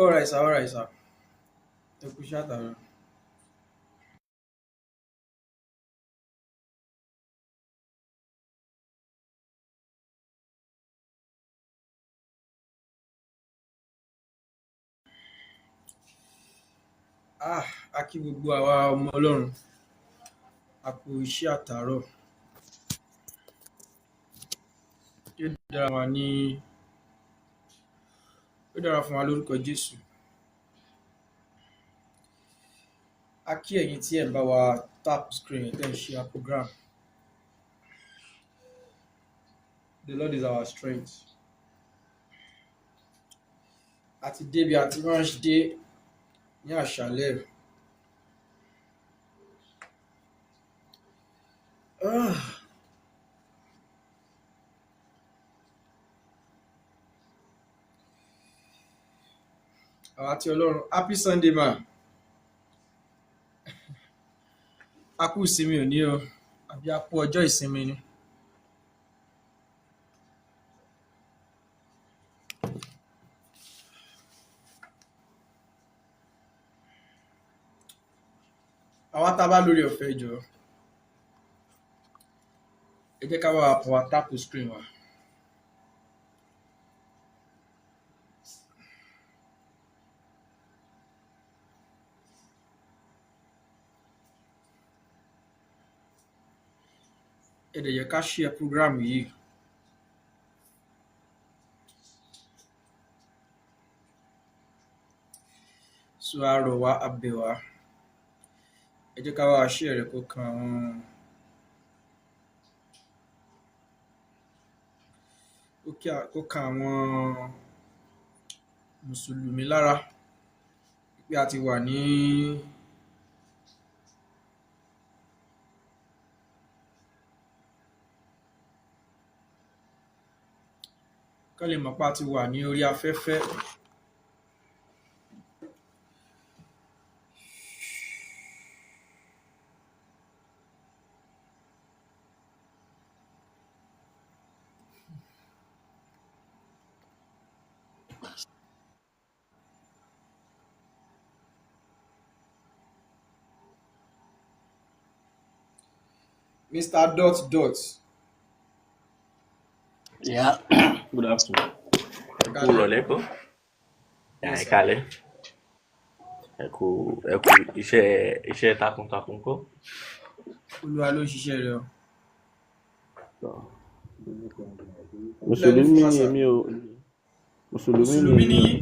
All right, sir. Ẹ kú iṣẹ́ àtàárọ̀. A kí gbogbo àwa ọmọ Ọlọ́run. A kú iṣẹ́ àtàárọ̀. Yóò dára wa ní Yóò dára fún wa lórúkọ Jésù. A kí ẹ̀yin tí ẹ̀ ń bá wa tap screen tẹ́ ń share program. The Lord is our strength. Àti débi àti ránṣ dé ní àṣálẹ́. Ah, Àwa tí Ọlọ́run, happy Sunday ma. A kú ìsinmi òní o, àbí a kú ọjọ́ ìsinmi ni. Àwa tá a bá lórí ọ̀fẹ́ jọ, ẹ jẹ́ ká bá wa pọ̀ wá tap screen wa. Ẹ dẹ̀ yẹ ká share program yìí. So a rọ̀ wá, a bẹ̀ wá. Ẹ jẹ́ ká bá wa share rẹ̀ kó kan àwọn Mùsùlùmí lára pé a ti wà ní kán lè mọ̀ pé a ti wà ní orí afẹ́fẹ́. Mr. Dot. Yeah, good afternoon. Ẹ kú ìrọ̀lẹ́ kọ́. Ẹ káalẹ́. Ẹ kú iṣẹ́ takuntakun kọ́. Olúwa ló ṣiṣẹ́ rẹ̀ o. Mùsùlùmí ni èmi o. Mùsùlùmí ni yín.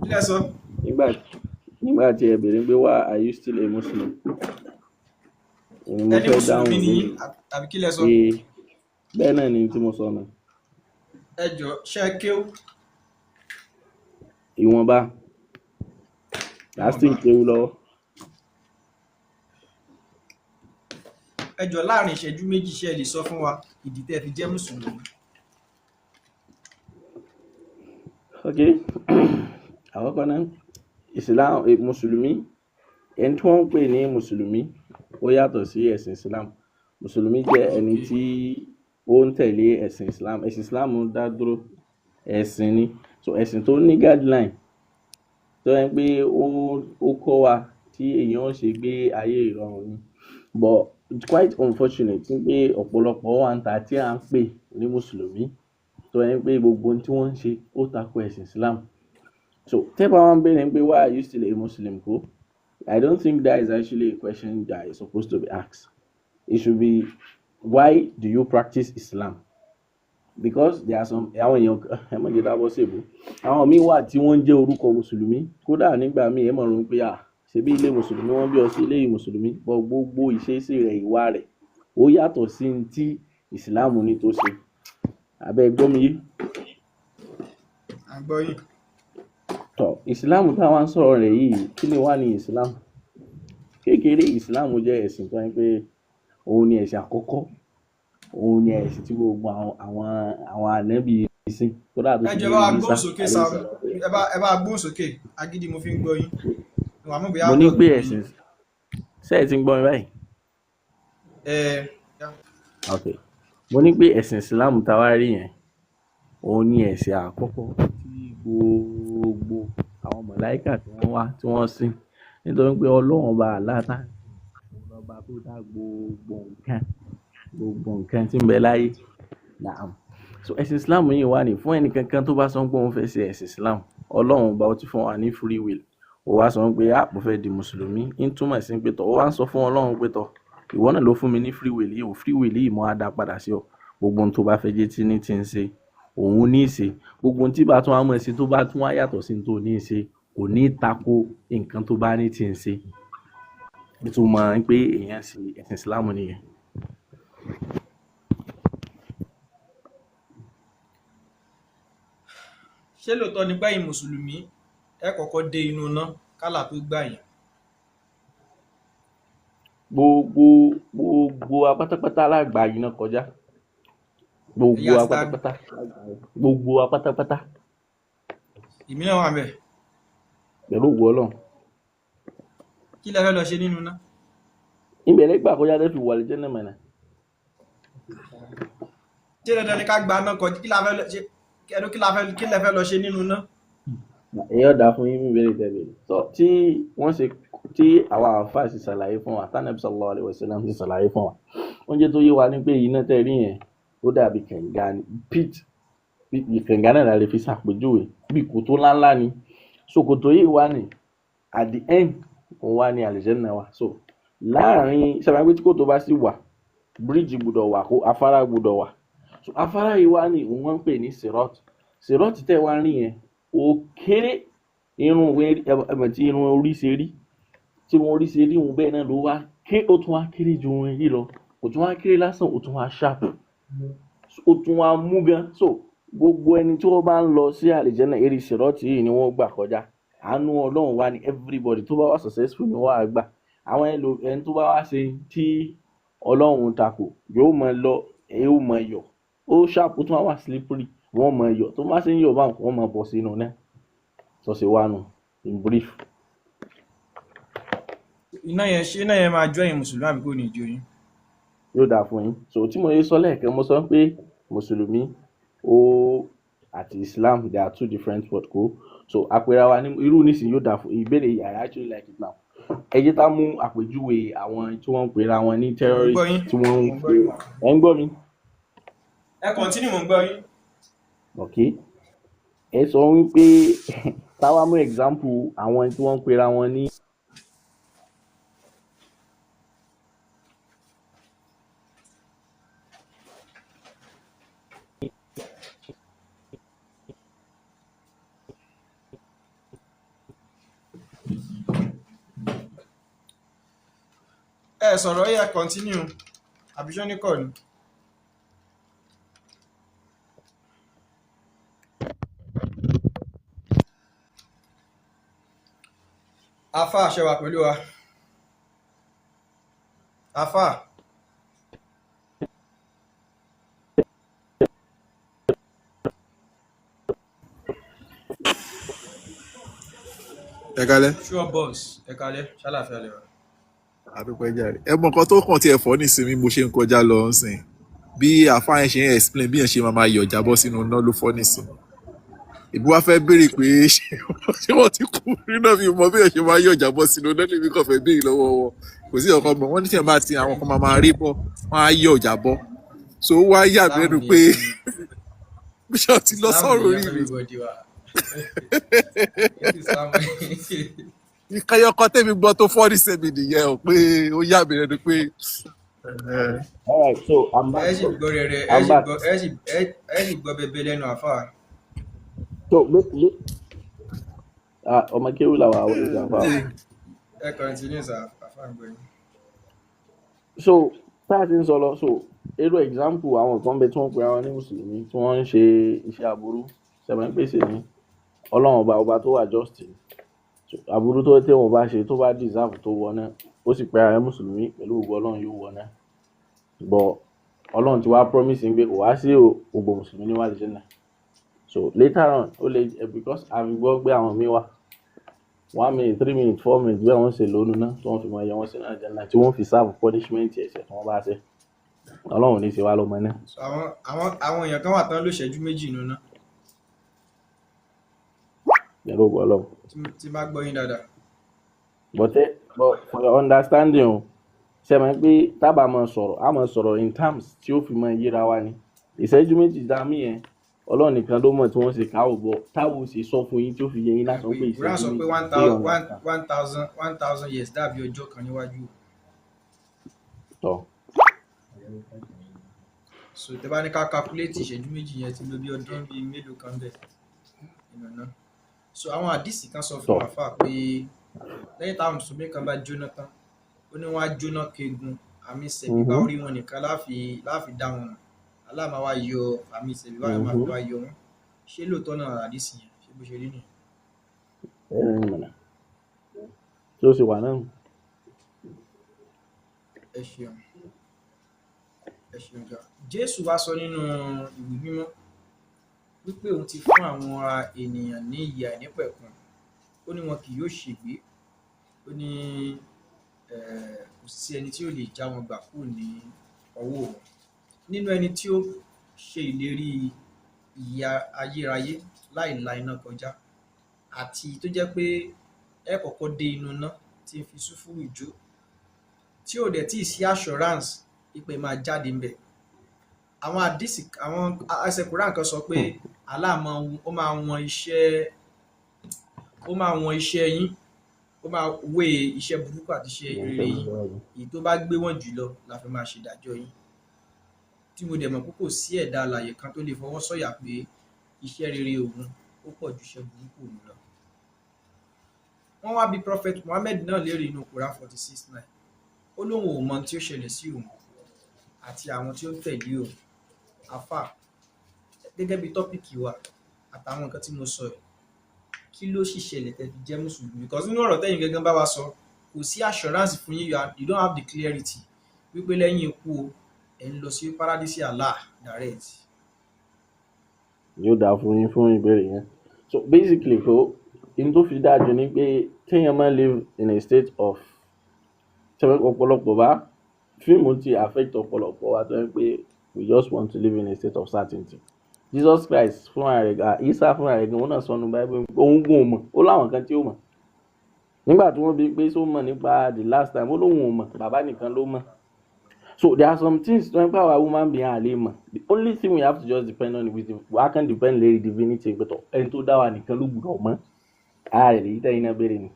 Kí lẹ sọ? Nígbà tí ẹ bèrè pé why are you still a Muslim? Ẹni Mùsùlùmí ni yín àbí kí lẹ sọ? Bẹ́ẹ̀ náà ni tí mo sọ náà. Ẹ jọ ṣé ẹ kéwú? Ìwọ̀nba. Lásìkò kéwú lọ́wọ́. Ẹ jọ láàrin ìṣẹ́jú méjì ṣé ẹ lè sọ fún wa ìdí tẹ́ fi jẹ́ Mùsùlùmí? Ok. Àkọ́kọ́ náà, Mùsùlùmí, ẹni tí wọ́n ń pè ní Mùsùlùmí ó yàtọ̀ sí ẹ̀sìn Islam. Mùsùlùmí jẹ́ ẹni tí ó ń tẹ̀lé ẹ̀sìn Islam. Ẹ̀sìn Islam dá dúró ẹ̀sìn ni. So ẹ̀sìn tó ní guideline tó yẹ pé ó kọ́ wa tí èèyàn ṣe gbé ayé ìrọ̀rùn ni. But it's quite unfortunate pé ọ̀pọ̀lọpọ̀ wà ń ta tí à ń pè ní Mùsùlùmí tó yẹ pé gbogbo ohun tí wọ́n ń ṣe ó tako ẹ̀sìn Islam. So tẹ́pà wọn bẹ̀rẹ̀ pé why are you still a Muslim kó? I don't think that is actually a question that is supposed to be asked. It should be, why do you practice Islam? Because there are some àwọn èèyàn ẹ mọ̀ jẹ́ dábọ́ sèbó àwọn míì wà tí wọ́n ń jẹ́ orúkọ mùsùlùmí kódà nígbà míì ẹ mọ̀ rò pé ṣebí ilé mùsùlùmí wọ́n bí ọ sí ilé mùsùlùmí bọ́ gbogbo ìṣesí rẹ̀ ìwà rẹ̀ ó yàtọ̀ sí ní tí ìsìláàmù ní tó ṣe abẹ́ gbọ́ mi yé. àgbọ́yé. tọ ìsìláàmù táwọn ń sọ̀rọ̀ rẹ̀ yìí kí ni wà ní ìsìláàmù kékeré ìsìláàmù jẹ́ ẹ̀sìn tó ń pé òun ni ẹ̀sìn àkọ́kọ́ òun ni ẹ̀sìn tí gbogbo àwọn ànábì ìsìn kódà tó ẹ jẹ́ bá gbóhùn sókè sáà ẹ bá gbóhùn sókè agídí mo fi ń gbọ́ yín. mo ní pé ẹ̀sìn ṣé ẹ ti ń gbọ́ mi báyìí. ok mo ní pé ẹ̀sìn ìsìláàmù táwa rí yẹn òun ni ẹ̀sìn àkọ́kọ́ tí gbogbo àwọn mọ̀láíkà tí wọ́n wá tí wọ́n sìn nítorí pé ọlọ́run ọba aláàtà òun lọ́ba tó dá gbogbo nǹkan tí ń bẹ láyé naam so ẹ̀sìn islam yìí wà ní fún ẹnìkankan tó bá sọ pé òun fẹ́ ṣe ẹ̀sìn islam ọlọ́run ọba ó ti fún wa ní free will ó wá sọ pé mo fẹ́ di mùsùlùmí ń túmọ̀ sí pé tọ̀ ó wá ń sọ fún ọlọ́run pé tọ̀ ìwọ náà ló fún mi ní free will yìí ò free will yìí mo á dá padà sí ọ gbogbo ohun tó bá fẹ́ jẹ́ tí ní ti ń ṣe òun ní í ṣe gbogbo ohun tí bá tún wá mọ̀ sí tó bá tún wá yàtọ̀ sí tó ní í ṣe kò ní tako nǹkan tó bá ní ti ń ṣe ìtumọ̀ pé èèyàn sì ẹ̀sìn islam nìyẹn. ṣé lóòótọ́ ni báyìí mùsùlùmí ẹ kọ́kọ́ dé inú iná kálà tó gbà yẹn. gbogbo apátápátá alágbà yìí náà kọjá gbogbo apátápátá. èmi náà wà bẹ́ẹ̀. pẹ̀lú ògùn ọlọ́run. kí lẹ fẹ́ lọ ṣe nínú iná. ìbẹ̀rẹ̀ gbà kọjá lẹ́fì wà lè jẹ́ náà mẹ́rin. ṣé dandan ni ká gba náà kọjá kí lẹ fẹ́ lọ ṣe nínú iná. èèyàn dà fún yín bíbélì tẹ̀lé sọ tí àwa àǹfààní sì ṣàlàyé fún wa tánàbí sallallahu alaihi wasallam sì ṣàlàyé fún wa oúnjẹ tó yé wa ní pé iná tẹ̀ rí yẹn ó dàbí kànga ní pit kànga náà la lè fi ṣàpèjúwe bí kòtò ńláńlá ni so kòtò yìí wà ní at the end òun wà ní àlùjánnà wa so láàrin ṣàbàgbé tí kòtò bá sì wà bíríìjì gbọ́dọ̀ wà kó afárá gbọ́dọ̀ wà so afárá yìí wà ní òun wọ́n ń pè ní sirọ́ọ̀tì tẹ̀ wá rí yẹn ó kéré ẹ̀mọ̀ tí irun orí ṣe rí tí wọ́n rí ṣe rí òun bẹ́ẹ̀ náà ló wá ó tún wá kéré ju ohun yìí lọ kò tún wá kéré lásán ó tún wá ṣàpù ó tún wá mú gan so gbogbo ẹni tí wọ́n bá ń lọ sí àlìjẹ́nà eré sirọ́ọ̀tì yìí ni wọ́n gbà kọjá àánú ọlọ́run wá ní everybody tó bá wà successful ni wọ́n á gbà àwọn ẹni tó bá wá ṣe tí ọlọ́run takò yóò mọ lọ yóò mọ yọ ó ṣàpù tó wá slippery wọ́n mọ yọ tó má ṣe ń yọ báwọn wọ́n mọ bọ́ sínú náà sọ̀sẹ̀ wà nù in brief. iná yẹn máa jó ẹ̀yin mùsùlùmí àbí kò ní jó yín. yóò dáa fún yín so tí mo yẹ sọ lẹ́ẹ̀kan mo sọ pé mùsùlùmí àti islam they are two different words kó so àpẹẹrẹ wa ní irú nísìnyí yóò dáa fún ìbéèrè I actually like it now ẹ jẹ́ ká mú àpèjúwe àwọn tí wọ́n ń pera wọn ní terrorist tí wọ́n ń pè ẹ ń gbọ́ mi. ẹ continue mo ń gbọ́ yín. ok ẹ sọ wípé táwa mú example àwọn tí wọ́n ń pera wọn ní. ẹ sọ̀rọ̀ yẹ continue àbíṣọ́ ní kọ́ ni. Afa àṣẹwà pẹ̀lú wa. Afa. Ẹ kálẹ́. Sure boss, ẹ kálẹ́, ṣàlàfíà lẹ́wà. Àdúpẹ́ jàre. Ẹ mọ nǹkan tó kàn tí ẹ fọ́ nísìnyí mo ṣe ń kọjá lọ ńsìn. Bí àfáà yẹn ṣe ń explain bí yẹn ṣe máa yọ̀ jábọ́ sínú iná ló fọ́ nísìnyí. Ìbí wá fẹ́ béèrè pé ṣé wọ́n ti kú nínú mi mọ bí yẹn ṣe máa yọ̀ jábọ́ sínú iná níbi kan fẹ́ béèrè lọ́wọ́ wọn. Kò sí ọkọ mọ̀ wọ́n ní sẹ́yìn bá ti àwọn kan máa rí bọ́ wọ́n á yọ̀ jábọ́. So ó wá yà mẹ́nu pé bíṣọ̀ ti lọ sọ̀rọ̀ orí mi. ìkẹyọkọ tèmi gbọ́ tó fọ́ ní sẹ́mi nìyẹn o pé ó yà mí lẹ́nu pé All right, so I'm back. ẹ sì gbọ́ rere I'm back. ẹ sì gbọ́ bẹbẹ lẹ́nu àfáà. So ọmọ kéwù làwọn àwọn ìjàmbá. ẹ continue sir àfáà ń gbọ́ yín. So tá a ti ń sọ lọ, so irú example àwọn kan bẹ tí wọ́n pe ara wọn ní mùsùlùmí tí wọ́n ń ṣe iṣẹ́ aburú ṣẹ̀mọ̀ ń pèsè ní ọlọ́run ọba tó wà just aburú tó tẹ́ wọn bá ṣe tó bá deserve tó wọ náà ó sì pe ara rẹ̀ mùsùlùmí pẹ̀lú gbogbo ọlọ́run yóò wọ náà but ọlọ́run ti wá promise pé kò wá sí gbogbo mùsùlùmí ní wàlẹ̀ jẹ́nà. So later on ó lè because àfi gbọ́ pé àwọn míì wà 1 minute 3 minutes 4 minutes bẹ́ẹ̀ wọ́n ṣe lónìí náà tí wọ́n fi mọ ẹyẹ wọn sí náà jẹ́nà tí wọ́n fi serve punishment ẹ̀ṣẹ̀ tí wọ́n bá ṣe ọlọ́run ní í ṣe wá lọ́mọ náà. So àwọn èèyàn kan wà tán ló ṣẹ́jú méjì nínú náà. Pẹ̀lú ògo ọlọ́run. Tí bá gbọ́ yín dáadáa. But for your understanding o ṣe mọ̀ pé tábà máa sọ̀rọ̀ a máa sọ̀rọ̀ in terms tí ó fi máa yíra wa ni ìṣẹ́jú méjì dámì yẹn ọlọ́run nìkan ló mọ̀ tí wọ́n ṣe káwọ̀ bọ̀ táwọn ṣe sọ fún yín tí ó fi yẹ yín láti wọ́n pé ìṣẹ́jú méjì. Ìwúrà sọ pé 1000 years dàbí ọjọ́ kan níwájú. Tọ́. So tẹ́ bá ní ká calculate ìṣẹ́jú méjì yẹn ti lò bí ọdún bíi mélòó kan bẹ́ẹ̀ ìnànà. So àwọn àdìsí kan sọ fún àfà pé lẹ́yìn táwọn mùsùlùmí kan bá jóná tán ó ní wọ́n á jóná kegun àmì ìṣẹ̀bí bá orí wọn nìkan láfi dá wọn mọ̀ aláàmà wá yọ àmì ìṣẹ̀bí bá wọn máa fi wá yọ wọn ṣé lóòótọ́ náà àdìsí yẹn ṣé bó ṣe rí nìyẹn. tí ó sì wà náà. ẹ ṣeun ga Jésù wá sọ nínú ìwé mímọ́ wípé òun ti fún àwọn ènìyàn ní ìyè àìnípẹ̀kun ó ní wọn kì yóò ṣègbé ó ní kò sí ẹni tí ó lè já wọn gbà kúrò ní ọwọ́ òun nínú ẹni tí ó ṣe ìlérí ìyè ayérayé láì la iná kọjá àti tó jẹ́ pé ẹ kọ́kọ́ dé inú iná tí ń fi sùfúrù jó tí ò dẹ̀ tí ì sí assurance ìpè máa jáde ń bẹ̀. Àwọn àdìsí àwọn ẹsẹ̀ Kùránì kan sọ pé Allah ó máa wọn iṣẹ́ yín ó máa wé iṣẹ́ burúkú àti iṣẹ́ rere yín èyí tó bá gbé wọn jùlọ la fi máa ṣèdájọ́ yín tí mo dẹ̀ mọ̀ pé kò sí ẹ̀dá alààyè kan tó lè fọwọ́ sọ̀yà pé iṣẹ́ rere òun ó pọ̀ ju iṣẹ́ burúkú òun lọ. Wọ́n wá bí Prophet Muhammad náà léèrè inú Quran 46:9 ó lóun ò mọ tí ó ṣẹlẹ̀ sí òun àti àwọn tí ó tẹ̀lé òun àfà gẹ́gẹ́ bí tọ́pìkì wa àtàwọn nǹkan tí mo sọ kí ló sì ṣẹlẹ̀ tẹ́ fi jẹ́ mùsùlùmí because nínú ọ̀rọ̀ tẹ́yìn gẹ́gẹ́ bá wa sọ kò sí assurance fún yín you don't have the clarity wípé lẹ́yìn ikú ẹ̀ ń lọ sí paradise Allah direct. Yóò dáa fún yín fún ìbéèrè yẹn. So basically in tó fi dájú ni pé kéèyàn máa live in a state of ọ̀pọ̀lọpọ̀ bá fíìmù ti affect ọ̀pọ̀lọpọ̀ wa tó ń pé we just want to live in a state of certainty. Jesus Christ fúnra rẹ̀ Isa fúnra rẹ̀ gan wọn náà sọnù Bible òun gùn ò mọ̀ ó láwọn kan tí ó mọ̀ nígbà tí wọ́n bí pé só mọ̀ nípa the last time ó lóun ò mọ̀ bàbá nìkan ló mọ̀. So there are some things tó ń pẹ́ àwa woman being àlè mọ̀ the only thing we have to just depend on is we can depend lórí divinity gbẹ̀tọ̀ ẹni tó dá wa nìkan ló gbúdọ̀ mọ̀ ààrẹ lè tẹ́ iná béèrè ni.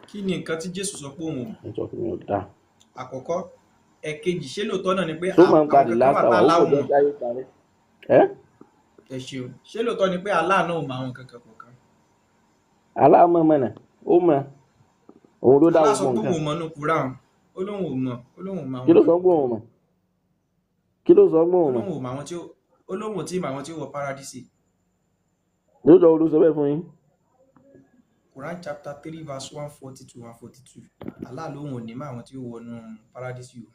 Kí ni nǹkan tí Jésù sọ pé òun nítorí mi ò dá. Àkọ́kọ́ ẹ̀kejì ṣé lóòótọ́ náà ni pé tó máa ń padì lásà wà ó kò jẹ́ káyé parí. ẹ ṣeun ṣé lóòótọ́ ni pé Allah náà ò mọ àwọn kankan kọ̀ọ̀kan. Allah mọ̀ mọ̀nà ó mọ̀ òun ló dá Allah gbogbo sọ pé nǹkan. òun mọ̀ ní Quran ó lóun ò mọ̀ ó lóun ò mọ̀ kí ló àwọn sọ pé òun mọ̀ kí ló sọ pé ó òun mọ̀ lóun ò mọ̀ àwọn tí ó lóun ò tí ì mọ̀ àwọn tí ó wọ paradise. lóòótọ́ olú sọ bẹ́ẹ̀ fún yín. Quran chapter 3 verse 140 to 142 Allah lóun ò ní mọ̀ àwọn tí ó wọnú paradise o.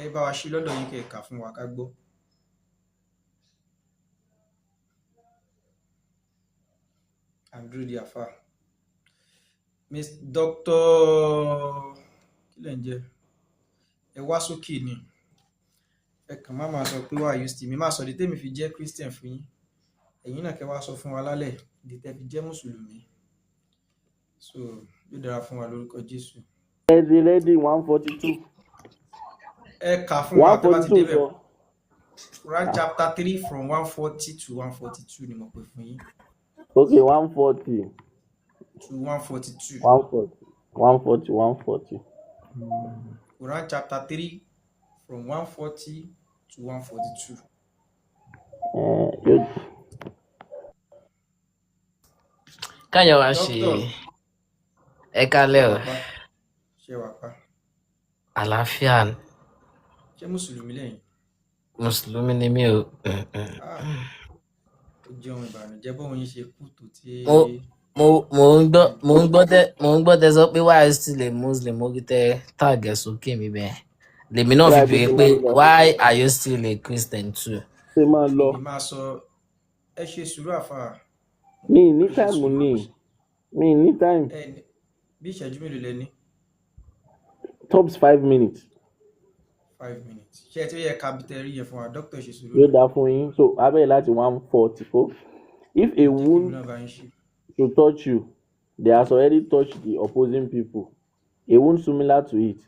Ẹ bá wa ṣí lọ́dọ̀ yín kẹ̀ka fún wa ká gbọ́. Andrew Diafa Miss Dr. kí lẹ̀ ń jẹ́ ẹ wá sókè ni ẹ kàn má máa sọ pé wà yóò sì mi máa sọ di tèmi fi jẹ́ Christian fún yín ẹ̀yin náà kẹ́ wá sọ fún wa lálẹ́ di tẹ́ fi jẹ́ mùsùlùmí so yóò dára fún wa lórúkọ Jésù. ẹ̀dì 142. Ẹ kà fún wa tó bá ti 142 débẹ̀. sọ Quran chapter 3 from 140 to 142 ni mo pè fún yín. Okay, 140. To 142. 140. Quran chapter 3 from 140 to 142. Káyọ̀ wá ṣe Doctor, ẹ kálẹ̀ o, ṣé wà pa? àlàáfíà ni. Ṣé Mùsùlùmí lẹ́yìn? Mùsùlùmí ni mí o. Ó jẹ́ ohun ìbànújẹ́ bóun yín ṣe kú tó tí. Mo ń gbọ́ tẹ sọ pé why still a Muslim mo rí tẹ tàgẹ̀ sókè mi bẹ́ẹ̀. Lèmi náà fi béèrè pé why are you still a Christian too? Ṣé máa lọ? Èmi máa sọ ẹ ṣe sùúrù àfà. Mi ní time ni. Mi ní time. Bí ìṣẹ́jú mélòó lẹ ní? Tops 5 minutes. 5 minutes. Ṣé ẹ tí ó yẹ ká bí tẹ rí yẹn fún wa? Dókítà ṣe sùúrù. Yóò dá fún yín. So abẹ́ láti 140 kó. If a wound should touch you, they has already touched the opposing people. A wound similar to it.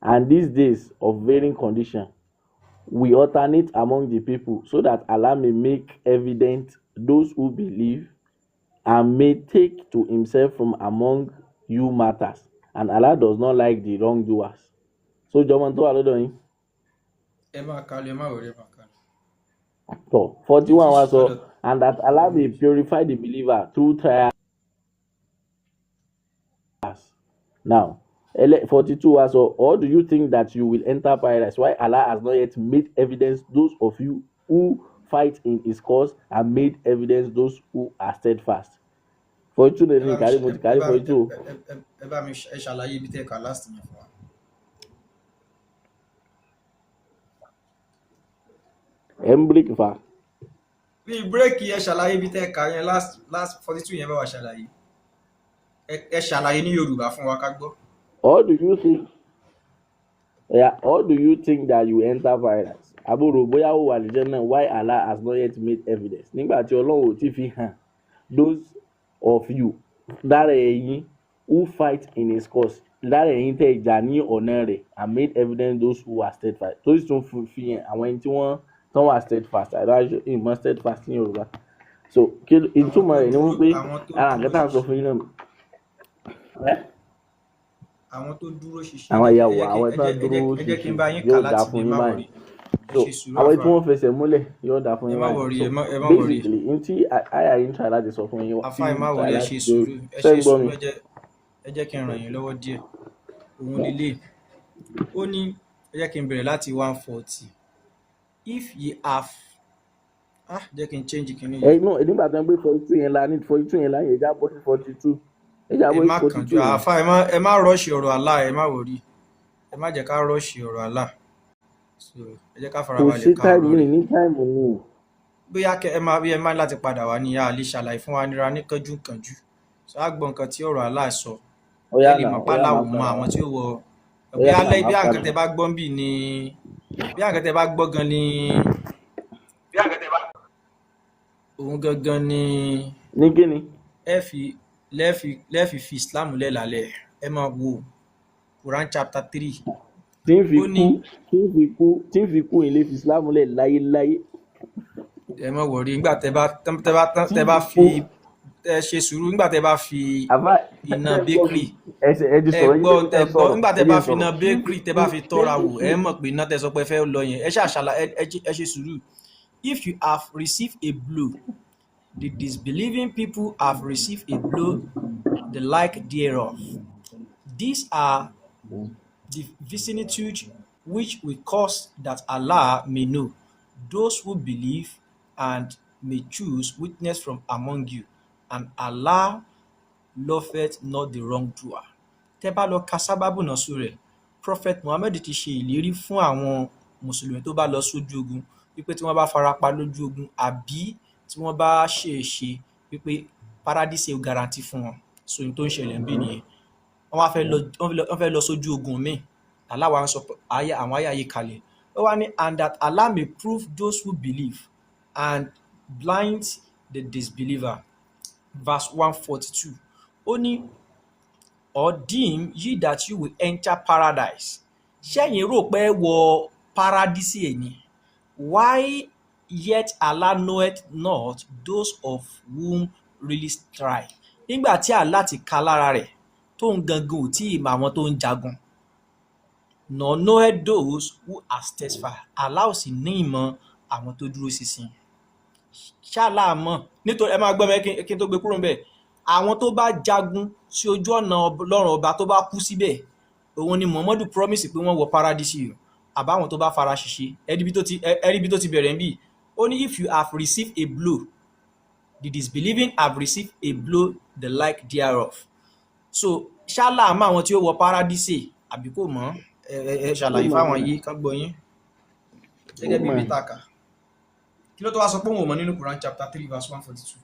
And these days of varying condition, we alternate among the people so that Allah may make evident those who believe and may take to himself from among you matters. And Allah does not like the wrongdoers. So, Jọmọ tó wà lọ́dọ̀ yín. Ẹ máa kálẹ̀, ẹ máa wọlé, ẹ máa kálẹ̀. So, 41 was so, and that Allah may purify the believer through trials. Now, 42 was so, or do you think that you will enter paradise? Why Allah has not yet made evidence those of you who fight in his cause and made evidence those who are steadfast. 42 ni carry 42. Ẹ bá mi ṣàlàyé ibi tẹ́ ká last yẹn fún wa. Break fa. Bí break yẹn ṣàlàyé ibi tẹ́ ká yẹn last 42 yẹn bá wa ṣàlàyé. Ẹ ṣàlàyé ní Yorùbá fún wa ká gbọ́. Or do you think that you enter paradise? Àbúrò bóyá ó wà lẹ́jọ́ náà, why Allah has not yet made evidence. Nígbà tí Ọlọ́run ò tí fi hàn those of you lára ẹ̀yin who fight in his cause, lára ẹ̀yin tẹ́ ìjà ní ọ̀nà rẹ̀ and made evidence those who are steadfast. Tó sì tún fi hàn àwọn ẹni tí wọ́n tán wà steadfast. Àdájọ́ ìmọ̀ steadfast ní Yorùbá. So ìtumọ̀ rẹ̀ ni wọ́n pé ara nǹkan tá à ń sọ fún yín náà. Àwọn tó dúró ṣiṣẹ́. Àwọn ìyàwó àwọn tó dúró ṣiṣẹ́ yóò dá fún yín báyìí. So àwọn tí wọ́n fẹsẹ̀ múlẹ̀ yóò dá fún yín báyìí. So basically n tí àyà yín try láti sọ fún yín wá. Àfáà ẹ má wọlé, ẹ ṣe sùúrù ẹ jẹ́ kí n ràn yín lọ́wọ́ díẹ̀. Òun lílé ó ní ẹ jẹ́ kí n bẹ̀rẹ̀ láti 140. If ye have jẹ́ kí n change kìíní yìí. No, nígbà tó ń gbé 42 yẹn la ní 42 yẹn la yẹn já bọ́ sí 42. Ẹ má kánjú àfáà ẹ má rọ́ọ̀ṣì ọ̀rọ̀ Allah, ẹ má wọrí. Ẹ má jẹ́ ká rọ́ọ̀ṣì ọ̀rọ̀ Allah. So ẹ jẹ́ ká farabalẹ̀ ká ọ̀rọ̀ rẹ̀. Ní táìmù ni. Bóyá ẹ má láti padà wá ní àlè ṣàlàyé fún wa nira ní kánjú. So á gbọ́ nǹkan tí ọ̀rọ̀ Allah sọ. Ẹ lè mọ̀ pálá mọ àwọn tí ó wọ. Bí alẹ́ bí àǹkan tẹ bá gbọ́ ń bì ní bí àǹkan tẹ bá gbọ́ gan ni bí àǹkan tẹ bá òun gangan ni. Ní kíni? lẹ́ẹ̀fi fi Islam lẹ́làlẹ̀ ẹ máa wo Quran chapter 3. tí ń fi kú ilé fi Islam lẹ̀ láyéláyé. ẹ má wọrí nígbà tẹ bá fi ẹ ṣe sùúrù nígbà tẹ bá fi iná bakery ẹgbọ́ nígbà tẹ bá fi iná bakery tẹ bá fi tọ́ra wò ẹ mọ̀ pé iná tẹ sọ pé fẹ́ lọ yẹn ẹ ṣàṣàlà ẹ ṣe sùúrù. If you have received a blow, the disbelieving people have received a blow the like thereof. These are the vicissitudes which will cause that Allah may know those who believe and may choose witness from among you, and Allah loveth not the wrongdoer. Tẹ́ bá lọ ka sábàbù náà sùrẹ̀, Prophet Muhammad ti ṣe ìlérí fún àwọn Mùsùlùmí tó bá lọ sójú ogun wípé tí wọ́n bá farapa lójú ogun àbí tí wọ́n bá ṣèṣe wípé paradise ò garanti fún wọn. So n tó ń ṣẹlẹ̀ ń bí nìyẹn. Wọ́n fẹ́ lọ sójú ogun míì. Allah wá ń sọ àwọn àyà yìí kalẹ̀. Ó wá ní and that Allah may prove those who believe and blind the disbeliever. Verse 142. Ó ní or deem ye that you will enter paradise. Ṣẹ́yìn rò pé wọ paradise ni. why yet Allah knoweth not those of whom really strive. Nígbà tí Allah ti ka lára rẹ̀ tóun gangan ò tí ì mọ àwọn tó ń jagun. Nor knoweth those who are steadfast. Allah ò sì ní ìmọ̀ àwọn tó dúró ṣinṣin. Ṣáàlà mọ̀ nítorí ẹ máa gbọ́ mi kí n tó gbé kúrò níbẹ̀. Àwọn tó bá jagun sí ojú ọ̀nà Ọlọ́run ọba tó bá kú síbẹ̀, òun ni Muhammadu promise pé wọ́n wọ paradísì o. Àbáwọn tó bá fara ṣìṣe ẹrí bí tó ti bẹ̀rẹ̀ ń bì. Ó ní if you have received a blow, the disbelieving have received a blow the like thereof. So ṣáàlà mọ̀ àwọn tí ó wọ paradísì àbí kò mọ̀ ẹ ṣàlàyé fáwọn yìí kán gbọ́ yín gẹ́gẹ́ bí ibi tàkà. Kí ló tó wá sọ pé òun ò mọ̀ nínú Quran chapter 3 verse 142?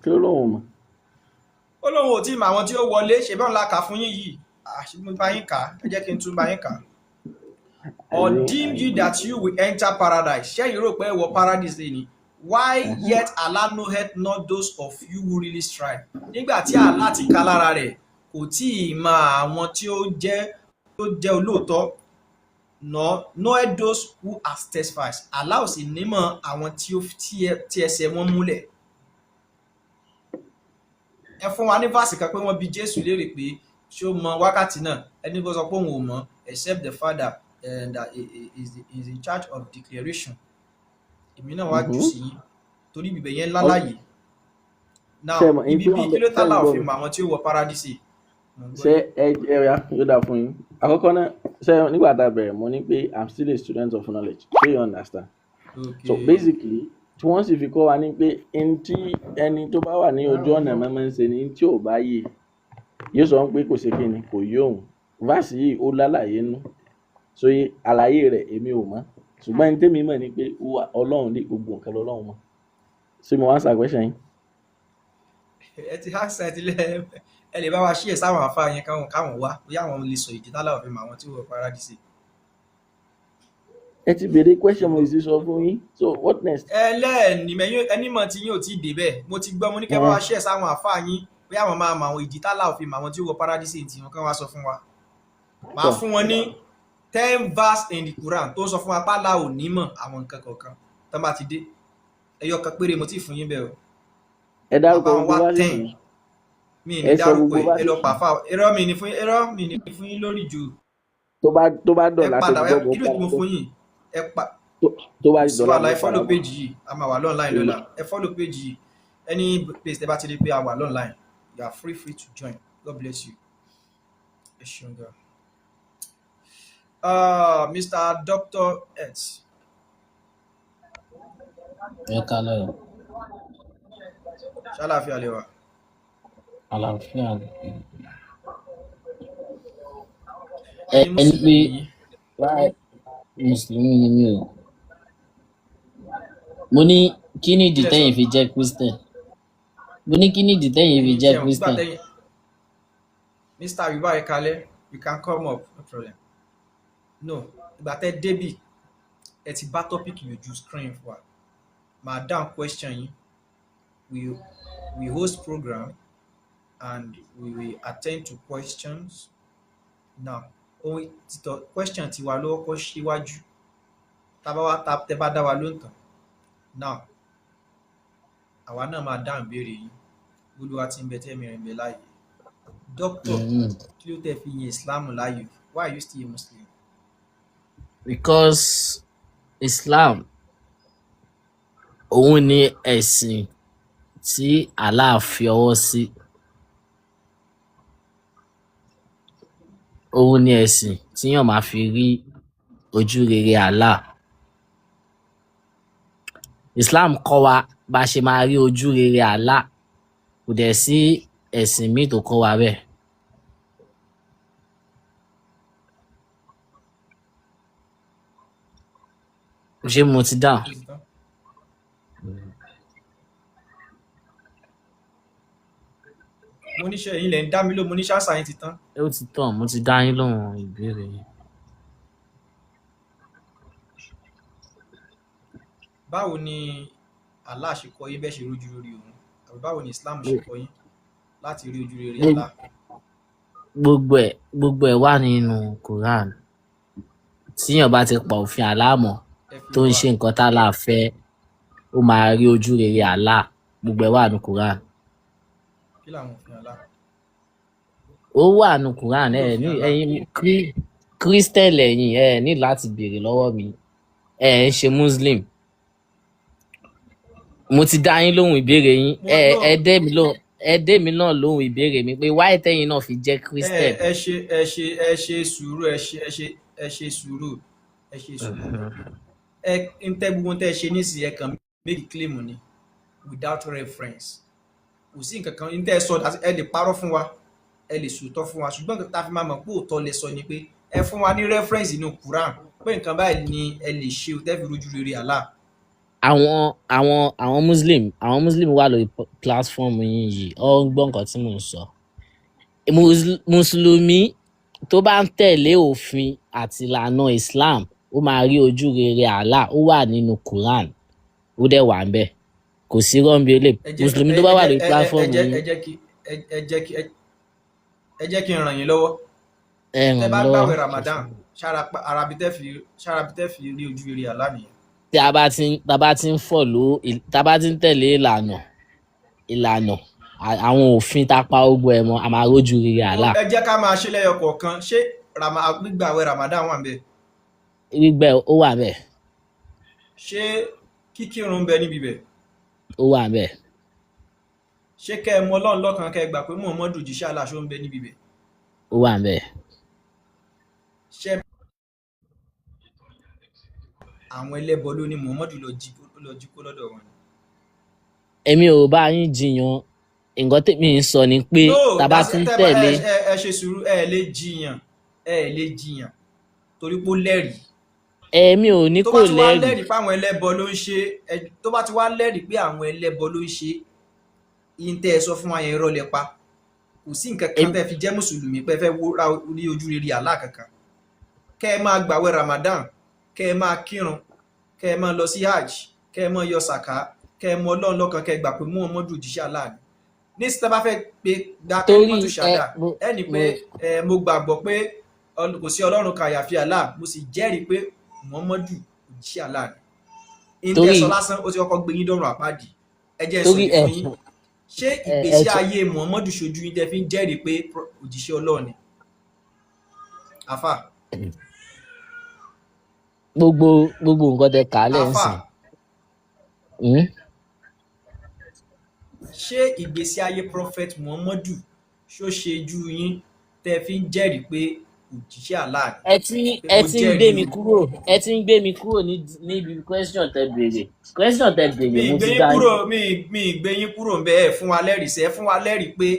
kí ló lóun mọ̀? Ó lóun ò tí ì mọ̀ àwọn tí ó wọlé ṣe báwọn la kà fún yín yìí. Àṣìbí bá yín kà á, ẹ jẹ́ kí n tún bá yín kà á. Or deem you that you will enter paradise? Ṣé yìí rò pé ẹ wọ paradise ni? Why yet Allah knoweth not those of you who really strive? Nígbà tí Allah ti ká lára rẹ̀ kò tí ì mọ̀ àwọn tí ó jẹ́ olóòótọ́. Nor knoweth those who are steadfast. Allah ò sì nímọ̀ àwọn tí ẹsẹ̀ wọn múlẹ̀. Ẹ fún wa ní fásitì kan pé wọ́n bi Jésù léèrè pé ṣé ó mọ wákàtí náà, ẹni kó sọ pé òun ò mọ̀ except the Father and is in charge of declaration. Èmi náà wá jù sí yín torí bíbẹ̀ yẹn lálàyé. Now ibi bí kí ló tálà òfin mọ àwọn tí ó wọ paradísì. Ṣé ẹ̀yà yóò dà fún yín? Àkọ́kọ́ náà ṣé nígbà tá a bẹ̀rẹ̀ mo ní pé I'm still a student of knowledge. So you understand? Okay. So basically tí wọ́n sì fi kọ́ wa ní pé ẹni tó bá wà ní ojú ọ̀nà mọ́mọ́ ń ṣe ni tí ò bá yé yóò sọ pé kò ṣe kí ni kò yé òun. Verse yìí ó lálàyé nú. So àlàyé rẹ̀ èmi ò mọ̀. Ṣùgbọ́n ní tèmi mọ̀ ni pé Ọlọ́run ní gbogbo nǹkan lọ́lọ́run mọ̀. Ṣé mo answer question yín? Ẹ ti answer ti lẹ́ ẹ lè bá wa ṣí ẹ̀ sáwọn àfáà yẹn káwọn wá bóyá àwọn lè sọ ìdí tálà òfin mọ àwọn tí ó wọ paradísì. Ẹ ti béèrè question mo sì sọ fún yín. So what next? Ẹni mọ̀ tí yín ò tí ì dé bẹ́ẹ̀. Mo ti gbọ́ mo ní kẹ́ bá wa ṣí ẹ̀ sáwọn àfáà yín bóyá àwọn máa mọ àwọn ìdí tálà òfin mọ àwọn tí ó wọ paradísì tí wọn kàn wá sọ fún wa. Màá fún wọn ní 10 verse in the Quran tó ń sọ fún wa pálá ò ní mọ̀ àwọn nǹkan kọ̀ọ̀kan tó bá ti dé. Ẹyọ kan péré mo ti fún yín bẹ́ẹ̀ o. Ẹ dárúkọ gbogbo wá sí mi ní dárúkọ ẹ lọ pàfà irọ́ mi ní fún yín lórí jù. Tó bá dọ̀la tó gbọ́ kí ló ti mo fún yín tó bá dọ̀la ẹ follow page yìí a máa wà online lọ́la ẹ follow page yìí any place tẹ bá ti rí pé a wà online you are free to join. God bless you. Ẹ ṣeun gan. Mr. Dr. Eds. Ẹ kálẹ̀ o. Ṣàlàáfíà lẹ wà? Àlàáfíà ni. Ẹni pé wáyé Mùsùlùmí ni mí o. Mo ní kí ni ìdí tẹ́yìn fi jẹ́ Christian? Christian? Mr. Yorùbá ẹ kálẹ̀, you can come up, no problem. No, ìgbà tẹ́ débì ẹ ti bá topic lójú screen fún wa. Máa dáhùn question yín. We host program and we will attend to questions. Now, question tiwa ló kọ́kọ́ síwájú. Tẹ́ bá dá wa lóhùn tán. Now, àwa náà máa dáhùn ìbéèrè yín. Olúwa tí ń bẹ tẹ́mi rẹ̀ ń bẹ láàyè. Doctor, kí ló tẹ́ fi yin Islam láàyò? Why are you still a Muslim? Because Islam òun ni ẹ̀sìn tí Allah fi ọwọ́ sí. Òun ni ẹ̀sìn tí yàn máa fi rí ojú rere Allah. Islam kọ́ wa bá ṣe máa rí ojú rere Allah. Kò dẹ̀ sí ẹ̀sìn míì tó kọ́ wa bẹ́ẹ̀. Ṣé mo ti dáhùn? Mo níṣẹ́ yín lẹ̀ ń dá mi lóhùn, mo ní ṣáṣà yín ti tán. Ó ti tán, mo ti dá yín lóhùn ìbéèrè yín. Báwo ni Allah ṣe kọ́ yín bẹ́ẹ̀ ṣe rójú lórí òun? Àbí báwo ni Islam ṣe kọ́ yín láti rí ojú rere Allah? Gbogbo ẹ̀ wà nínú Quran. Tíyàn bá ti pa òfin Allah mọ́, ẹ fi tó ń hàn wá ṣe nǹkan tá là fẹ́ ó máa rí ojú rere Allah gbogbo ẹ̀ wà ní Quran. kí làwọn òfin Allah Ó wà ní Quran kí ẹ lòfin ní Allah ẹ̀yin Christian lẹ́yìn ẹ ní láti béèrè lọ́wọ́ mi ẹ ń ṣe Muslim. Mo ti dá yín lóhùn ìbéèrè yín mo no ẹ dé mi náà lóhùn ìbéèrè mi pé why tẹ́yin náà fi jẹ́ Christian. ẹ ṣe sùúrù ẹ ṣe sùúrù ẹ ń tẹ gbogbo tẹ ṣe nísìnyí ẹ kàn make claim ni without reference kò sí nǹkan kan ń tẹ sọ ẹ lè parọ́ fún wa ẹ lè sòótọ́ fún wa ṣùgbọ́n nǹkan tá a fi máa mọ̀ pé òótọ́ lẹ sọ ni pé ẹ fún wa ní reference inú Quran pé nǹkan báyìí ni ẹ lè ṣe tẹ́ fi rojú rere Allah. Àwọn Muslim wà lórí platform yín yìí ọ ń gbọ́ nǹkan tí mò ń sọ. Mùsùlùmí tó bá ń tẹ̀lé òfin àti ìlànà Islam ó máa rí ojú rere Allah ó wà nínú Quran ó dẹ̀ wà ń bẹ̀ kò sí rọ́ǹbì olè mùsùlùmí tó bá wà lórí platform yín. ẹ jẹ́ kí n ràn yín lọ́wọ́ tẹ́ bá gbàwẹ̀ Ramadan ṣárabi tẹ́ fi rí ojú rere Allah nìyẹn. Tí a bá ti ń follow tá a bá ti ń tẹ̀lé ìlànà àwọn òfin tá a pa ogun ẹ̀ mọ́ a máa rójú rere Allah. ẹ jẹ́ ká máa ṣe lẹ́yọ kọ̀ọ̀kan ṣé gbígbàwẹ̀ Ramadan wà ń bẹ̀. Gbígbẹ́ ó wà bẹ́ẹ̀. ṣé kíkírun ń bẹ níbi bẹ̀. Ó wà bẹ́ẹ̀. ṣé kẹ́ ẹ mọ Ọlọ́run lọ́kàn kẹ́ ẹ gbà pé Muhammadu jíṣẹ́ Allah ṣó ń bẹ níbi bẹ̀. Ó wà bẹ́ẹ̀. ṣé àwọn ẹlẹ́bọ ló ní Muhammadu lọ jí kó lọ́dọ̀ wọn. Èmi ò bá yín jiyàn nǹkan tèmi ń sọ ni pé tàbá ti ń tẹ̀lé. ẹ ṣe sùúrù ẹ lè jiyàn torí pé ó lẹ́rìí. Èmi ò ní kò lẹ́rìí. tó bá ti wá lẹ́rìí pé àwọn ẹlẹ́bọ ló ń ṣe tó bá ti wá lẹ́rìí pé àwọn ẹlẹ́bọ ló ń ṣe yín tẹ́ ẹ sọ fún wa yẹn irọ́ lẹ pa kò sí nǹkan kan tẹ́ fi jẹ́ mùsùlùmí pé fẹ́ rí ojú rere Allah kankan kẹ́ ẹ máa gbàwẹ̀ Ramadan kẹ́ ẹ máa kírun kẹ́ ẹ máa lọ sí hajj kẹ́ ẹ máa yọ sàká kẹ́ ẹ mọ Ọlọ́run lọ́kàn kẹ́ ẹ gbà pé Muhammadu jíṣẹ́ Allah ni ní sí tábà fẹ́ pé dákẹ́ mọ́tò ṣàdá ẹni pé mo gbàgbọ́ pé kò sí Ọlọ́run kan àyàfi Allah mo sì jẹ́rìí pé Muhammadu jíṣẹ́ Allah ni ìtẹ̀sọ lásán ó ti kọ́kọ́ gbé yín dọ̀rùn àpáàdì ẹ jẹ́ sọ fún yín ṣé ìgbésí ayé Muhammadu ṣojú yín tẹ́ fi ń jẹ́rìí pé òjíṣẹ́ Ọlọ́run ni àfà. Gbogbo nǹkan tẹ́ kà á lẹ́sìn. ṣé ìgbésí ayé prophet Muhammadu ṣó ṣe ju yín tẹ́ fi ń jẹ́rìí pé òjíṣẹ́ Allah ni. ẹ ti ń gbé mi kúrò níbi question tẹ́ béèrè mo ti dá yín. mi gbé yín kúrò ńbẹ̀ ẹ fún wa lẹ́rìí sẹ́ fún wa lẹ́rìí pé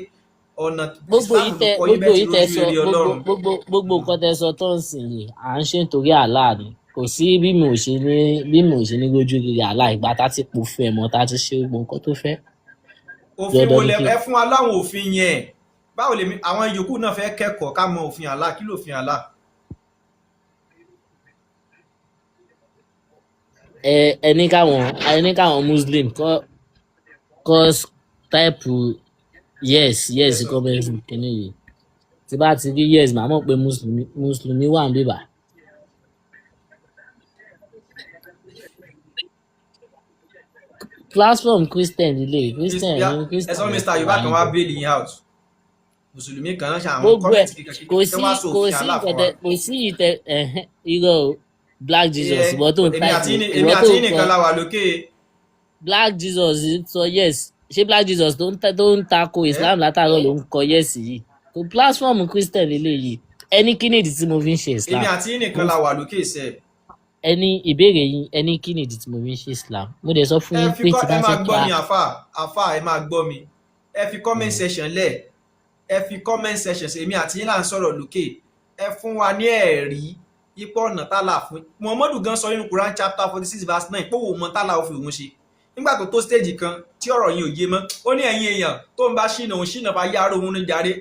ọ̀nà gbogbo nǹkan tẹ́ sọ tó ń sìn yìí à ń ṣe nítorí Allah ni kò sí bí mi ò ṣe ní lójú rere Allah ìgbà tá ti pò fẹ́ mọ́ tá ti ṣe gbogbo nǹkan tó fẹ́. òfin wo lẹ ẹ fún wa láwọn òfin yẹn báwo lèmi àwọn yòókù náà fẹ́ kẹ́kọ̀ọ́ ká mọ òfin Allah kí lòfin Allah. ẹni káwọn Muslim kọ táìpù yes comment kìíní yìí tí bá ti rí yes màá mọ̀ pé mùsùlùmí wà ń bíbà. Platform Christian ilé Christian ẹ sọ Mr. Yorùbá kan wá bẹ́ẹ̀lì yín out mùsùlùmí kan náà ṣe àwọn kọ́mẹ̀tì kékeré tí wọ́n sọ òfin Allah fún wa. kò sí ìtẹ irọ́ Black Jesus ìwọ tó ń ta èmi àti yín nìkan la wà lókè. Black Jesus sọ yes ṣé Black Jesus tó ń tako Islam látàárọ̀ ló ń kọ yes yìí kò platform Christian ilé yìí ẹni kí nìdí tí mo fi ń ṣe Islam. èmi àti yín nìkan la wà lókè sẹ́ẹ̀. Ẹni ìbéèrè yín ẹni kí nìdí tí mo fi ń ṣe Islam mo dẹ̀ sọ fún yín pé tí bá fẹ́ kí a. ẹ máa gbọ́ mi àfà ẹ máa gbọ́ mi ẹ fi comment section lẹ̀ ẹ fi comment section èmi àti yín là ń sọ̀rọ̀ lókè ẹ fún wa ní ẹ̀rí ipò ọ̀nà tálà fún Muhammadu gan sọ nínú Quran chapter 46 verse 9 pé òun mọ tálà òfin òun ṣe nígbà tó stage kan tí ọ̀rọ̀ yìí ò yé mọ́ ó ní ẹ̀yin èèyàn tó ń bá ṣìnà òun ṣìnà bá yára òun ní jàre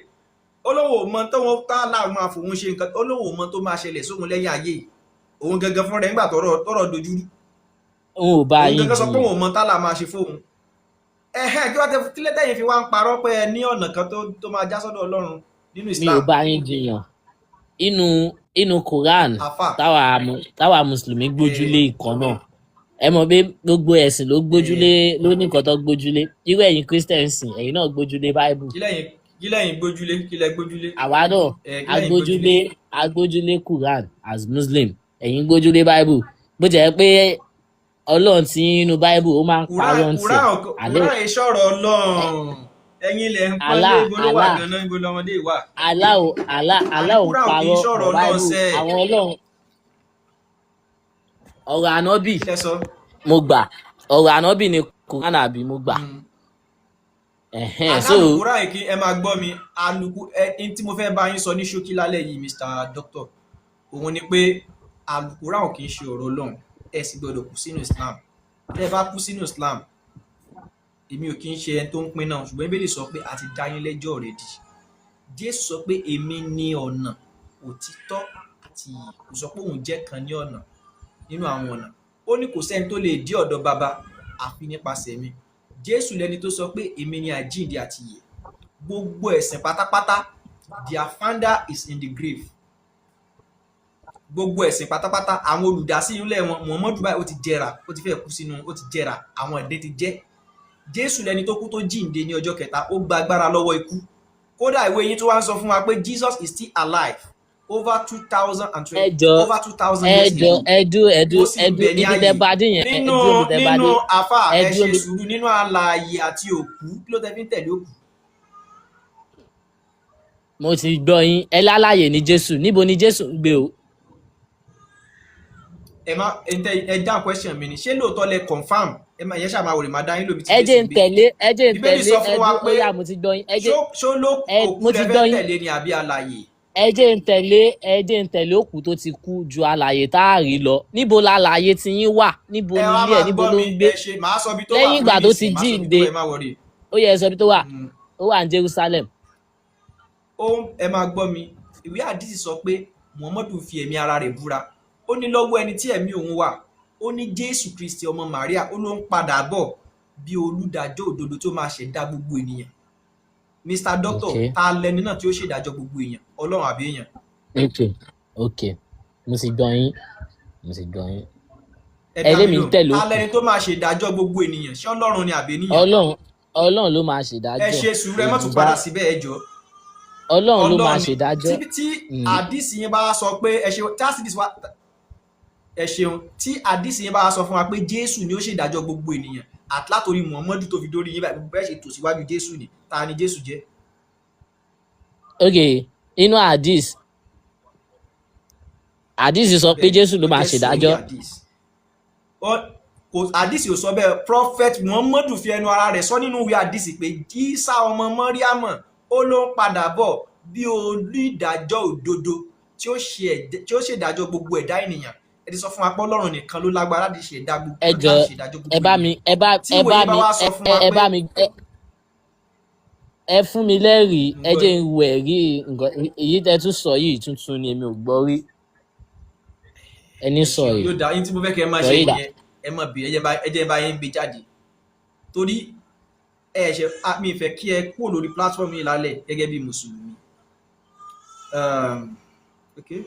olówó mọ tóun tálà máa fòun ṣe nǹkan olówó mọ tó máa ṣẹlẹ̀ sóhun lẹ́yìn ayé òun gangan fún rẹ̀ nígbà tọ́rọ̀ dojúrú òun gangan sọ pé òun mọ tálà máa ṣe fóun kí wọ́n tẹ kílẹ̀ tẹ̀yìn fi wá ń parọ́ pé ẹ ní ọ̀nà kan tó máa já sọ́dọ̀ Ọlọ́run nínú Islam. mi ò bá yín jiyàn inú Quran àfà táwa mùsùlùmí gbójúlé ìkan náà ẹ mọ̀ pé gbogbo ẹ̀sìn ló gbójúlé ló ní nǹkan tó gbójúlé irú ẹ̀yin Christian sìn ẹ̀yin náà gbójúlé Bible kí lẹ́yìn gbójúlé kí lẹ gbójúlé àwa náà kí lẹ́yìn gbójúlé agbójúlé Quran as Muslim ẹ̀yin gbójúlé Bible bó jẹ́ pé Ọlọ́run tí inú Bible ó máa ń parọ́ ń tẹ̀ Quran ìṣọ̀rọ̀ Ọlọ́run ẹ̀yin lẹ ń pọ́nlé ibo ló wà gan-an ibo lọmọdé wà. Allah ò parọ́ Bible àwọn Ọlọ́run ọ̀rọ̀ ànábì mo gbà ọ̀rọ̀ ànábì ni Quran àbí mo gbà. So Quran kí ẹ máa gbọ́ mi tí mo fẹ́ bá yín sọ ní ṣókí lálẹ́ yìí Mr. Doctor òun ni pé Quran kì í ṣe ọ̀rọ̀ Ọlọ́run ẹ sì gbọ́dọ̀ kú sínú Islam tẹ́ ẹ bá kú sínú Islam èmi ò kì í ṣe ẹni tó ń pín náà ṣùgbọ́n Bíbélì sọ pé a ti dá yín lẹ́jọ́ rẹ̀ dì Jésù sọ pé èmi ni ọ̀nà òtítọ́ àti ìyè kò sọ pé òun jẹ́ kan ní ọ̀nà nínú àwọn ọ̀nà ó ní kò sẹ́ni tó lè dí ọ̀dọ̀ bàbá àfi nípasẹ̀ mi Jésù lẹni tó sọ pé èmi ni àjíǹde àti ìyè gbogbo ẹ̀sìn pátápátá their founder is in the grave gbogbo ẹ̀sìn pátápátá àwọn olùdásílẹ̀ wọn Muhammadu báyìí ó ti jẹrà ó ti fẹ́ kú sínú ó ti jẹrà àwọn ẹ̀dẹ́ ti jẹ́ Jésù lẹni tó kú tó jíǹde ní ọjọ́ kẹta ó gba agbára lọ́wọ́ ikú kódà ìwé yín tó wá ń sọ fún wa pé Jesus is still alive over 2020 over 2000 years ago ẹdú ibi tẹ bá dín yẹn nínú àfà ẹ ṣe sùúrù nínú alààyè àti òkú kí ló tẹ fi ń tẹ̀lé òkú. mo ti gbọ́ yín ẹ lálàyé ní Jésù níbo ni Jésù ń gbé o. ẹ dáhùn question mi ni ṣé lóòótọ́ lẹ confam ẹ máa yẹ ṣáà máa wòlé máa dá yín lóbi tí Jésù gbé ẹ jẹ́ ń tẹ̀lé ẹdú ó yá mo ti gbọ́ yín ṣó ló òkú lẹ fẹ́ tẹ̀lé ni àbí alààyè. ẹ jẹ́ ń tẹ̀lé òkú tó ti kú ju alààyè tá a rí lọ níbo lálàyé tí yín wà níbo ni ilé ẹ níbo ló ń gbé lẹ́yìn ìgbà tó ti jíǹde ó yẹ sọ bí tó wà ó wà ní Jerusalem. ẹ máa gbọ́ mi ìwé àdìsí sọ pé Muhammadu fi ẹ̀mí ara rẹ̀ búra ó ní lọ́wọ́ ẹni tí ẹ̀mí òun wà ó ní Jésù Kristi ọmọ Màríà ó ló ń padà bọ̀ bí olùdájọ́ òdodo tó máa ṣẹ̀dá gbogbo ènìyàn. Mr. Doctor ta lẹni náà tí ó ṣèdájọ́ gbogbo èèyàn Ọlọ́run àbí èèyàn. ok mo sì gbọ́ yín ẹlẹ́mi ń tẹ̀lé òkú ta lẹni tó máa ṣèdájọ́ gbogbo ènìyàn ṣé Ọlọ́run ni àbí ènìyàn. Ọlọ́run ló máa ṣèdájọ́. ẹ ṣe sùúrù ẹ má tún padà síbẹ̀ ẹ jọ̀ọ́. Ọlọ́run ló máa ṣèdájọ́. tí àdìsí yẹn bá sọ pé ẹ ṣeun tí àdìsí yẹn bá sọ fún wa pé Jésù ni ó ṣèdájọ́ gbogbo ènìyàn látòrí Muhammadu tó fi dórí yín báyìí bẹ́ẹ̀ ṣe tò síwájú Jésù ni ta ni Jésù jẹ́. ok inú àdìs sọ pé Jésù ló máa ṣèdájọ́. àdìsí ò sọ bẹ́ẹ̀ prophet Muhammadu fi ẹnu ara rẹ̀ sọ nínú ìwé àdìsí pé Jísà ọmọ Mọ́ríàmọ̀ ó ló ń padà bọ̀ bí olùdájọ́ òdodo tí ó ṣèdájọ́ gbogbo ẹ̀dá ènìyàn ẹ ti sọ fún wa pé Ọlọ́run nìkan ló lágbára láti ṣèdájọ́ gbogbo ẹ fún mi lẹ́rìí ẹ jẹ́ ń wo ẹ̀rí nǹkan èyí tẹ́ tún sọ yìí tuntun ni èmi ò gbọ́ rí ẹni sọ yìí. yóò dá yín tí mo fẹ́ kẹ́ ẹ máa ṣe ìyẹn ẹ mọ̀ bí ẹ jẹ́ bá yín gbé jáde torí ẹ ṣe mi fẹ́ kí ẹ kúrò lórí platform yìí lálẹ́ gẹ́gẹ́ bí mùsùlùmí. Okay.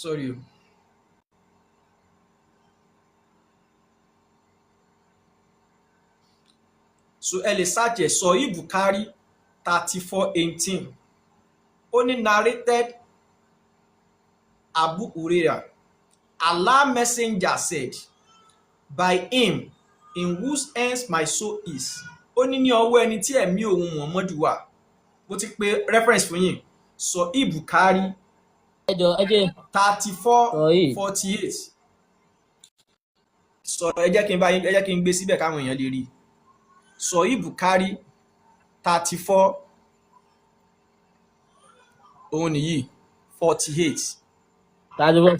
Sorry. So ẹ lè search ẹ Sahih Bukhari 34:18 ó ní narrated Abu Hurairah Allah messenger said by him in whose hands my soul is ó ní ọwọ́ ẹni tí ẹ̀mí òun Muhammadu wà bó ti pé reference fún yín Sahih Bukhari 34:48 sọ ẹ jẹ́ kí n gbé síbẹ̀ káwọn èèyàn lè rí Sahih Bukhari 34 òun nìyí 48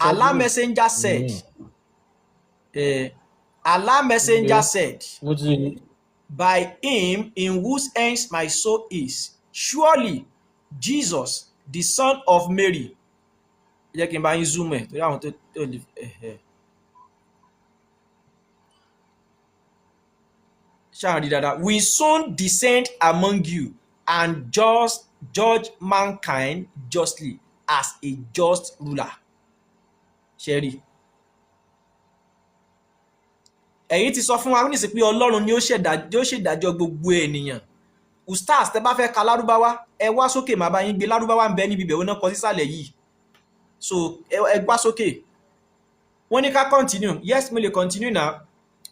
Allah messenger said Allah messenger said by him in whose hands my soul is surely Jesus the son of Mary jẹ́ kí n bá yín zoom ẹ̀ torí àwọn tó lè ṣáàrí dáadáa, will soon descend among you and just judge mankind justly as a just ruler. ṣẹ́rí ẹ̀yin ti sọ fún wa nísìsiyìí pé Ọlọ́run ni ó ṣèdájọ́ gbogbo ènìyàn. Ustaz, tẹ́ bá fẹ́ ka lárúbáwá ẹ wá sókè, màá bá yín gbé. Lárúbáwá ń bẹ níbi ibẹ̀, ó náà kọ sísàlẹ̀ yìí, so ẹ gbá sókè. Wọ́n ní ká continue. Yes, mo lè continue now.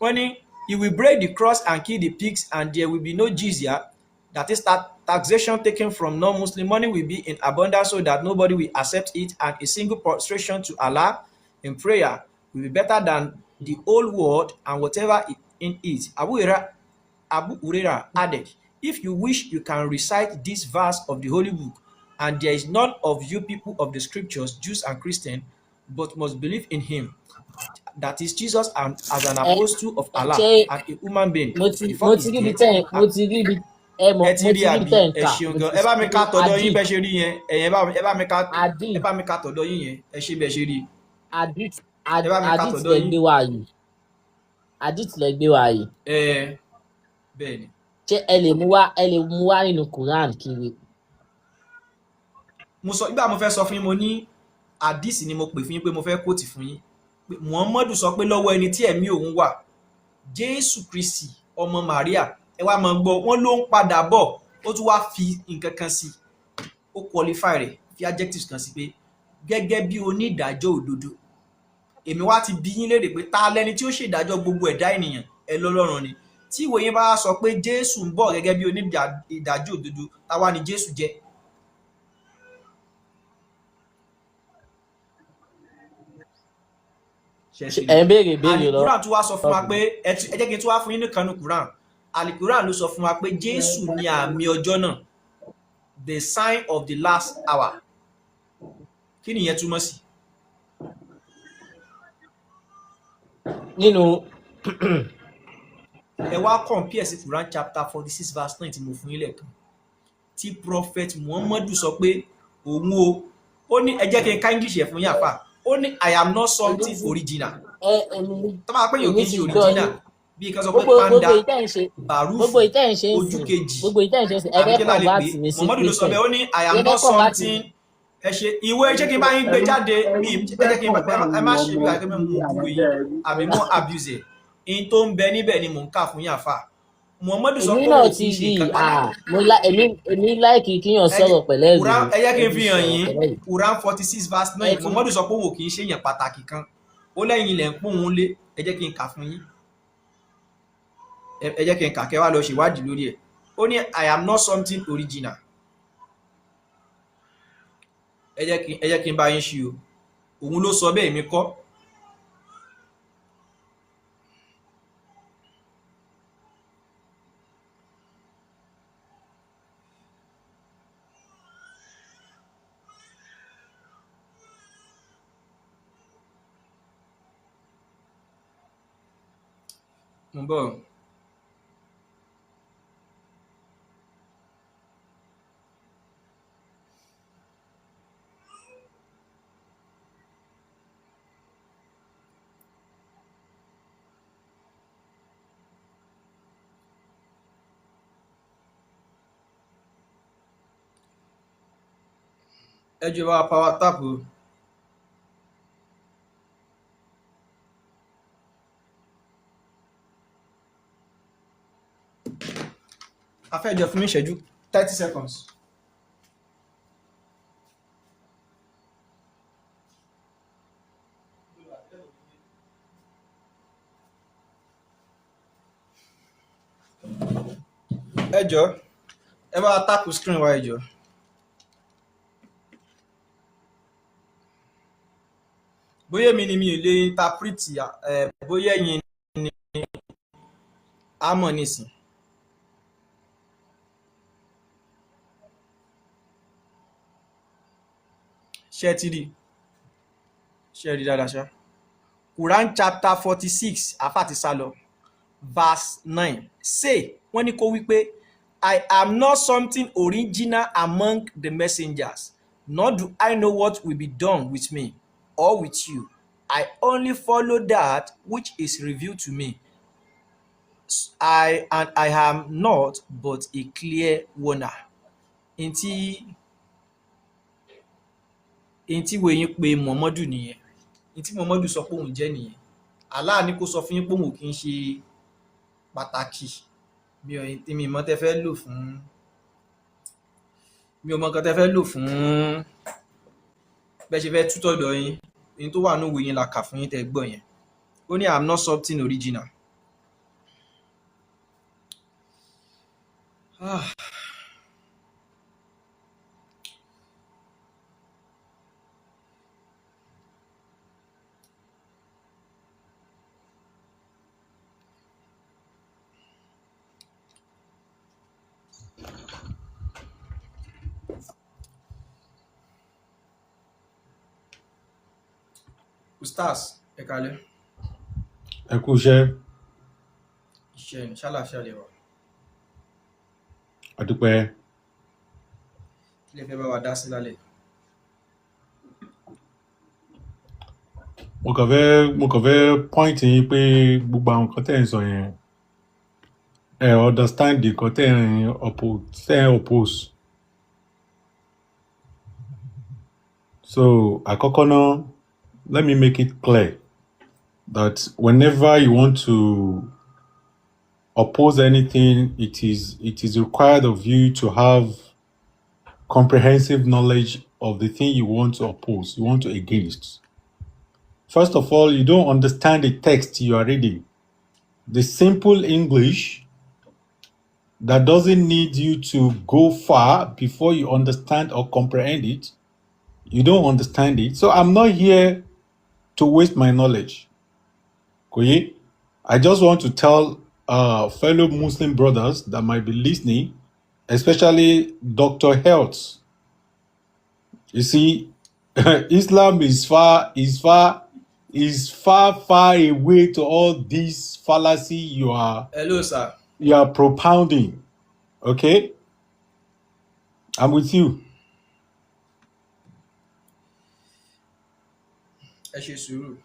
Wọ́n ní he will break the cross and kill the pigs and there will be no jizya, that is taxation taken from non-Muslim. Money will be in abundance so that nobody will accept it, and a single prostration to Allah in prayer will be better than the whole world and whatever in it. Abu Hurairah added, if you wish, you can recite this verse of the Holy Book, and there is none of you people of the scriptures, Jews and Christians, but must believe in him, that is Jesus, and as an apostle of Allah and a human being. mo ti rí ibi tẹ́ ń kà. ṣeun gan. ẹ bá mi ká tọ̀dọ̀ yín bẹ́ ṣe rí yẹn. ẹ bá mi ká tọ̀dọ̀ yín yẹn. ẹ ṣe bẹ́ ṣe rí. Hadith lẹ gbé wá yìí. Hadith lẹ gbé wá yìí. Bẹ́ẹ̀ ni. Ṣé ẹ lè mú wá nínú Quran kiri? Mo sọ nígbà mo fẹ́ sọ fún yín, mo ní hadith ni mo pè fún yín pé mo fẹ́ kóòtì fún yín. Muhammadu sọ pé lọ́wọ́ ẹni tí ẹ̀mí òun wà, Jésù Kristi ọmọ Maria, ẹ wá máa gbọ́, wọ́n ló ń padà bọ̀. Ó tún wá fi nǹkan kan sí, ó qualify rẹ̀, fi adjectives kan sí pé gẹ́gẹ́ bí onídàájọ́ òdodo. Èmi wá ti bi yín léèrè pé ta lẹni tí ó ṣèdájọ́ gbogbo ẹ̀dá ènìyàn? Ẹ lọ́lọ́run ni. Tí ìwé yín bá sọ pé Jésù ń bọ̀ gẹ́gẹ́ bí onídàájọ́ òdodo, táwa ni Jésù jẹ́? ẹ béèrè lọ. Quran tún wá sọ fún wa pé ẹ jẹ́ kí n tún wá fún yín nìkan ní Quran. Al-Quran ló sọ fún wa pé Jésù ni àmì ọjọ́ náà, the sign of the last hour. Kí ni ìyẹn túmọ̀ sí? Nínú ẹ wá compare sí Quran chapter 46 verse 9 tí mo fún yín lẹ́ẹ̀kan, tí prophet Muhammadu sọ pé òun ó ní, ẹ jẹ́ kí n ká English ẹ̀ fún yín àfà. Ó ní I am not something original. Tó máa pé yóò kí n ṣe original bí kan sọ pé panda barufu ojú kejì àbíkẹ́lá lè pé Muhammadu ló sọ bẹ́ẹ̀. Ó ní I am not something. Ẹ ṣe ìwé ṣé kí n bá yín gbé jáde bí ẹ jẹ́ kí n bá ẹ má ṣe bí akẹ́kọ̀ọ́ mú gbogbo yìí àbí mú abuse in tó ń bẹ níbẹ̀ ni mò ń kà fún yín àfà. Muhammadu sọ pé òun ti di èmi láìkì kíyàn sọ̀rọ̀ pẹ̀lẹ́ rí. Ẹ jẹ́ kí n fi hàn yín Quran 46 verse 9. Muhammadu sọ pé òun kì í ṣe èèyàn pàtàkì kan, ó lẹ́yìn ilẹ̀ ń pọ́n òun lé. Ẹ jẹ́ kí n kà fún yín, ẹ jẹ́ kí n kà kẹ́ wá lọ ṣèwádìí lórí ẹ̀. Ó ní I am not something original. Ẹ jẹ́ kí n bá yín ṣí o, òun ló sọ bẹ́ẹ̀, mi kọ́. Mo bọ̀. Ẹ jẹ́ wá power tap o. A fẹ́ jọ fún mi ìṣẹ́jú 30 seconds. Ẹ jọ̀ọ́ ẹ bá tápù screen wa ẹ jọ̀ọ́. Bóyá mi ni mi ò lè interpret bóyá ẹ̀yin ni a mọ̀ nísìn. Ṣé ti rí dáadáa ṣá? Quran chapter 46 àfà ti sá lọ verse 9 say, wọ́n ní kó wípé I am not something original among the messengers, nor do I know what will be done with me or with you. I only follow that which is revealed to me. I am not but a clear warner. Ntí wo yín pé Muhammadu nìyẹn. Ntí Muhammadu sọ pé òun jẹ́ nìyẹn. Allah ní kó sọ fún yín pé òun kì í ṣe pàtàkì. Mi ò mọ̀ tẹ́ fẹ́ lò fún mi ò mọ̀ nǹkan tẹ́ fẹ́ lò fún bẹ́ẹ̀ ṣe fẹ́ tú tọ̀dọ̀ yín. Ohun tó wà nínú ìwé yín la kà fún yín tẹ́ gbọ́ yẹn. Ó ní I'm not something original. Ustaz, ẹ kálẹ́. Ẹ kú iṣẹ́. Iṣẹ́ ni ṣàlàáfíà lè wà. A dúpẹ́. Kí lẹ fẹ́ bá wa dá sí lálẹ́? Mo kàn fẹ́ point yín pé gbogbo àwọn nǹkan tẹ́ ń sọ yẹn ẹ understand nǹkan tẹ́ ń oppose. So àkọ́kọ́ náà, let me make it clear that whenever you want to oppose anything, it is required of you to have comprehensive knowledge of the thing you want to oppose, you want to against. First of all, you don't understand the text you are reading. The simple English that doesn't need you to go far before you understand or comprehend it, you don't understand it. So I'm not here to waste my knowledge. Okay? I just want to tell fellow Muslim brothers that might be listening, especially Dr. Health. You see, Islam is far away to all this fallacy you are Hello, sir. propounding. Okay? I'm with you. Ẹ ṣe sùúrù.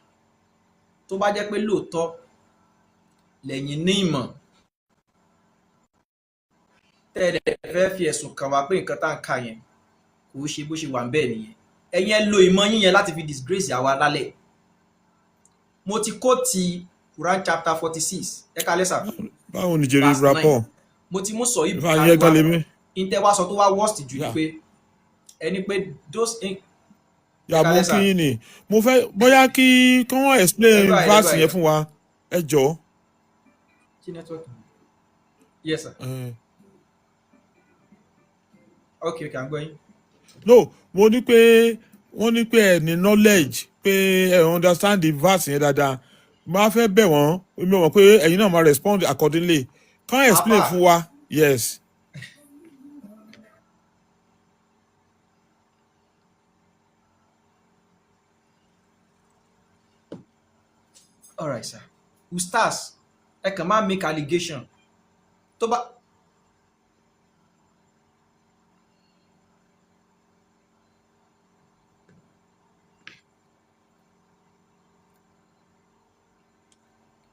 Tó bá jẹ́ pé lóòótọ́ lẹ́yìn ní ìmọ̀ tẹ́lẹ̀ fẹ́ fi ẹ̀sùn kàn wá pé nǹkan tá à ń kà yẹn kò ṣe bó ṣe wà ń bẹ́ẹ̀ nìyẹn. Ẹ̀yin ẹ lo ìmọ̀ yín yẹn láti fi disgrace àwa lálẹ́. Mo ti kóòtì Quran chapter 46. Ẹ kálẹ́ sà. Báwo ni Jerry rapport? Mo ti mú sọ yìí Ayé gálẹ̀ mi. Ìtẹ́wá sọ tó wá worst jù ni pé ẹni pé those Yàmú kí ni mo fẹ́ bóyá kí wọ́n explain verse yẹn fún wa ẹ jọ̀ọ́. Kí network? Yes sir. Okay, I'm going. No, wọ́n ní pé ẹ ní knowledge pé ẹ understand the verse yẹn dáadáa. Máa fẹ́ bẹ̀ wọ́n mi mọ̀ pé ẹ̀yin náà máa respond accordingly. Kàn explain fún wa. Yes. All right, sir. Ustaz, ẹ kàn máa make allegation. Tó bá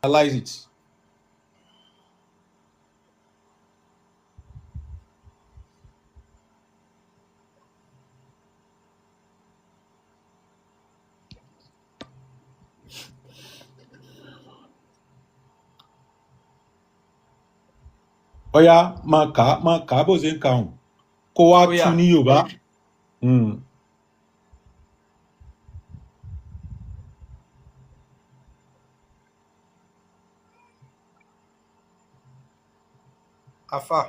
Analyze it. Ọ̀yá máa kà á bó ṣe ń kà hùn kó wá tú ní Yorùbá. Afa.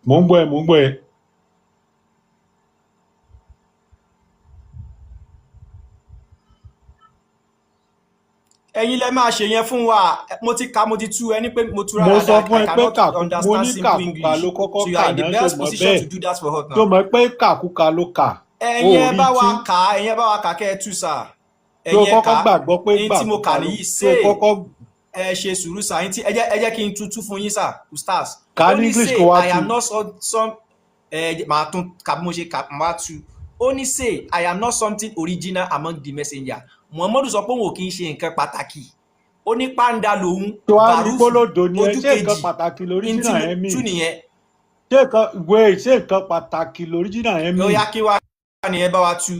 Mò ń gbọ́ ẹ. Ẹ̀yin lẹ máa ṣe yẹn fún wa. Mo ti tú ẹni pé mo túra mo sọ fún ẹ pé mo ní kàkúkà ló kọ́kọ́ kà náà ṣe mọ̀ bẹ́ẹ̀ tó mọ̀ pé kàkúkà ló kà. Ẹ̀yin ẹ bá wa kà kẹ́ ẹ tú sà. tó kọ́kọ́ gbàgbọ́ pé gbà tí mo kà nìyí ṣe ẹ ṣe sùúrù sà. Ẹ jẹ́ kí n tutù fún yín sà, Ustaz. Ká ní English kó wá tú. I am not some màá tún kà bí mo ṣe kà máa tú. Ó ní say I am not something original among the messenger. Muhammadu sọ pé òun ò kì í ṣe nǹkan pàtàkì ó ní pàǹdà lòun tó wá ní bàrúfù gbólódò ni ẹ ojú ṣé nǹkan kejì pàtàkì ní tí lóríjìnà mo yẹn mì tú nìyẹn. ṣé nǹkan pàtàkì lóríjìnà yẹn ó mì. yá kí wá nìyẹn bá wa tú.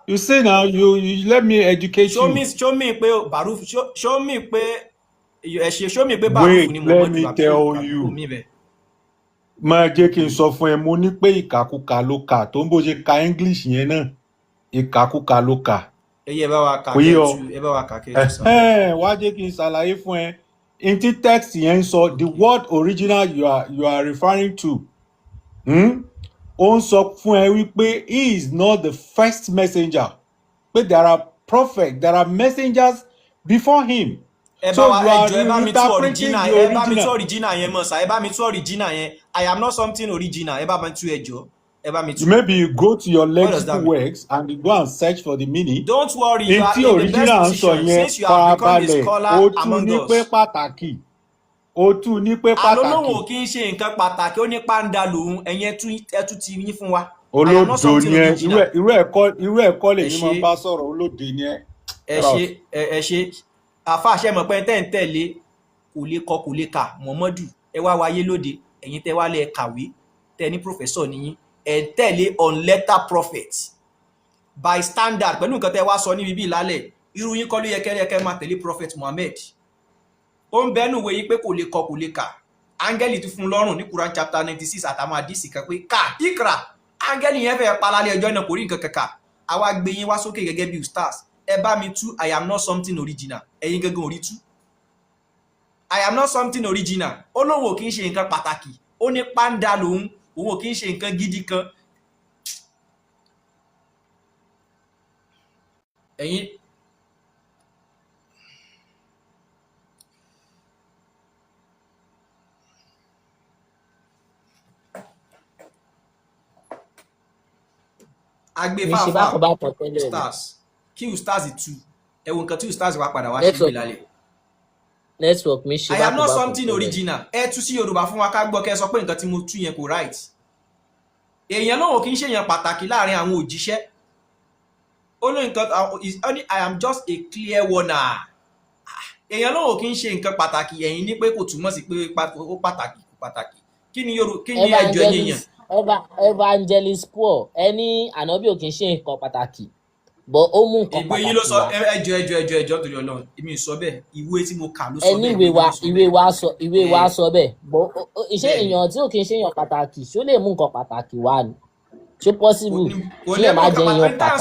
You see now, you let me educate show you. me pé bàrúfù show me pé bàrúfù ni Wait, let Muhammadu me àbí tell kò you. mí bẹ́ẹ̀. Máa jẹ́ kí n sọ fún ẹ, mo ní pé ìkàkùkà ló kà tó ń bó ṣe ka English yẹn náà. Ìkàkùkà ló kà. Ẹ bá wa kà Kò yé ọ. kẹ́ẹ̀tù ẹ bá wa kà kẹ́ẹ̀tù sáà. Wá jẹ́ kí n ṣàlàyé fún ẹ. In tí text yẹn ń sọ, the word original you are referring to. Ó ń sọ fún ẹ wípé he is not the first messenger. But there are prophets, there are messengers before him. So you are reinterpreting the ẹ bá mi tú original. original yẹn mọ̀ sá ẹ bá mi tú original yẹn. I am not something original. Ẹ bá mi tú ẹjọ́. Ẹ bá mi tú. Maybe you go to your What does that lexical mean? works and you go and search for the meaning. Don't worry, you In are tí in the original best ń sọ position yẹn since you have become a farabalẹ̀, scholar ó tún among ní pé us. pàtàkì. Ó tún ní pé Àlólóhùn pàtàkì. ò kí ń ṣe nǹkan pàtàkì ó ní pàǹdà lòun ẹ̀yẹn ẹ tún ti yín fún wa. I am not Olódo something ni ẹ, original. irú ẹ̀kọ́ lèmi Ẹ máa ṣé. ń bá sọ̀rọ̀, olódo ni ẹ. Ẹ ṣe àfàṣẹ mọ̀ pé tẹ́ ń tẹ̀lé kò lè kọ kò lè kà Muhammadu ẹ wá wáyé lóde ẹ̀yin tẹ́ wá lẹ kàwé tẹ́ ní professor nìyín ẹ̀ ń tẹ̀lé unlettered prophet by standard pẹ̀lú nǹkan tẹ́ wá sọ níbi bíi lálẹ́ irú yín kọ́ ló yẹ kẹ́ máa tẹ̀lé prophet Muhammad. Ó ń bẹ́nu ìwé yín pé kò lè kọ kò lè kà áńgẹ́lì tún fún lọ́rùn ní Quran chapter 96 àtàwọn àdìsí kan pé ká ìkra áńgẹ́lì yẹn fẹ́ pa lálẹ́ ọjọ́ náà kò rí nǹkan kankan àwa gbé yín wá sókè gẹ́gẹ́ bí stars ẹ bá mi tú I am not something original ẹ̀yin gangan ò rí tú. I am not something original ó lóun ò kí ń ṣe nǹkan pàtàkì ó ní pàǹdà lòun òun ò kí ń ṣe nǹkan gidi kan. ẹ̀yin agbèfàfà stars kí stars tú ẹ̀wọ̀n nǹkan tí stars wá padà wá ṣe ìwé lálẹ́. Network mi ṣe I am not something original ẹ tú sí Yorùbá fún wa ká gbọ́ kẹ́ sọ pé nǹkan tí mo tú yẹn kò right. Èèyàn náà ò kí ń ṣèyàn pàtàkì láàrin àwọn òjíṣẹ́ ó ní nǹkan I am just a clear warner. Èèyàn náà ò kí ń ṣe nǹkan pàtàkì ẹ̀yin ní pé kò túmọ̀ sí pé ó pàtàkì kí ni ẹjọ́ yẹn. Evangelist Paul ẹni ànábì ò kí ń ṣe nǹkan pàtàkì bọ ó mú nǹkan pàtàkì wá. ìwé yín ló sọ ẹjọ́ torí Ọlọ́run èmi ò sọ bẹ́ẹ̀ ìwé tí mo kà ló sọ bẹ́ẹ̀. ẹni ìwé wa sọ bẹ́ẹ̀ bọ iṣẹ́ èèyàn tí ò kí ń ṣe èèyàn pàtàkì ṣó lè mú nǹkan pàtàkì wá ni ṣó possible kí ẹ má jẹ èèyàn pàtàkì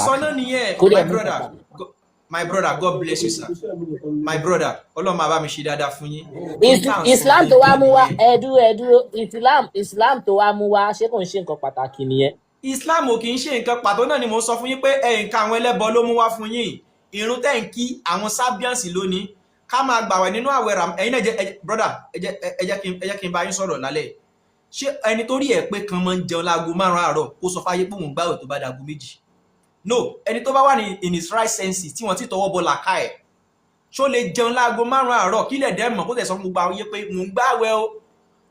kó lè mú pàtàkì. My brother, God bless you, sir. My brother, Ọlọ́run máa bá mi ṣe dáadáa fún yín. Islam tó wá mú wá Islam tó wá mú wá ṣé kò ń ṣe nǹkan pàtàkì nìyẹn. Islam ò kì í ṣe nǹkan pàtó náà ni mo sọ fún yín pé nǹkan àwọn ẹlẹ́bọ ló mú wá fún yín. Ìrun tẹ́ ń kí àwọn Sabians lónìí ká máa gbàwẹ̀ nínú àwẹ̀ ram ẹ̀yin náà brother ẹ jẹ́ kí n bá yín sọ̀rọ̀ lálẹ́. Ṣé ẹni tó rí ẹ̀ pé kan máa ń jẹun láago 5 àárọ̀ kó sọ fáyé pé òun gbàwẹ̀ tó bá dago 2? No, ẹni tó bá wà ní in his right senses tí wọ́n ti tọwọ́ bọ làkà ẹ̀ ṣó lè jẹun láago 5 àárọ̀ kí lè dẹ́ mọ̀ kó tẹ̀ sọ fún gbogbo àwọn yé pé mò ń gbàwẹ̀ o.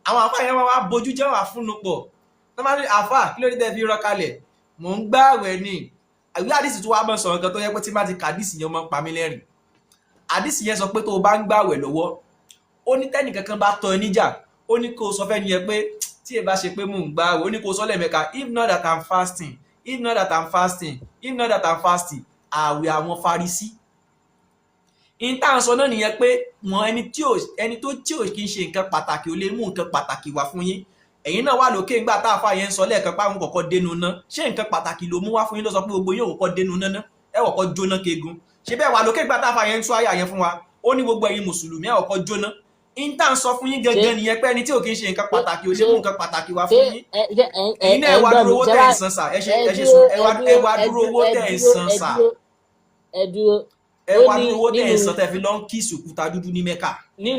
Àwọn àfáà yẹn wá bójú jẹ́ wà fún un pọ̀ tọ́mọ́tì àfà kí ló dé tẹ́ fi rán kalẹ̀ mò ń gbààwẹ̀ ni àwí àdìsí tó wá mọ̀ sọ̀rọ̀ kan tó yẹ pé tí má ti kà àdìsí yẹn mọ́ pa mí lẹ́rìn. Àdìsí yẹn sọ pé tó o bá ń gbààwẹ̀ lọ́wọ́ ó ní tẹ́nì kankan bá tọ́ ẹ níjà ó ní kó o sọ fẹ́ nìyẹn pé tí ẹ bá ṣe pé mò ń gbààwẹ̀ ó ní kó o sọ lẹ́ẹ̀mẹ́ka if not that I'm fasting if not that I'm fasting if not that I'm fasting àwẹ̀ àwọn Farisí. ìta ń sọ náà nìyẹn pé wọn ẹni tó tí ò kí ń ṣe nǹkan pàtàkì ò lè mú nǹkan pàtàkì wá fún yín. Ẹ̀yin náà wà lókè ńgbà tá àfà yẹn ń sọ lẹ́ẹ̀kan pé àwọn kọ̀ọ̀kan dénú ná ṣé nǹkan pàtàkì ló mú wá fún yín ló sọ pé gbogbo yín ò kọ́ dénú ná ẹ wọ̀ kọ́ jóná kegun ṣé bẹ́ẹ̀ wà lókè ńgbà tá àfà yẹn ń tú àyà yẹn fún wa ó ní gbogbo ẹ̀yin mùsùlùmí ẹ wọ̀ kọ́ jóná. Ìta ń sọ fún yín gangan nìyẹn pé ẹni tí ò kí ń ṣe nǹkan pàtàkì ò lè mú nǹkan pàtàkì wá fún yín. Ẹ̀yin náà ẹ wá dúró owó tẹ̀ ń san sà ẹ wá dúró owó tẹ̀ ń san sà ẹ wá dúró owó tẹ̀ ń san tẹ̀ fi lọ ń kíìsì òkúta dúdú ní Mẹ́kà ṣé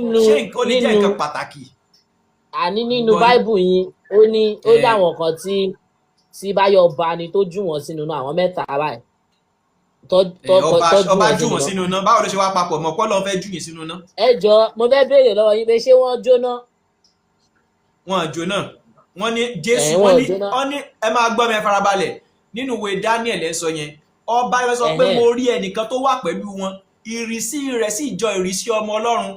nǹkan ó lè jẹ́ nǹkan pàtàkì. Àní nínú báìbù yín ó ní àwọn kan tí Báyọ̀ bá ni tó jù wọ́n sínú náà àwọn 3 báyìí. Ọba jù wọ́n sínú náà báwo ló ṣe wá papọ̀ mọ́ pọ́lọ́ fẹ́ jù yín sínú náà. Ẹ jọ̀ọ́ mo fẹ́ béèrè lọ́wọ́ yín pé ṣé wọ́n jóná. Wọ́n jóná wọ́n ní Jésù wọ́n ní ẹ máa gbọ́ mi ẹ farabalẹ̀ nínú ìwé Daniel ẹ sọ yẹn ọba yẹn sọ pé mo rí ẹnìkan tó wà pẹ̀lú wọn ìrísí rẹ̀ sì jọ ìrísí ọmọ Ọlọ́run.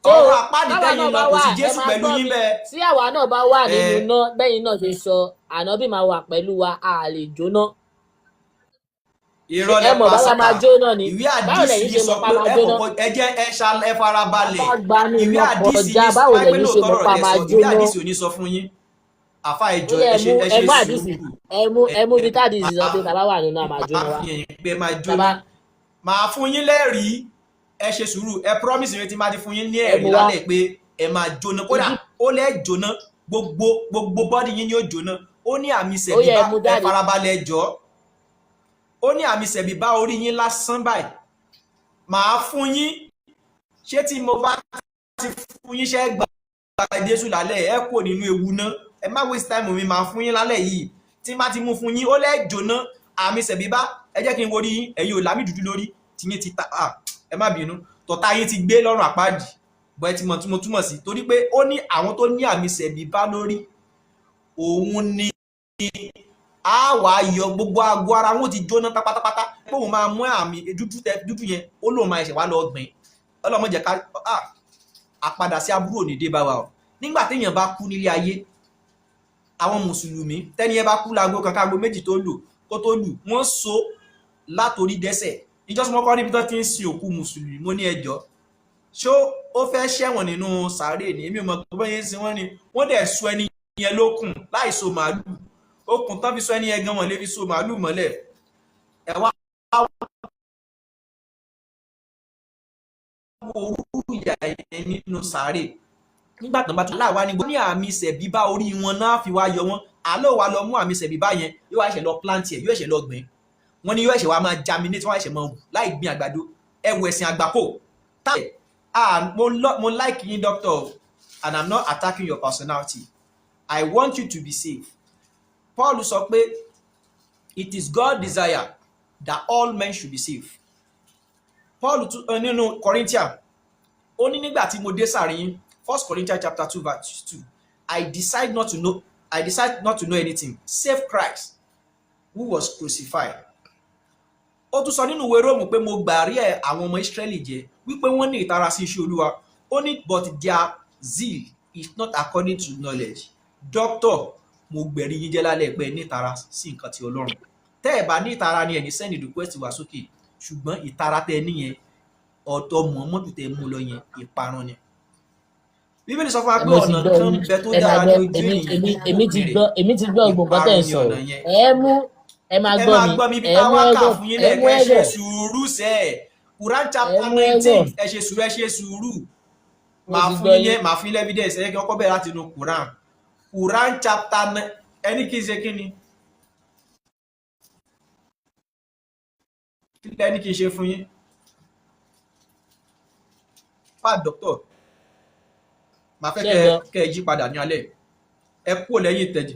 so Ọ̀rọ̀ àpáàdì táwa tẹ́yìn náà lọ bá kò wà sí ẹ Jésù máa pẹ̀lú gbọ́ yín mi bẹ́ẹ̀. tí àwa náà bá wà nínú Ẹ iná bẹ́yìn náà ṣe sọ ànábì máa wà pẹ̀lú wa a lè jóná irọ́ ẹ lẹ mọ̀ pa báwa máa sá. jóná ni Ìwé báwo àdìsí lẹ̀yin ṣe sọ mọ̀ pa pé máa ẹ jóná kọ́kọ́ ẹ farabalẹ̀. bá gbanú Ìwé iná àdìsí kọjá yín báwo wáyé pé lẹ̀yin ṣe lóòótọ́ mọ̀ ọ̀rọ̀ pa lẹ máa sọ, ìwé jóná àdìsí ò ní sọ fún yín. Àfa ó ìjọ yẹ ẹ ṣe ẹmú àdìsí sùúrù. ẹmú bí tádìsí sọ pé tàbá wà nínú àmà jóná wa Àfihàn pé máa tàbá jóná. Màá fún yín lẹ́rìí, ẹ ṣe sùúrù, ẹ promise mi tí máa ti fún yín ní ẹ̀rí ẹmú wa lálẹ́ pé ẹ máa jóná. Kódà ibi ó lẹ́ jóná, gbogbo bọ́dì yín ni ó jóná. Ó ní àmì ó yẹ sẹ̀bíbá, ẹmú ẹ jáde farabalẹ̀ jọ. Ó ní àmì sẹ̀bíbá orí yín lásán báyìí. Màá fún yín, ṣé tí mo bá ti fún yín ṣẹ́ gbà Jésù lálẹ́ ẹ kò nínú ewu náà. Ẹ má waste time mi, máa fún yín lálẹ́ yìí. Tí má ti mú fún yín, ó lẹ́ jóná àmì sẹ̀bíbá. Ẹ jẹ́ kí n wo rí yín, ẹ̀yin ò lámì dúdú lórí, tí yín ti ta ẹ má bínú. Tọ̀tá yín ti gbé lọ́rùn àpáàdì. Bọ́ ẹ ti mọ̀ tí mo túmọ̀ sí. Torí pé ó ní àwọn tó ní àmì sẹ̀bíbá lórí, òun ni a wà yọ gbogbo àgọ́ ara wọn ti jóná pátápátá. Pé òun máa mú àmì dúdú yẹn, ó lóun máa ṣẹ̀ wá lọ gbìn. Ọlọ́mọ jẹ́ ká àpadà sí aburú òní dé bá wa o. Nígbà téèyàn bá kú nílé ayé, àwọn mùsùlùmí tẹ́ni ẹ bá kú láago kan káago méjì tó lù kó tó lù, wọ́n so látorí dẹ́sẹ̀. Ìjọsìn mọ́kọ́ níbi tó ti ń sin òkú mùsùlùmí, mo ní ẹjọ́ ṣó ó fẹ́ ṣẹ̀wọ̀n nínú sàárè ni? Èmi ò mọ̀ pé bóyá ń sin wọ́n ni. Wọ́n dẹ̀ so ẹni yẹn lókùn láì so màálù. Okùn tán fi so ẹni yẹn gan wọn lè fi so màálù mọ́lẹ̀. Ẹ wá wo orú ìyà yẹn nínú sàárè. Nígbà tán bá tún láwa ní gbogbo ní àmì sẹ̀bíbá orí wọn náà fi wá yọ wọn. Àlọ́ wa lọ mú àmì sẹ̀bíbá yẹn, yóò wá ṣẹ̀ lọ plant ẹ̀, yóò ṣẹ̀ lọ gbìn. Wọ́n ní yóò ṣẹ̀ wá máa germinate, wọ́n ṣẹ̀ máa wù láì gbin àgbàdo. Ẹ wo ẹ̀sìn àgbákò. Mo like yín doctor, and I'm not attacking your personality. I want you to be safe. Paul sọ pé it is God's desire that all men should be safe. Paul nínú Corinthians ó ní nígbà tí mo dé sàárín 1 Corinthians chapter 2 verse 2, I decide not to know anything save Christ who was crucified. Ó tún sọ nínú ìwé Róòmù pé mo gbàrí ẹ̀ àwọn ọmọ Ísírẹ́lì jẹ́ wípé wọ́n ní ìtara sí iṣẹ́ Olúwa. Ó ní but their zeal is not according to knowledge. Doctor, mo gbẹ̀rí yín jẹ́ lálẹ́ pé ní ìtara sí nǹkan ti Ọlọ́run. Tẹ́ ẹ̀ bá ní ìtara ni ẹni send request wá sókè, ṣùgbọ́n ìtara tẹ́ níyẹn ọ̀dọ̀ Muhammadu tẹ́ mú lọ yẹn ìparun ni. Bíbélì sọ fún wa pé ọ̀nà kan bẹ tó dára ní ojú ènìyàn. èmi ti gbọ́ gbogbo nǹkan tẹ̀ ń sọ ẹ máa gbọ́ mi bí táwa kà fún yín lẹ́ẹ̀kẹ́ ẹ ṣe sùúrù sẹ́. Quran chapter 19 ẹ ṣe sùúrù. Màá fún yín evidence ẹ kí ọkọ bẹ̀rẹ̀ láti inú Quran chapter ẹni kí n ṣe kí ni? Kí lẹ́ni kí n ṣe fún yín? Doctor, màá fẹ́ kẹ́ ẹ jí padà ní alẹ́. Ẹ kúrò lẹ́yìn ìtẹ̀jì.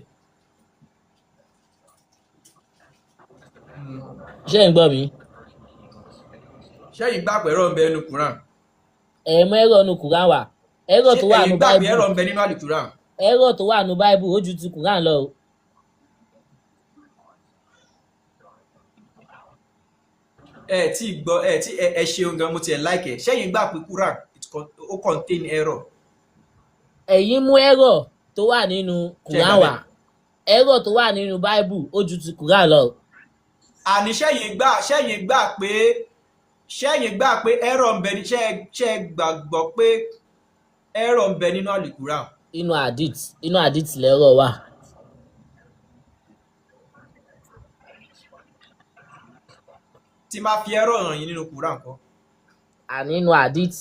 Ṣé ń gbọ́ mi? Ṣẹ́yìn gbà pé ẹ̀rọ ń bẹ nínú Quran? Ẹ̀mọ́ ẹ̀rọ nínú Quran wà. Ẹ̀rọ tó wà nínú Bible. Ẹ̀rọ ń bẹ nínú Al-Quran. Ẹ̀rọ tó wà nínú Bible ó ju ti Quran lọ. Tí gbọ́ tí ẹ ṣeun gan, mo tiẹ̀ like ẹ̀. Ṣẹ́yìn gbà pé Quran ó contain error. Ẹ̀yin mú ẹ̀rọ tó wà nínú Quran wà. Ẹ̀rọ tó wà nínú Bible ó ju ti Quran lọ. Àní ṣẹ́yìn gbà pé ẹ̀rọ ń bẹ ní ṣe gbàgbọ́ pé ẹ̀rọ ń bẹ nínú Al-Quran. Inú hadith lẹ́rọ wà. Tí máa fi ẹ̀rọ hàn yín nínú Quran kọ́. Àní inú hadith.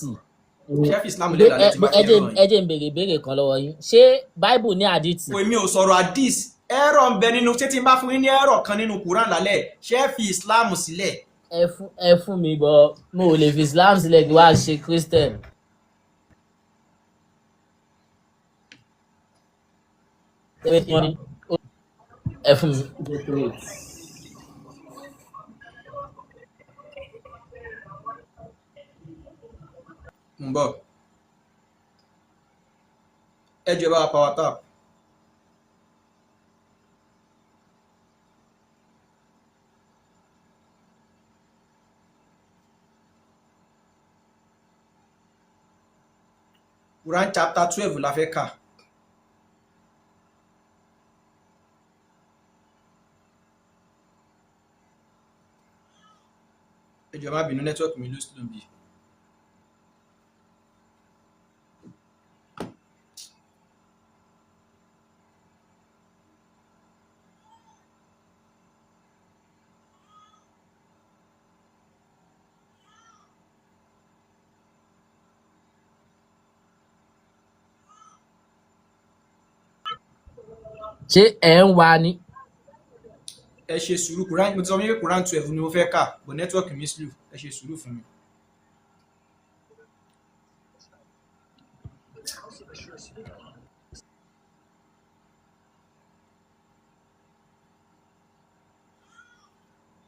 Ṣẹ́fì Islam lè lálẹ́ tí máa fi ẹ̀rọ hàn yín. Ẹ jẹ́ n béèrè ìbéèrè kan lọ́wọ́ yín. Ṣé Bible ní hadith? Èmi ò sọ̀rọ̀ hadith. Ẹ̀rọ ń bẹ nínú, ṣé tí n bá fún yín ní ẹ̀rọ kan nínú Quran lálẹ́, ṣẹ́fì Islam sílẹ̀. Ẹ fún mi bọ̀ mo ò lè fi Islam sílẹ̀ kí wá ṣe Christian. Ẹ fún mi. Ń bọ̀. Ẹ jẹ́ bá wa power tap. Quran chapter 12 la fẹ́ kà. Ẹ jọ̀ọ́ má bínú, network mi ló slow bí. ṣé ẹ ń wá ní. Ẹ ṣe sùúrù, Quran mo ti sọ fún yín pé Quran 12 ni mo fẹ́ kà, but network mi slow. Ẹ ṣe sùúrù fún mi.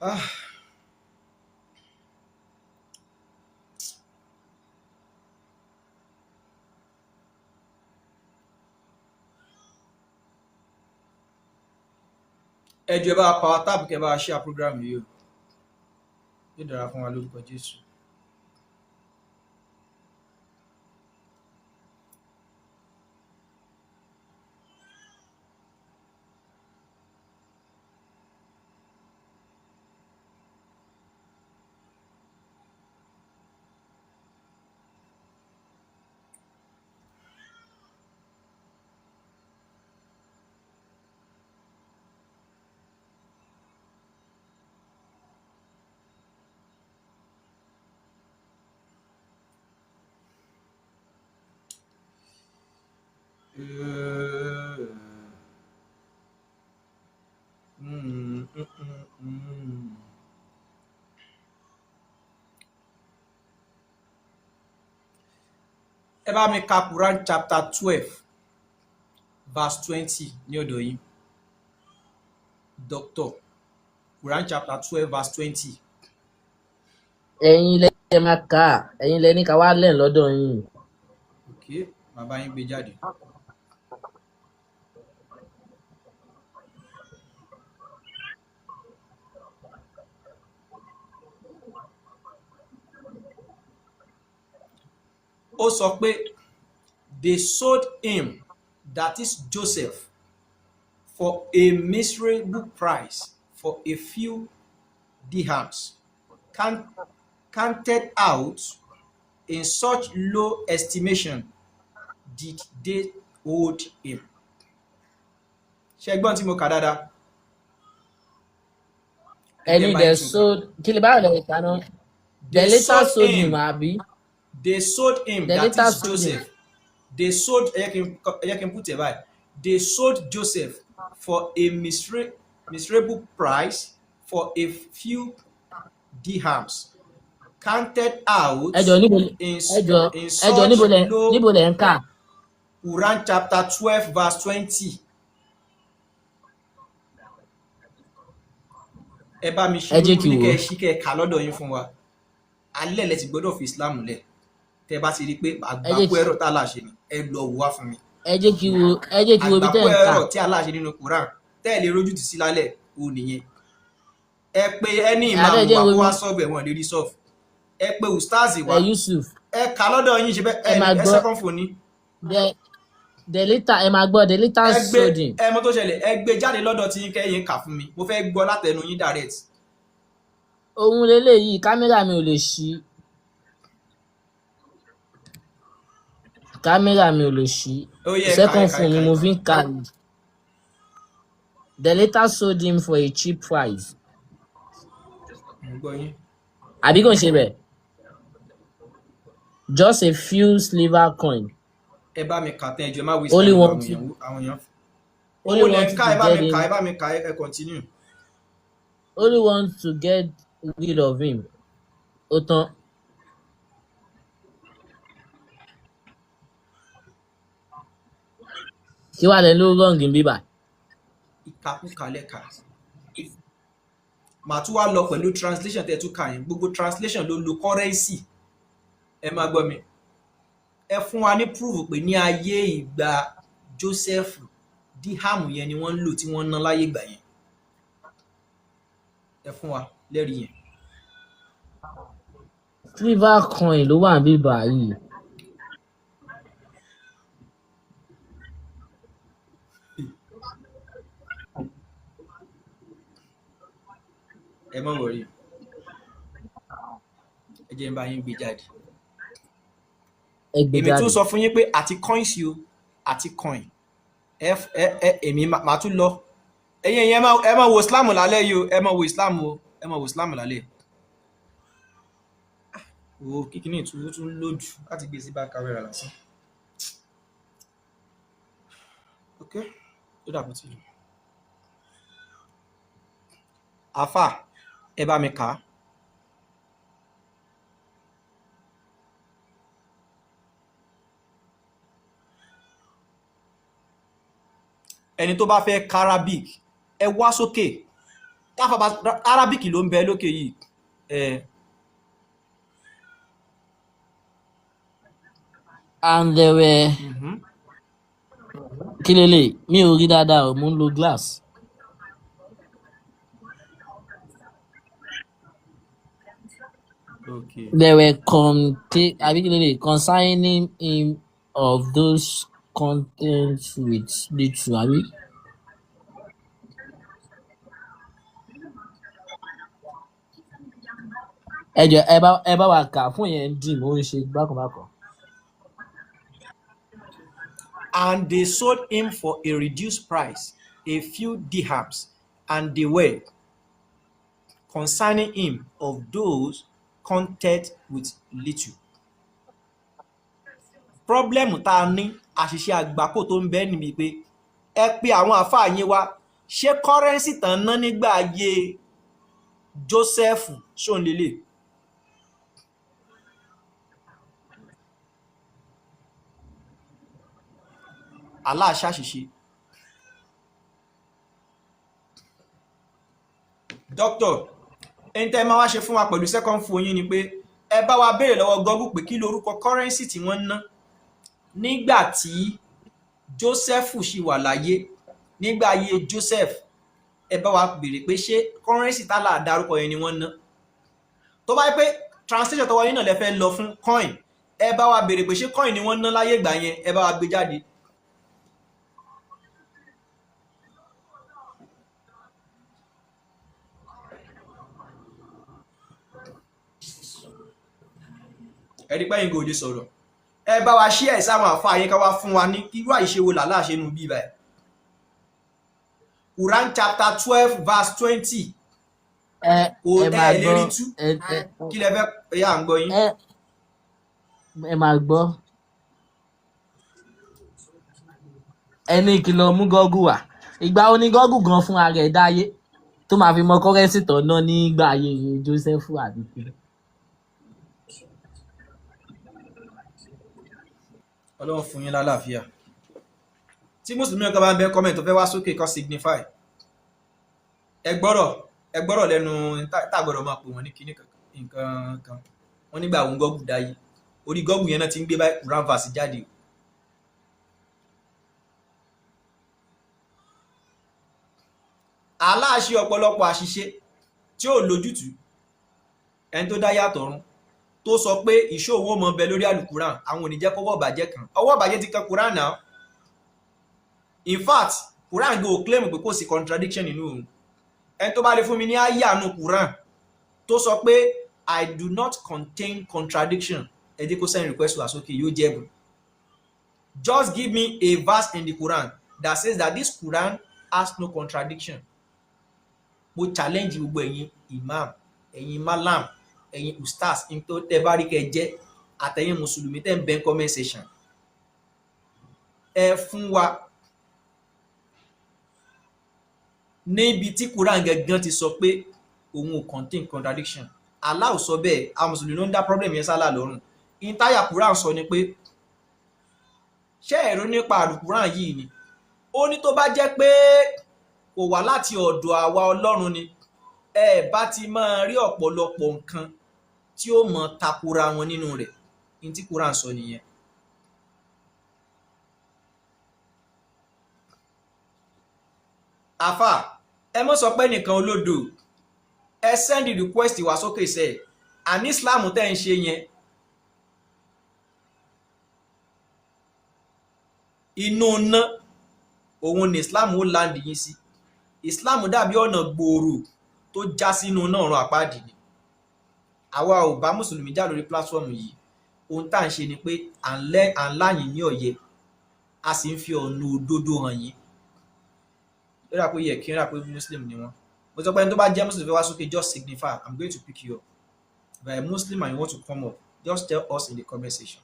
Ah. Ẹ jọ̀ọ́ ẹ bá wa power tap kẹ́ bá wa share program yìí o. Yóò dára fún wa lórúkọ Jésù. Ẹ bá mi ka Quran chapter 12 verse 20 ní ọ̀dọ̀ yín. Doctor, Quran chapter 12 verse 20. ẹ̀yin lẹ máa kà á, ẹ̀yin lẹ ní ká wá lẹ̀ lọ́dọ̀ yín. Ok, bàbá yín gbé jáde. Ó sọ pé they sold him, that is Joseph, for a miserable price, for a few dirhams, counted out in such low estimation did they hold him. Ṣé gbọ́n tí mo kà dáadáa? ẹni dẹ̀ sold kí lè báwo lè kà náà. They later sold him àbí. They sold him, They that later is sold Joseph. They sold, ẹ jẹ́ kí n put it by. They sold Joseph for a miserable price, for a few dirhams, counted out ẹjọ níbo in ẹjọ such níbo lẹ ń kà. Quran chapter 12 verse 20. Ẹ bá mi ṣe Ẹ jẹ́ lórí kí ní wò ó. kẹ́ ẹ ṣí kẹ́ ẹ kà lọ́dọ̀ yín fún wa. Alẹ́ lẹ ti gbọ́dọ̀ fi Islam lẹ̀. Tẹ́ bá ti rí i pé àgbàkú ẹ̀rọ tá a là ṣe ni, ẹ lọ wò wá fún mi. ẹ jẹ́ kí wo bí tẹ́ Àgbàkú ń kà. ẹ̀rọ tí Allah ṣe nínú Quran tẹ́ ẹ lè rójú tì sí lálẹ́ o nìyẹn. Ẹ pe ẹni ìmáàmù Adé jẹ́ wa kó wo wá bí- sọ́ọ̀bù ẹ̀wọ̀n lérí sọ́ọ̀fù. Ẹ pe ustaz wa. Yusuf Ẹ kà lọ́dọ̀ yín ṣe bẹ́ẹ̀ ẹ máa ẹ gbọ́ second phone ni. the later ẹ máa gbọ́ the later Ẹ gbé sold him. ẹ mọ̀ tó ṣẹlẹ̀ ẹ gbé jáde lọ́dọ̀ tí yín kẹ́yìn kà fún mi. Mo fẹ́ gbọ́ látẹnu yín direct. ohun leléyìí kámẹ́rà mi ò lè ṣí. kámẹ́rà mi ò lè ṣí. Ó yẹ ká second ẹ̀ka phone ni ẹ̀ka mo ẹ̀ka. fi ń kà ní. The later sold him for a cheap price. Mo gbọ́ yín. àbí kò ń ṣe bẹ́ẹ̀. Just a few silver coin. Ẹ bá mi kà tán ẹjọ́ má waste Only time one àwọn èèyàn. Only Owó lẹ want ń to ká ẹ bá get mi him. kà ẹ bá mi kà ẹ continue. Only want to get rid of him. Ó tán. Kí wàá lẹ ló wrong bíbà. Ìkàkùkà lẹ́ka. Màá tún wá lọ pẹ̀lú translation tẹ́ tún kà yẹn. Gbogbo translation ló lo currency. Ẹ máa gbọ́ mi. Ẹ fún wa ní proof pé ní ayé ìgbà Joseph díhàmù yẹn ni wọ́n ń lò tí wọ́n ń ná láyé ìgbà yẹn. Ẹ fún wa lẹ́rìí yẹn. Silver coin ló wà bíbà yìí. ẹ má wọrí ẹ jẹ́ n bá yín gbé jáde ẹ gbé èmi jáde. tún sọ fún yín pé àti coins yìí o àti coin èmi màá tún lọ ẹ̀yin ẹ má wo Islam lálẹ́ yìí o ẹ má wo Islam o ẹ má wo Islam lálẹ́ o kíkiní ìtúwó tún lòdù láti gbé sí bá kámẹ́rà lásán ok tó dàbò tí lò àfà ẹ bá mi kà á. ẹni tó bá fẹ́ ka Arabic ẹ wá sókè káfà Arabic ló ń bẹ lókè yìí and there were kí lélẹ̀ mi ò rí dáadáa o mo ń lo glass. okay. There were consigning him of those contents with little abi. ẹ jọ̀ọ́ ẹ bá wa kà fún yẹn dín mo ń ṣe bákanbákan. And they sold him for a reduced price, a few dirhams, and they were concerning him of those content with little. Problem tá a ní àṣìṣe àgbákò tó ń bẹ níbi pé ẹ pé àwọn àfáà yín wá ṣé kọ́rẹ́nsì tán ná nígbà ayé Joseph ṣóńlélẹ̀. aláṣàṣìṣe doctor ẹni tẹ́ máa wá ṣe fún wa pẹ̀lú second phone yín ni pé ẹ bá wa béèrè lọ́wọ́ Google pé kí lorúkọ currency tí wọ́n ná nígbà tí Joseph ṣì wà láyé nígbà ayé Joseph ẹ bá wa béèrè pé ṣé currency tá là dárúkọ yẹn ni wọ́n ná tó bá yẹ pé translation tó wáyé náà lẹ fẹ́ lọ fún coin ẹ bá wa béèrè pé ṣé coin ni wọ́n ná láyé ìgbà yẹn ẹ bá wa gbé jáde. ẹ̀rí pẹ́yìn kò lè sọ̀rọ̀ ẹ bá wa ṣí ẹ̀ sáwọn àfáà yín ká wá fún wa ní irú àìṣe wo làlá ṣe nù bí báyìí. Quran chapter 12 verse 20 kò tẹ́ ẹ lérí tú kí lẹ fẹ́ ẹ̀yà ń gbọ́ yín. ẹ máa gbọ́ ẹni ìkìlọ̀ mú gọ́gù wá ìgbà ó ní gọ́gù gan fún ara ẹ̀ dáyé tó máa fi mọ kọ́rẹ́nsì tọ̀ náà nígbà ayé Joseph àbíkú. Ọlọ́run fún yín lálàáfíà tí mùsùlùmí ọkọ̀ bá ń bẹ kọ́mẹ̀ntì tó fẹ́ wá sókè kan signify ẹ gbọ́rọ̀ lẹ́nu tàgbọ́dọ̀ máa pè wọ́n ní kíní nǹkan kan wọ́n nígbà àwọn gọ́gù dáyé orí gọ́gù yẹn náà ti ń gbé báyìí Quran verse jáde. aláàṣì ọ̀pọ̀lọpọ̀ àṣìṣe tí ò lójútùú ẹni tó dá yàtọ̀ ọ̀run tó sọ pé ìṣòwò mọ bẹ lórí àlùkùrán àwọn oníjẹ́ kọ́wọ́ bàjẹ́ kan ọwọ́ bàjẹ́ ti kan Quran náà in fact Quran go claim pé kò sí contradiction nínú òun ẹni tó bá lè fún mi ní àyà nù Quran tó sọ pé I do not contain contradiction ẹ jẹ́ kó send request wá sókè yóò jẹ́ bùn just give me a verse in the Quran that says that this Quran has no contradiction mo challenge gbogbo ẹ̀yin imam ẹ̀yin malam ẹ̀yin ustaz tó tẹ́ bá rí kẹ́ jẹ́ àtẹ̀yin mùsùlùmí tẹ́ ń bẹ comment section ẹ fún wa níbi tí Quran gangan ti sọ pé òun ò contain contradiction Allah ò sọ bẹ́ẹ̀ àwọn mùsùlùmí ló ń dá problem yẹn sálà lọ́rùn ìtayà Quran sọ ni pé ṣé ẹ̀rọ nípa àlùkùrán yìí ni ó ní tó bá jẹ́ pé kò wá láti ọ̀dọ̀ àwa Ọlọ́run ni ẹ bá ti máa rí ọ̀pọ̀lọpọ̀ nǹkan tí ó mọ takora wọn nínú rẹ̀ ní tí Quran sọ nìyẹn. àfà ẹ mọ́ sọ pé nìkan olódo ẹ send request wá sókè sẹ́ àní Islam tẹ́ ń ṣe yẹn inú ná òun ni Islam ó land yín sí Islam dàbí ọ̀nà gbòòrò tó já sínú náà ọ̀run àpáàdì ni. Àwa ò bá mùsùlùmí jà lórí platform yìí, ohun tá à ń ṣe ni pé à ń láyìn ní ọ̀yẹ́, a sì ń fi ọ̀nà òdodo hàn yín. Ó rà pé yẹ kí n rà pé muslim ni wọ́n. Mo sọ pé ẹni tó bá jẹ́ muslim fẹ́ wá sókè, just signify I'm going to pick you up. If you are a Muslim and you want to come up, just tell us in the comment section.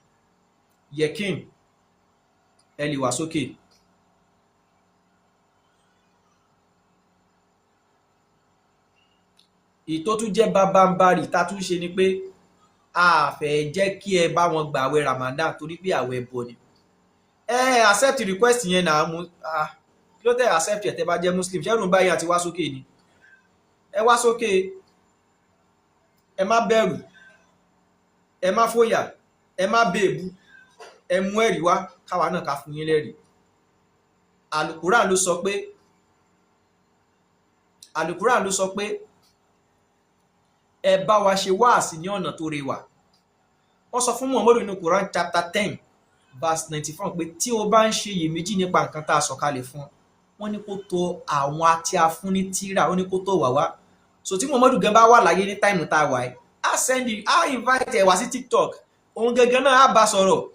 Yekin, ẹ lè wá sókè. Ìtó tún jẹ́ bábámbárì tá tún ṣe ni pé a fẹ́ jẹ́ kí ẹ bá wọn gba àwẹ̀ Ramadan torí pé àwẹ̀ ẹbọ ni. Accept request yẹn náà mo kí ló tẹ́ accept ẹ̀ tẹ́ bá jẹ́ Muslim, ṣẹ́rùn báyìí àti wá sókè ni. Ẹ wá sókè, ẹ má bẹ̀rù, ẹ má fòyà, ẹ má bèébú, ẹ mú ẹ̀rí wá káwa náà ká fún yín lẹ́rìí. Àlùkùránì ló sọ pé ẹ bá wa ṣe wáàsí ní ọ̀nà tó rẹwà. Wọ́n sọ fún Muhammadu nínú Quran chapter 10 verse 94 pé tí o bá ń ṣe iyèméjì nípa nǹkan tá a sọ̀kalẹ̀ fún ọ, wọ́n ní kó tó àwọn àti afúnni tírà, wọ́n ní kó tó wà wá. So tí Muhammadu gan bá wà láyé ní táìmù tá a wà yìí, á invite ẹ wá sí TikTok, òun gangan náà á bá sọ̀rọ̀.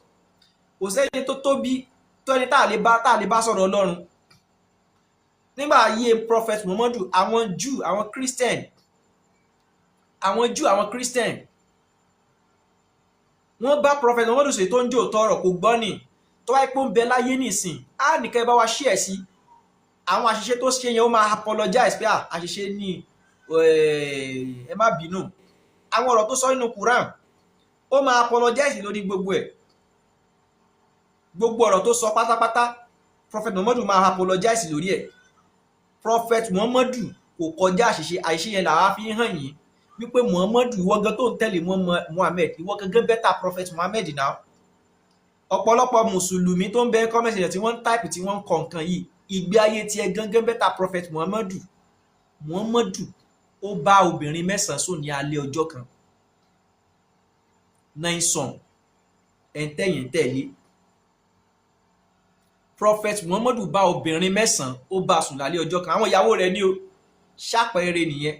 Kò sẹ́ni tó tóbi tó ẹni tá a lè bá sọ̀rọ̀ Ọlọ́run. Nígbà ayé Prophet Muhammadu, àwọn Jew, àwọn Christian, wọ́n bá Prophet Muhammadu ṣe tó ń jò tọrọ kò gbọ́ ni. Tó wáyé pé ó ń bẹ láyé nìsín, á nìkan bá wa share sí. Àwọn àṣìṣe tó ṣe yẹn ó máa apologize pé àṣìṣe ni ẹ má bínú. Àwọn ọ̀rọ̀ tó sọ nínú Quran, ó máa apologize lórí gbogbo ẹ̀. Gbogbo ọ̀rọ̀ tó sọ pátápátá, Prophet Muhammadu máa apologize lórí ẹ̀. Prophet Muhammadu kò kọjá àṣìṣe yẹn làwa fi ń hàn yín wípé Muhammadu, ìwọ gan tó ń tẹ̀lé Muhammad, ìwọ gangan better Prophet Muhammad now. Ọ̀pọ̀lọpọ̀ mùsùlùmí tó ń bẹ comment section tí wọ́n ń type tí wọ́n ń kọ nǹkan yìí, ìgbé ayé tiẹ̀ gangan better Prophet Muhammadu. Muhammadu ó bá obìnrin 9 sùn ní alẹ́ ọjọ́ kan. 9 sùn ẹ̀ńtẹ̀yìn tẹ̀lé. Prophet Muhammadu bá obìnrin 9 ó bá sùn lálẹ́ ọjọ́ kan. Àwọn ìyàwó rẹ̀ ní o, ṣàpẹẹrẹ nìyẹn.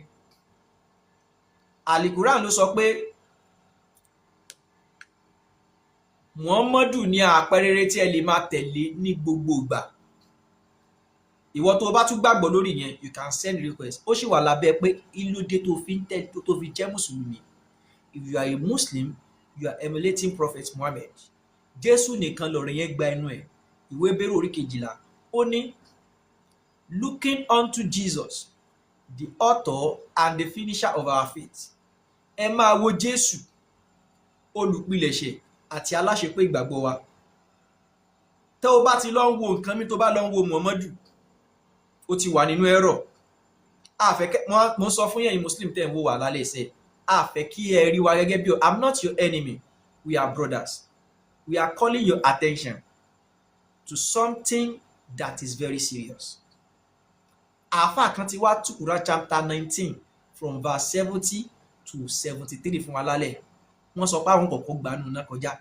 Al-Quran ló sọ pé Muhammadu ní àpẹẹrẹ tí ẹ lè máa tẹ̀lé ní gbogbo ìgbà. Ìwọ tó bá tún gbàgbọ́ lórí yẹn, you can send request. Ó sì wà lábẹ́ pé ìlúdé tó fi ń tẹ̀lé tó fi jẹ́ mùsùlùmí. If you are a Muslim, you are emulating Prophet Muhammad. Jésù nìkan lọ̀rọ̀ yẹn gba ẹnu ẹ̀. Ìwé Hébérù orí 12 ó ní looking unto Jesus, the author and the finisher of our faith. Ẹ máa wo Jésù, olùpilẹ̀ṣẹ̀ àti aláṣepé ìgbàgbọ́ wa. Tẹ́ o bá ti lọ ń wo nǹkan mi tó bá lọ ń wo Muhammadu, ó ti wà nínú ẹ̀rọ. Mo sọ fún yẹn Muslim tẹ́ ń wò wà lálẹ́ ìṣẹ́, a fẹ́ kí ẹ rí wa gẹ́gẹ́ bí I'm not your enemy, we are brothers. We are calling your attention to something that is very serious. Àáfà kan ti wá tú Quran chapter 19 from verse 70 to 73 fún wa lálẹ́. Wọ́n sọ pé àwọn kọ̀ọ̀kan gbanú náà kọjá.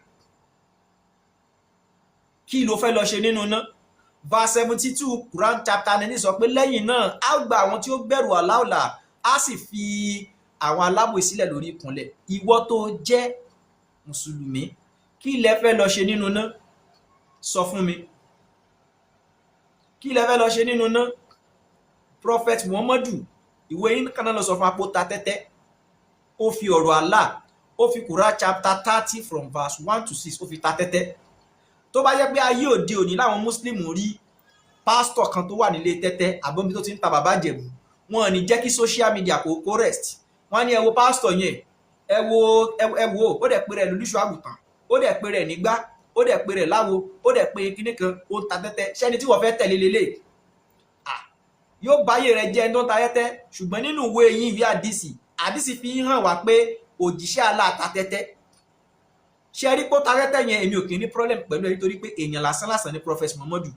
Kí ló fẹ́ lọ ṣe nínú náà? Verse 72 Quran chapter 19 sọ pé lẹ́yìn náà á gba àwọn tí ó bẹ̀rù Allah là, á sì fi àwọn alábòsí sílẹ̀ lórí ìkúnlẹ̀. Ìwọ tó jẹ́ mùsùlùmí, kí lẹ fẹ́ lọ ṣe nínú náà? Sọ fún mi. Kí lẹ fẹ́ lọ ṣe nínú náà? Prophet Muhammadu, ìwé yín kan náà lọ sọ fún apó ta tẹ́tẹ́. Ó fi ọ̀rọ̀ Allah, ó fi Quran chapter 30 from verse 1 to 6 ó fi ta tẹ́tẹ́. Tó bá jẹ́ pé ayé òde òní láwọn Muslim rí pásítọ̀ kan tó wà nílé tẹ́tẹ́ àbọ̀mí tó ti ń ta bàbá Ìjẹ̀bú, wọn ò ní jẹ́ kí social media kó rest. Wọ́n ní ẹ wo pásítọ̀ yẹn, ẹ wo ó dẹ̀ pé rẹ̀ lólùṣọ́ àgùntàn, ó dẹ̀ pé rẹ̀ nígbà, ó dẹ̀ pé rẹ̀ láwo, ó dẹ̀ pé kíní kan, ó ń ta tẹ́tẹ́. Ṣẹ́ni tí wọ́n fẹ́ tẹ̀lé lélẹ̀ yóò báyé rẹ̀ jẹ́ ẹni tó ń ta tẹ́tẹ́. Ṣùgbọ́n nínú ìwé yín ìwé àdìsí fi hàn wá pé òjíṣẹ́ Allah ta tẹ́tẹ́. Ṣé rí pé ó ta tẹ́tẹ́ yẹn, èmi ò kì í ní problem pẹ̀lú ẹ̀ nítorí pé èèyàn lásán ni Prophet Muhammadu.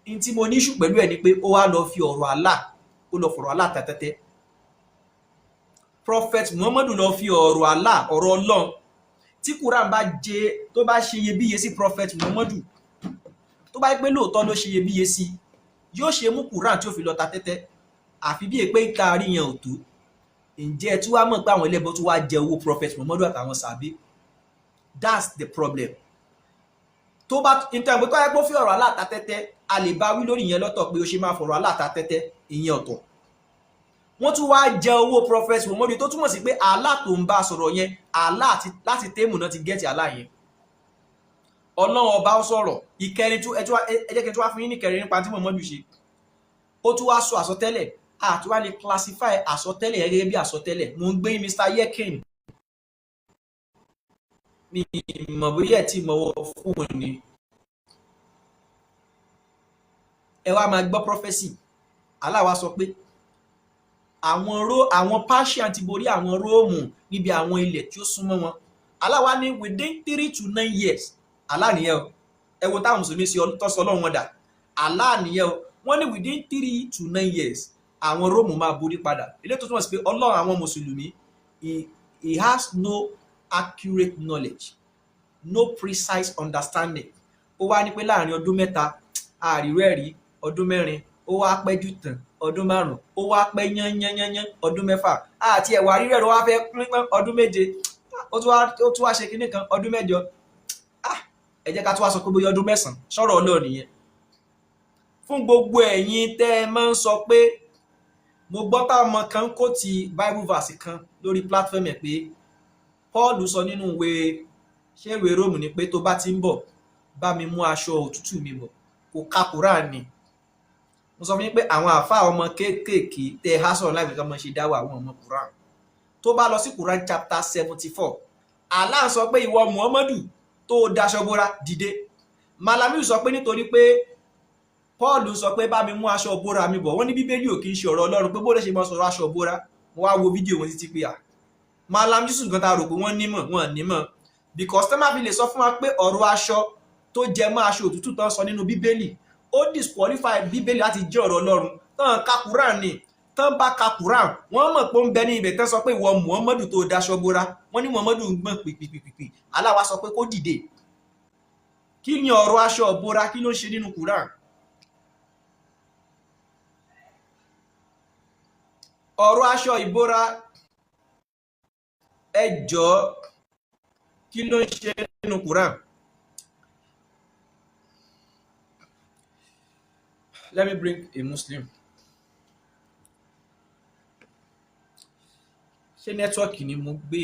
In tí mo ní issue pẹ̀lú ẹ̀ ni pé ó wá lọ fi ọ̀rọ̀ Allah, ó lọ fọ̀rọ̀ Allah ta tẹ́tẹ́. Prophet Muhammadu lọ fi ọ̀rọ̀ Allah, ọ̀rọ̀ Ọlọ́run tí Quran bá jẹ tó bá ṣe iyebíye sí Prophet Muhammadu, tó bá pé lóòótọ́ ló ṣe iyebíye sí, yóò ṣe mú Quran tí ó fi lọ ta tẹ́tẹ́. Àfi bí èpè ìtaari yẹn ò tó. ǹjẹ́ ẹ tún wá mọ̀ pé àwọn ẹlẹ́bọ tún wá jẹ owó prophet Muhammadu àtàwọn sàbí? That's the problem. Tó bá nítorí tó yẹ kó fi ọ̀rọ̀ aláta tẹ́tẹ́, a lè bá wí lórí ìyẹn lọ́tọ̀ pé ó ṣe máa fọ̀rọ̀ aláta tẹ́tẹ́, ìyẹn ọ̀tọ̀. Wọ́n tún wá jẹ owó prophet Muhammadu tó túmọ̀ sí pé Allah tó ń bá sọ̀rọ̀ yẹn, Allah láti téèmù náà ti gẹ́ẹ̀tì Allah yẹn. Ọlọ́run ọba ó sọ̀rọ̀ ìkẹrin ẹ jẹ́ kí n tún wá fún yín ní ìkẹrin nípa tí Muhammadu ṣe. Ó tún wá sọ àsọtẹ́lẹ̀, àti wá lè classify àsọtẹ́lẹ̀ yẹn gẹ́gẹ́ bí àsọtẹ́lẹ̀. Mo ń gbé Mr. Yekin mi mọ̀ bóyá ẹ̀ tí mo wọ fún ni. Ẹ wá máa gbọ́ prophecy. Allah wá sọ pé àwọn Persian ti borí àwọn Róòmù níbi àwọn ilẹ̀ tí ó súnmọ́ wọn. Allah wá ní within 3 to 9 years. Allah nìyẹn o. Ẹ wo táwọn mùsùlùmí sí tọ́sọ Ọlọ́run wọn dà. Allah nìyẹn o. Wọ́n ní within 3 to 9 years àwọn Róòmù máa borí padà. Ilé tó túmọ̀ sí pé Ọlọ́run àwọn mùsùlùmí he has no accurate knowledge, no precise understanding. Ó wá ní pé láàrin ọdún 3 àríró ẹ̀rí, ọdún 4 ó wá pẹ́ jù tán, ọdún 5 ó wá pẹ́ yányányányán, ọdún 6 àti ẹ̀wà rírẹ̀ ló wá fẹ́ pín ọdún 7 ó tún wá ṣe kinní kan ọdún 8. Ẹ jẹ́ ká tún wá sọ pé bóyá ọdún 9 sọ̀rọ̀ Ọlọ́run nìyẹn. Fún gbogbo ẹ̀yin tẹ́ ẹ máa ń sọ pé mo gbọ́ táwọn ọmọ kan kó ti Bible verse kan lórí platform ẹ̀ pé Paul sọ nínú ìwé Róòmù ni pé tó bá ti ń bọ̀ bá mi mú aṣọ òtútù mi bọ̀, kò ka Quran ni. Mo sọ fún yín pé àwọn àfáà ọmọ kéékèèké tẹ há sọ̀rọ̀ láì kan mọ̀ ṣe dáwọ́ àwọn ọmọ Quran. Tó bá lọ sí Quran chapter 74, Allah sọ pé ìwọ Muhammadu tó daṣọ bóra dìde. Malami sọ pé nítorí pé Paul sọ pé bá mi mú aṣọ bóra mi bọ̀, wọ́n ní Bíbélì ò kì í ṣe ọ̀rọ̀ Ọlọ́run pé bóde ṣe máa sọ̀rọ̀ aṣọ bóra. Mo wá wo fídíò wọn títí pé Malam Yusuf gan ta rò pé wọ́n nímọ̀ because tẹ́ máa fi lè sọ fún wa pé ọ̀rọ̀ aṣọ tó jẹ mọ́ aṣọ òtútù tán sọ nínú Bíbélì ó disqualify Bíbélì láti jẹ́ ọ̀rọ̀ Ọlọ́run. Tán ka Quran ni, tán bá ka Quran wọ́n mọ̀ pé ó ń bẹ ní ibẹ̀ tán sọ pé ìwọ Muhammadu tó daṣọ bóra, wọ́n ní Muhammadu ń gbọ̀n pìpìpìpì. Allah wá sọ pé kó dìde. Kí ni ọ̀rọ̀ aṣọ bóra, kí ló ń ṣe nínú Quran? Ọ̀rọ̀ aṣọ ìbóra ẹ jọ̀ọ́ kí ló ń ṣe nínú Quran? Let me bring a Muslim. Ṣé nẹ́tíwọ́ọ̀kì ni mo gbé?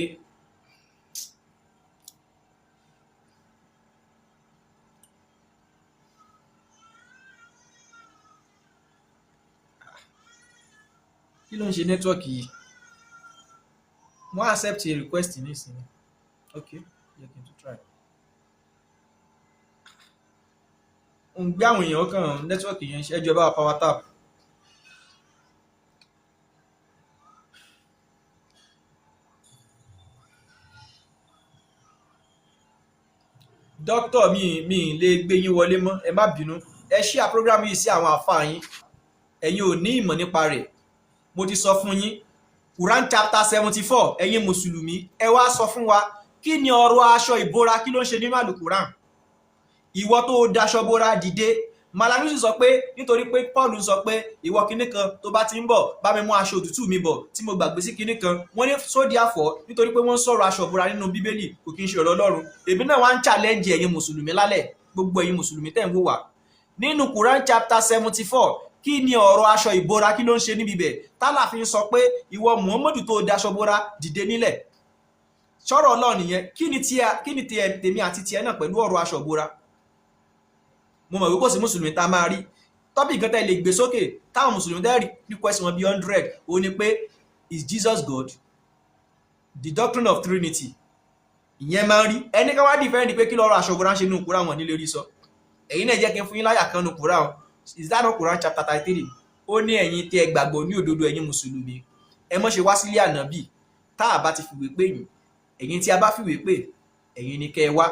Kí ló ń ṣe nẹ́tíwọ́ọ̀kì yìí? Mo accept a request nísìnyí. Okay, you can try. Ń gbé àwọn èèyàn kan nẹ́tíwọ́ọ̀kì yẹn ṣe ẹjọ́ bá power tap. Dókítà mi lè gbé yín wọlé mọ́, ẹ má bínú. Ẹ share program yìí sí àwọn àfáà yín. Ẹ̀yin ò ní ìmọ̀ nípa rẹ̀. Mo ti sọ fún yín. Quran chapter 74, ẹ̀yin mùsùlùmí, ẹ wá sọ fún wa kí ni ọ̀rọ̀ aṣọ ìbora, kí ló ń ṣe nínú àlùkùrán? Ìwọ tó daṣọ bora dìde. Malami sọ pé nítorí pé Paul sọ pé ìwọ kinní kan tó bá ti ń bọ̀ bá mi mú aṣọ òtútù mi bọ̀ tí mo gbàgbé sí kinní kan. Wọ́n ní so therefore nítorí pé wọ́n sọ̀rọ̀ aṣọ bora nínú Bíbélì kò kí ń ṣe ọ̀rọ̀ Ọlọ́run. Èmi náà wá ń challenge ẹ̀yin mùsùlùmí lálẹ́, gbogbo ẹ̀yin mùsùlùmí tẹ́ ń wò wá. Nínú Quran chapter 74, kí ni ọ̀rọ̀ aṣọ ìbora, kí ló ń ṣe níbi bẹ̀? Tálà fi ń sọ pé ìwọ Muhammadu tó daṣọ bora dìde nílẹ̀. Ṣọ́rọ̀ Ọlọ́run nìyẹn. Kí ni tèmi àti tiẹ̀ náà pẹ̀lú ọ̀rọ̀ aṣọ ìbora? Mo mọ̀ wípé kò sí mùsùlùmí tá a máa rí. Tọ́pì kan tẹ́ lè gbé sókè táwọn mùsùlùmí tẹ́ request wọn bí 100 ó ní pé is Jesus God? The doctrine of Trinity. Ìyẹn máa ń rí. Ẹni kan wá dìfẹ́ ni pé kí lọ́rọ̀ aṣọ ìbora ń ṣe nínú Quran wọn nílé rí sọ. Ẹ̀yin náà jẹ́ kí n fún yín láyà kan nínú Quran. Is that not Quran chapter 33? Ó ní ẹ̀yin tí ẹ gbàgbọ́ ní òdodo ẹ̀yin mùsùlùmí. Ẹ mọ́ ṣe wá sílé ànábì tá a bá ti fìwé pè yín. Ẹ̀yin tí a bá fìwé pè, ẹ̀yin ni kẹ́ ẹ wá.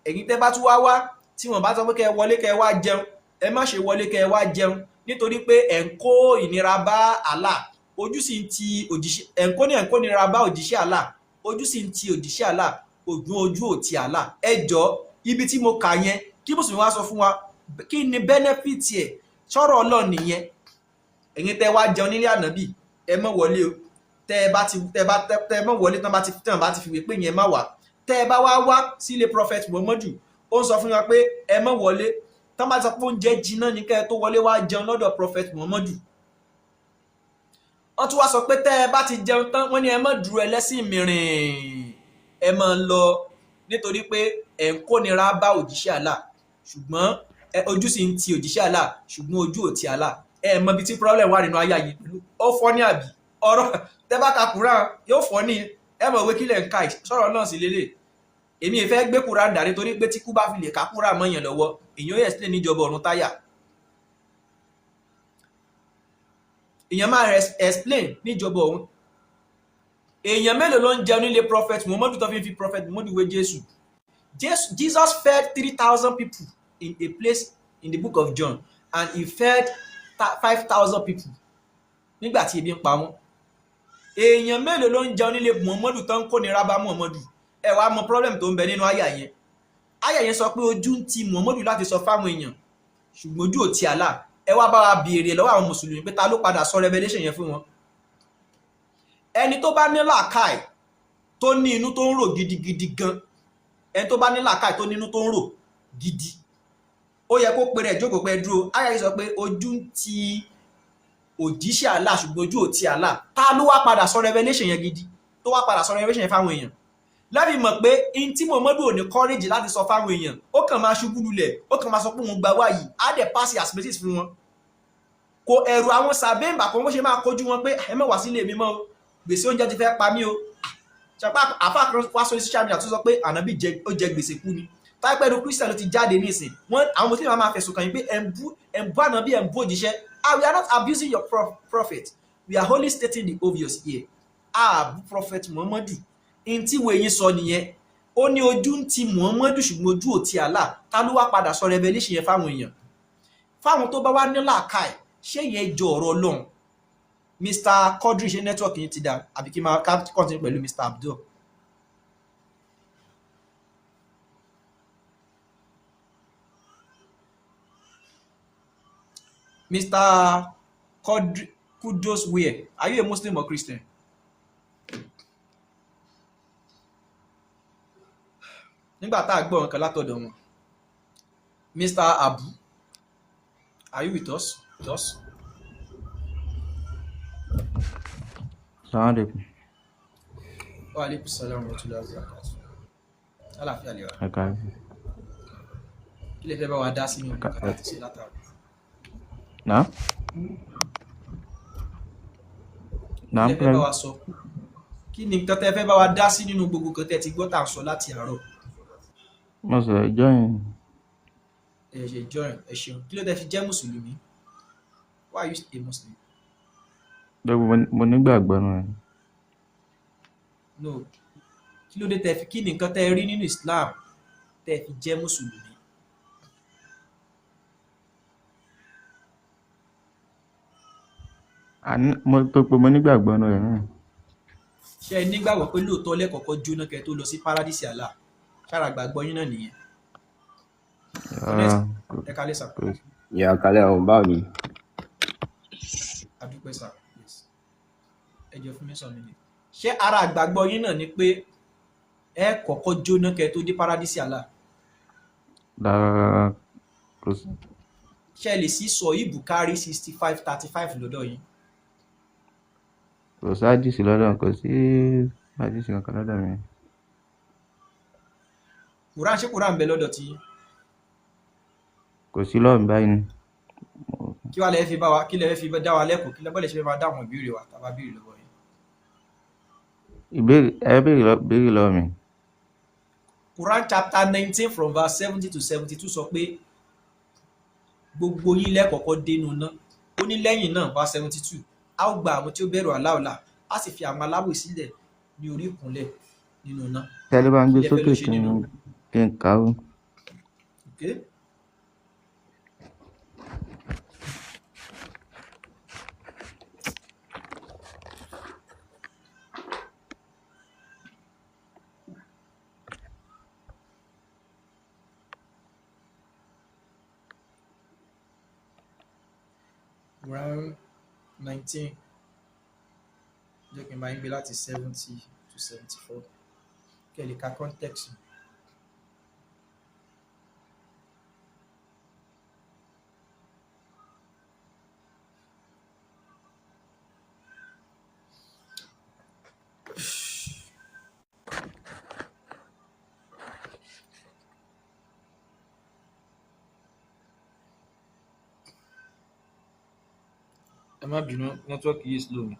Ẹ̀yin tẹ́ bá tún wá tí wọ́n bá sọ pé kẹ́ ẹ wọlé kẹ́ ẹ wá jẹun, ẹ má ṣe wọlé kẹ́ ẹ wá jẹun nítorí pé ẹ̀ ń kó ìnira bá Allah. Ojú sì ń ti òjíṣẹ́, ẹ̀ ń kó ìnira bá òjíṣẹ́ Allah. Ojú sì ń ti òjíṣẹ́ Allah. Ojú ò ti Allah. Ẹ jọ̀ọ́ ibi tí mo kà yẹn kí mùsùlùmí wá sọ fún wa kí ni benefit ẹ̀? Ṣọ́rọ̀ Ọlọ́run nìyẹn. Ẹ̀yin tẹ́ wá jẹun nílé ànábì ẹ má wọlé o. tẹ́ ẹ mọ́ wọlé tán bá ti fi wé pé yẹn má wà tẹ́ ẹ bá wá sílé prophet Muhammadu ó ń sọ fún wa pé ẹ mọ́ wọlé tán bá sọ pé oúnjẹ jiná ní kẹ́ ẹ tó wọlé wá jẹun lọ́dọ̀ prophet Muhammadu wọ́n tún wá sọ pé tẹ́ ẹ bá ti jẹun tán wọ́n ní ẹ má dúró ẹlẹ́sìn mìíràn ẹ máa ń lọ nítorí pé ẹ̀ ń kónira bá òjíṣẹ́ Allah ṣùgbọ́n ojú sì ń ti òjíṣẹ́ Allah ṣùgbọ́n ojú ò ti Allah ẹ mọ ibi tí problem wà nínú ayé yìí pẹ̀lú ó fọ́ ní àbí ọ̀rọ̀ tẹ́ bá ka Quran yóò fọ́ ní ẹ mọ̀ wé kílẹ̀ ń ka sọ̀rọ̀ náà sí lélẹ̀ èmi ìfẹ́ gbé Quran dà nítorí pé tí kú bá fi lè ka Quran mọ́yàn lọ́wọ́ èèyàn yóò explain níjọba ọ̀run táyà èèyàn máa explain níjọba ọ̀run èèyàn mélòó ló ń jẹun nílé prophet Muhammadu tó fi prophet Muhammadu wé Jésù Jesus fed 3,000 people in a place in the book of John and he fed 5,000 people nígbà tí ebi ń pa wọ́n èèyàn mélòó ló ń jẹun nílé Muhammadu tó ń kó nira bá Muhammadu ẹ wàá mọ problem tó ń bẹ nínú àyà yẹn sọ pé ojú ń ti Muhammadu láti sọ fáwọn èèyàn ṣùgbọ́n ojú ò ti Allah ẹ wá bá wa béèrè lọ́wọ́ àwọn mùsùlùmí pé ta ló padà sọ revelation yẹn fún wọn ẹni tó bá ní làákàì tó ní inú tó ń rò gidigidi gan ẹni tó bá ní làákàì tó ní inú tó ń rò gidi ó yẹ kó pe rẹ̀ jókòó pẹ́ dúró àyà yìí sọ pé ojú ń ti òjíṣẹ́ Allah ṣùgbọ́n ojú ò ti Allah ta ló wá padà sọ revelation yẹn gidi tó wá padà sọ revelation yẹn fáwọn èèyàn láti mọ̀ pé in tí Muhammadu ò ní courage láti sọ fáwọn èèyàn ó kàn máa ṣubú lulẹ̀ ó kàn máa sọ pé òun gba wáyìí á dẹ̀ pass as message fún wọn kò ẹ̀rù àwọn sàbẹ̀ǹbà kan wọ́n ṣe máa kojú wọn pé ẹ má wá sílé mi mọ́ o gbèsè oúnjẹ ti fẹ́ pa mí o ṣàpá àfa kan wá sórí social media tó sọ pé ànábì ó jẹ gbèsè kú ni táìpẹ́ ẹnu Christian ló ti jáde ní ìsìn wọn àwọn mùsùlùmí máa fẹ̀sùn kàn yín pé ẹ̀ ń bú ànábì ẹ̀ ń bú òjíṣẹ́ we are not abusing your prophet we are only stating the obvious here bú prophet Muhammadu in tí wo eyín sọ nìyẹn ó ní ojú ń ti Muhammadu ṣùgbọ́n ojú ò ti Allah ta ló wá padà sọ revelation yẹn fáwọn èèyàn fáwọn tó bá wá ní làákàì ṣé yẹn jọ ọ̀rọ̀ Ọlọ́run Mr. Quadri ṣe network yìí ti dà àbí kí n máa continue pẹ̀lú Mr. Abdul. Mr. Quadri Kudos where? Are you a Muslim or Christian? Nígbà tá a gbọ́ nǹkan látọ̀dọ̀ wọn. Mr. Abu, are you with us? Assalamu alaikum. Wa alaikum salam wa rahmatullahi wa barakatuh. Àlàáfíà lè wà. Kí lè fẹ́ bá wa dá sí nínú nǹkan láti ṣe látàrí? Náà? Kí lè fẹ́ bá wa sọ? Kí ni nǹkan tẹ́ fẹ́ bá wa dá sí nínú gbogbo nǹkan tẹ́ ti gbọ́ tà ń sọ láti àárọ̀? Mo sọ join. Ẹ ṣe join ẹ ṣeun. Kí ló tẹ́ fi jẹ́ Mùsùlùmí? Why are you a Muslim? Mo nígbàgbọ́ nù ẹ̀. No. Kí ló dé tẹ́ fi kí ni nǹkan tẹ́ rí nínú Islam tẹ́ fi jẹ́ Mùsùlùmí? Mo nígbàgbọ́ nù ẹ̀ náà. Ṣé ẹ nígbàgbọ́ pé lóòótọ́ lẹ́kọ̀ọ́kọ́ jóná kẹ́ tó lọ sí paradísì Allah? Ṣára gbàgbọ́ yín náà nìyẹn. Ẹ kálẹ̀ sà. Ìyá kalẹ̀ ọ̀hún báwo ni? Adúpẹ́ sà. Ẹ jẹ́ fún mi sọ nílé. Ṣé ara àgbàgbọ́ yín náà ni pé ẹ kọ́kọ́ jóná kẹ́ tó dé paradísì Allah? Dára kò sí. Ṣé ẹ lè sí Sahih Bukhari 65:35 lọ́dọ̀ yín? Kò sáàdìsì lọ́dọ̀ kò sí àdìsì kankan lọ́dọ̀ mi. Quran ṣé Quran ń bẹ lọ́dọ̀ tí yín? Kò sí lọ́ọ̀ mi báyìí ni. Kí wàá lè fi bá wa kí lè fi dá wa lẹ́kọ̀ọ́ kí lẹ́bọ̀ lè ṣe máa dáhùn ìbéèrè wa tàbá béèrè lọ́wọ́ yín. Béèrè lọ́wọ́ mi. Quran chapter 19 from verse 70 to 72 sọ pé gbogbo yín lẹ́kọ̀ọ́kọ́ dénú náà ó ní lẹ́yìn náà verse 72 a ó gba àwọn tí ó bẹ̀rù aláòlà a sì fi àwọn aláwò sílẹ̀ ní orí ìkúnlẹ̀ nínú náà. Tẹ́lẹ̀ bá ń gbé sókè kí n kà ó. Okay. Quran 19 jẹ́ kí n bá yín gbé láti 70 to 74 kí ẹ lè ka context. Ẹ má bínú, network yìí slow ni.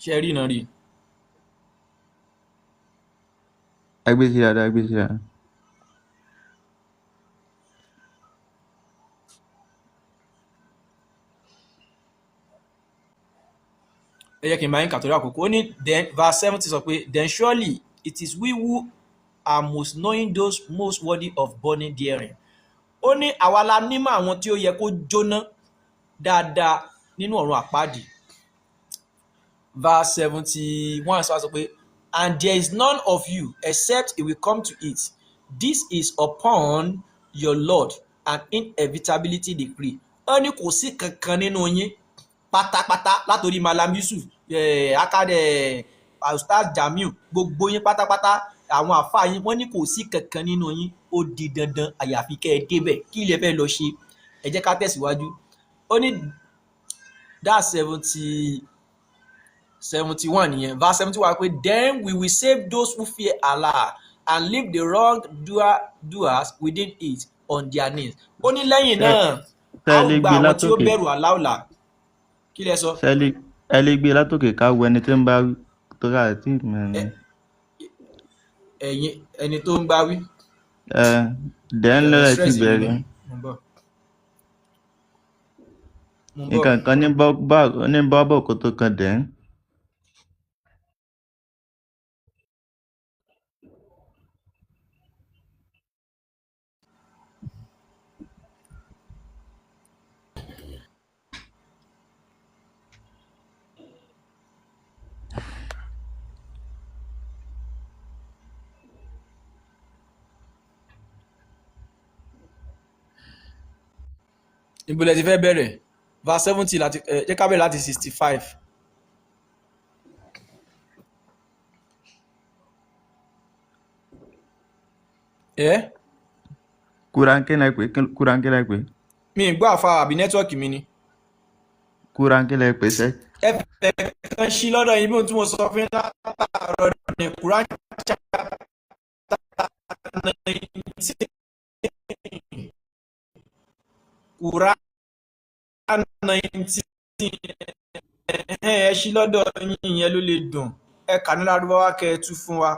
Ṣé ẹ rí iná rí? Ẹgbẹ́ sí dáadáa, ẹgbẹ́ sí dáadáa. Ẹ jẹ́ kí n bá yín kà torí àkókò. Ó ní then verse 70 sọ pé then surely it is we who are most knowing those most worthy of burning therein. Ó ní àwa la nímọ̀ àwọn tí ó yẹ kó jóná dáadáa nínú ọ̀run àpáàdì. Verse 71 sọ pé and there is none of you except he will come to it. This is upon your Lord an inevitability decree. Ó ní kò sí kankan nínú yín pátápátá látòrí Malam Yusuf, akadẹ Ustaz Jamiu, gbogbo yín pátápátá àwọn àfáà yín wọ́n ní kò sí kankan nínú yín ó di dandan àyàfi kẹ́ ẹ débẹ̀ kí ilẹ̀ fẹ́ lọ ṣe. Ẹ jẹ́ ká tẹ̀síwájú. Ó ní that's 71 nìyẹn. Verse 71 pé then we will save those who fear Allah and leave the wrong doers within it on their knees. Ó ní lẹ́yìn náà a ó gba àwọn tí ó bẹ̀rù Allah là. Kí lẹ sọ? Ẹ lè gbé látòkè ká wo ẹni tó ń bá wí tó rà tí mẹ́rin. Ẹni tó ń bá wí. Then lọ́rẹ̀ ti bẹ̀rẹ̀. Nǹkan kan ní bọ́bọ̀ kó tó kan dẹ̀. Níbo lẹ ti fẹ́ bẹ̀rẹ̀? Verse 70 láti jẹ́ ká bẹ̀rẹ̀ láti 65. Kúránkẹ́ láì pé. Mi ì gbọ́ àfa àbí nẹ́tíwọ́ọ̀kì mi ni. Kúránkẹ́ láì pé sẹ́. Ẹ fẹ́ kan ṣí lọ́dọ̀ yín bí ohun tí mo sọ fún yín látàárọ̀ ní Quran chapter 19. Quran 19 ẹ ṣí lọ́dọ̀ yín yẹn ló lè dùn. Ẹ kà ní Lárúbáwá kẹ́ ẹ tú fún wa.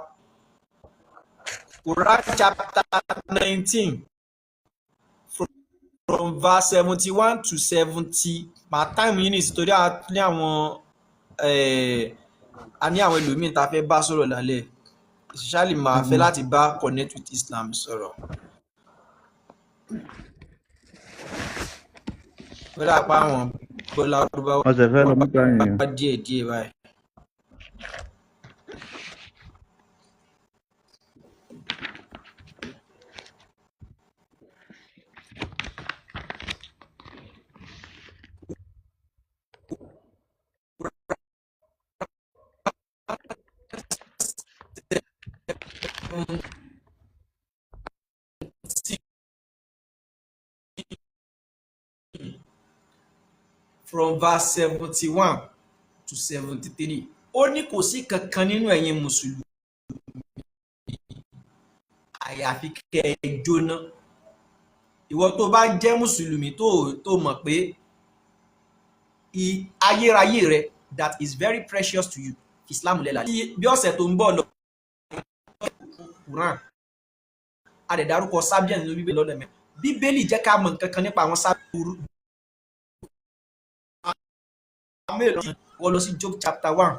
Quran chapter 19 from verse 71 to 70. My time yìí ní ìsìtòrí ní àwọn ẹlòmíín tá a fẹ́ bá sọ̀rọ̀ lálẹ́, especially máa fẹ́ láti bá Connect with Islam sọ̀rọ̀. Wọ́n dà pa àwọn bọ́lá Lárúbáwá Ọ̀sẹ̀ fẹ́ lọ nípa yẹn. díẹ̀ báyìí. From verse 71 to 73. Ó ní kò sí kankan nínú ẹ̀yin mùsùlùmí àyàfi kẹ́ ẹ jóná. Ìwọ tó bá jẹ́ mùsùlùmí tó mọ̀ pé ayérayé rẹ that is very precious to you, Islam lẹ́la. Bí ọ̀sẹ̀ tó ń bọ̀ lọ Quran a lè dárúkọ Sabian nínú Bíbélì lọ́nà mẹ́rin. Bíbélì jẹ́ ká mọ̀ nǹkan kan nípa àwọn Sabian. Wọ́n lọ sí Job chapter 1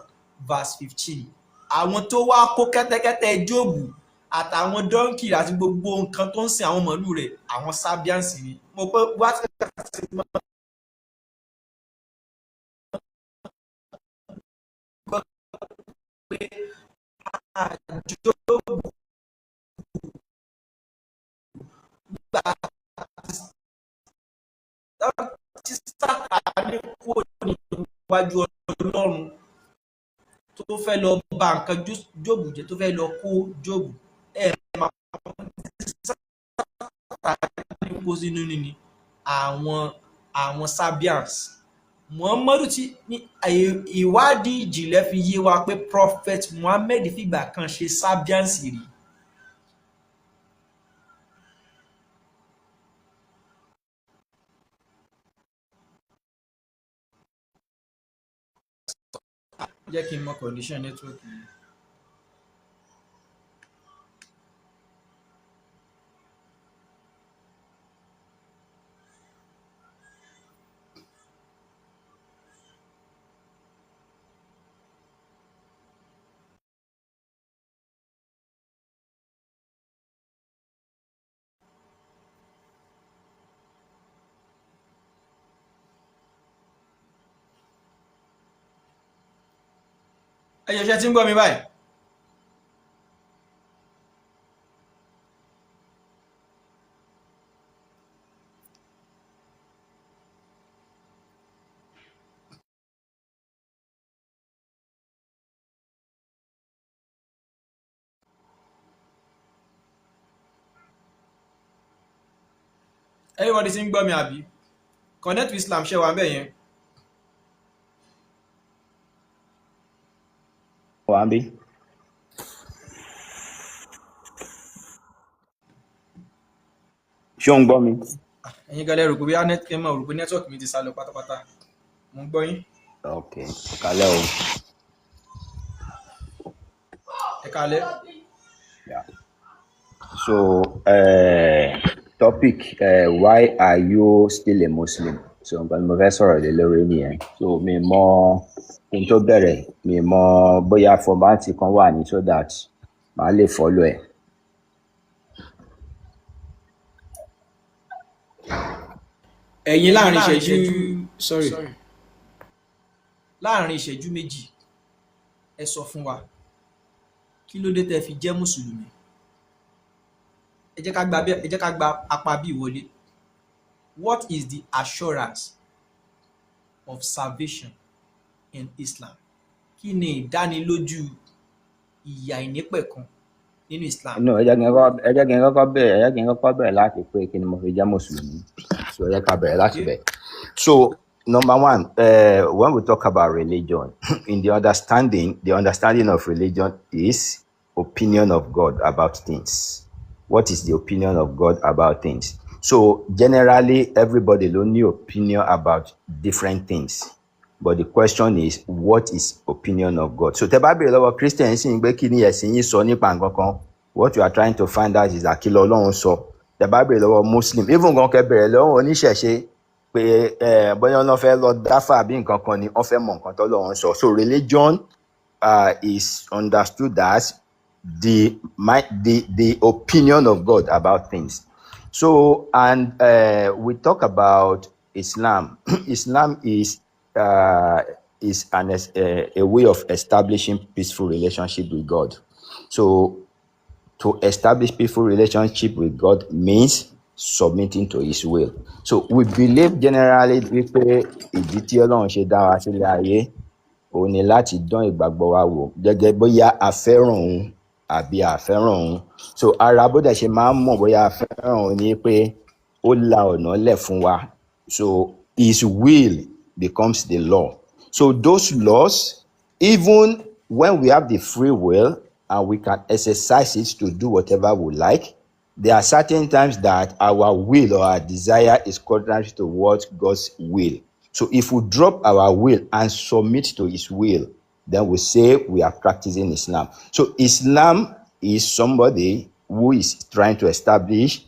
verse 15. Àwọn tó wá kó kẹ́tẹ́kẹ́tẹ́ Jóòbù àtàwọn dọ́ńkì àti gbogbo nǹkan tó ń sin àwọn màálù rẹ̀ àwọn Sabians ni. Mo pé wá sí pé Jóòbù wájú Ọlọ́run tó fẹ́ lọ bà nǹkan Jóòbù jẹ́, tó fẹ́ lọ kó Jóòbù, máa kó sínú ní àwọn Sabians. Muhammadu ti ní ìwádìí ìjìnlẹ̀ fi yé wa pé Prophet Muhammad fìgbà kan ṣe Sabians rí. Jẹ́ kí n mọ condition network yìí. Ẹ̀yọ̀ ṣe ti ń gbọ́ mi báyìí. Everybody ti ń gbọ́ mi àbí? Connect with Islam ṣe wà bẹ́ẹ̀ yẹn. wà ń bí. ṣé ò ń gbọ́ mi? Ẹ̀yin gan lẹ́rù pé bí mọ̀ rò pé network mi ti sá lọ pátápátá. Mo ń gbọ́ yín. ok kálẹ̀ o. Ẹ kálẹ́. Yeah. So topic why are you still a Muslim? So nǹkan mo fẹ́ sọ̀rọ̀ lé lórí nìyẹn. So mi mọ kí n tó bẹ̀rẹ̀, mi mọ bóyá fọ́mátì kan wà ní so that màá lè follow ẹ̀. Ẹ̀yin láàrin ìṣẹ́jú méjì ẹ sọ fún wa kí ló dé tẹ́ fi jẹ́ mùsùlùmí. Ẹ jẹ́ ká gba apá bí ìwọlé. What is the assurance of salvation in Islam? Kí ni ìdánilójú ìyà ìnípẹ̀kun nínú Islam? No, ẹ jẹ́ kí n kọ́kọ́ bẹ̀rẹ̀ láti pé kí ni mo fi jẹ́ mùsùlùmí. So ẹ jẹ́ ká bẹ̀rẹ̀ láti bẹ̀. So number one, when we talk about religion, in the understanding of religion is opinion of God about things. What is the opinion of God about things? So generally, everybody will need opinion about different things. But the question is, what is opinion of God? So tẹ́ bá béèrè lọ́wọ́ Christian sì pé kí ni ẹ̀sìn yín sọ nípa nǹkan kan, what you are trying to find out is kí l'Ọlọ́run sọ. Tẹ́ bá béèrè lọ́wọ́ Muslim, even gan kẹ́ béèrè lọ́wọ́ oníṣẹ̀ṣe pé bóyá wọ́n fẹ́ lọ dáfà àbí nǹkan kan ni wọ́n fẹ́ mọ̀ nǹkan t'Ọlọ́run sọ. So religion is understood as the opinion of God about things. So and we talk about Islam. Islam is a way of establishing peaceful relationship with God. So to establish peaceful relationship with God means submitting to His will. So we believe generally wípé ìdí tí Ọlọ́run ṣe dá wa sílé ayé ó ní láti dán ìgbàgbọ́ wa wò gẹ́gẹ́ bóyá a fẹ́ràn òun àbí a fẹ́ràn òun. So ara bó dẹ̀ ṣe máa ń mọ̀ bóyá a fẹ́ràn òun ni pé ó la ọ̀nà lẹ̀ fún wa. So His will becomes the law. So those laws, even when we have the free will and we can exercise it to do whatever we like, there are certain times that our will or our desire is contrary to what God's will. So if we drop our will and submit to His will, then we say we are practicing Islam. So Islam is somebody who is trying to establish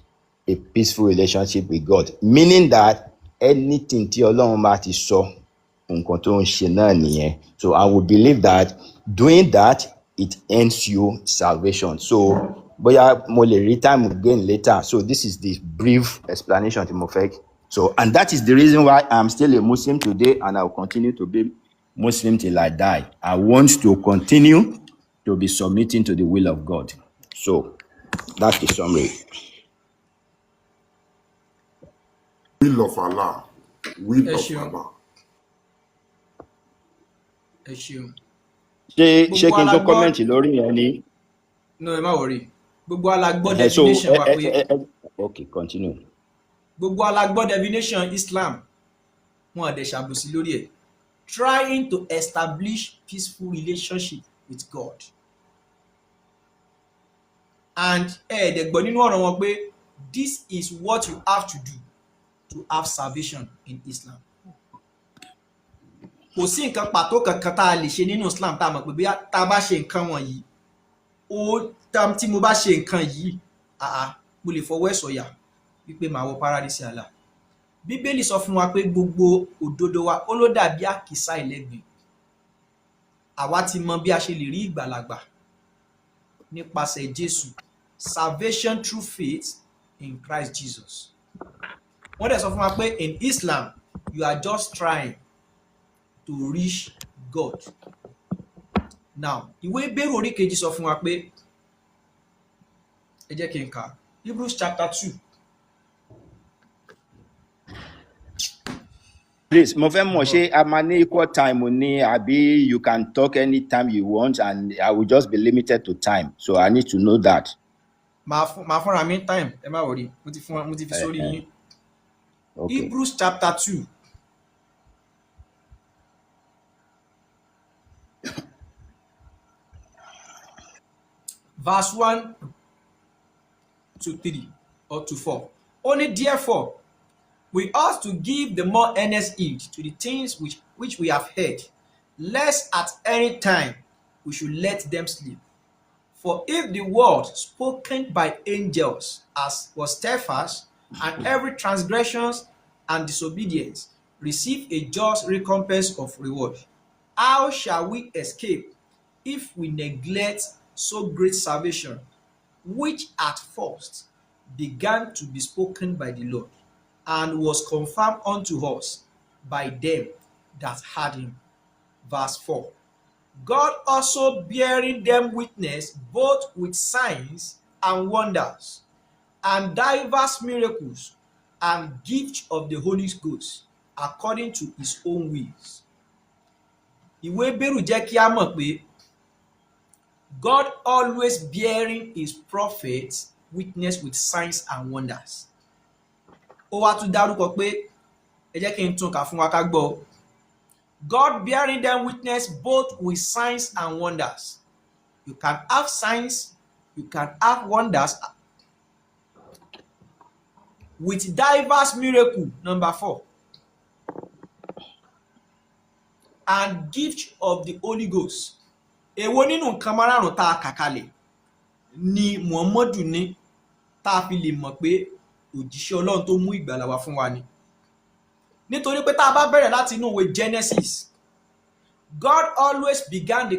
a peaceful relationship with God, meaning that anything tí Ọlọ́run bá ti sọ nǹkan tó ń ṣe náà nìyẹn. So I would believe that doing that, it earns you salvation. So bóyá mo lè rí time again later. So this is the brief explanation tí mo fẹ́. So and that is the reason why I'm still a Muslim today and I will continue to be Muslim till I die. I want to continue to be submitting to the will of God. So that's the summary. Will of Allah. Will of Allah. ẹ ṣeun. ṣé Gbogbo kí n tó alágbọ́ comment lórí yẹn ni. no ẹ má worry. Gbogbo alágbọ́ So definition wa pé okay, continue. gbogbo alágbọ́ definition Islam wọn àdẹ̀ ṣàbòsí lórí ẹ̀. Trying to establish peaceful relationship with God. And ẹ̀ẹ́dẹ̀gbọ́ nínú ọ̀rọ̀ wọn pé this is what you have to do to have salvation in Islam. Kò sí nǹkan pàtó kankan tá a lè ṣe nínú Islam tá a mọ̀ pé bí tá a bá ṣe nǹkan wọ̀nyí tí mo bá ṣe nǹkan yìí mo lè fọwọ́ ẹ̀ sọ̀yà wípé màá wọ paradísì Allah. Bíbélì sọ fún wa pé gbogbo òdodo wa ó ló dàbí àkìsà ẹlẹ́gbin. Àwa ti mọ bí a ṣe lè rí ìgbàlagbà nípasẹ̀ Jésù. Salvation through faith in Christ Jesus. Wọ́n dẹ̀ sọ fún wa pé in Islam you are just trying to reach God. Now, ìwé Hébérù orí kejì sọ fún wa pé ẹ jẹ́ kí n kà Hebrews chapter 2. Please, mo fẹ́ mọ̀ ṣé a máa ní equal time ní àbí you can talk anytime you want and I will just be limited to time. So I need to know that. Màá fúnra mi time, ẹ má worry, mo ti fi sórí yín. Okay. Hebrews chapter 2. Verse 1 to 3 or to 4. Only therefore we ought to give the more earnest heed to the things which we have heard, lest at any time we should let them slip. For if the word spoken by angels was steadfast, and every transgression and disobedience receive a just recompense of reward, how shall we escape if we neglect so great salvation, which at first began to be spoken by the Lord, and was confirmed unto us by them that had him? Verse 4. God also bearing them witness both with signs and wonders, and diverse miracles, and gift of the Holy Ghost, according to his own wills. Ìwé Hébérù jẹ́ kí a mọ̀ pé God always bearing his prophets witness with signs and wonders. Ó wá tún dárúkọ pé ẹ jẹ́ kí n tún kà fún wa ká gbọ́. God bearing them witness both with signs and wonders. You can have signs, you can have wonders with diverse miracle, number 4. And gift of the Holy Ghost. Èwo nínú nǹkan márààrún tá a kà kalẹ̀ ni Muhammadu ní tá a fi lè mọ̀ pé òjíṣẹ́ Ọlọ́run tó mú ìgbàlà wá fún wa ni. Nítorí pé tá a bá bẹ̀rẹ̀ láti inú ìwé Genesis, God always began the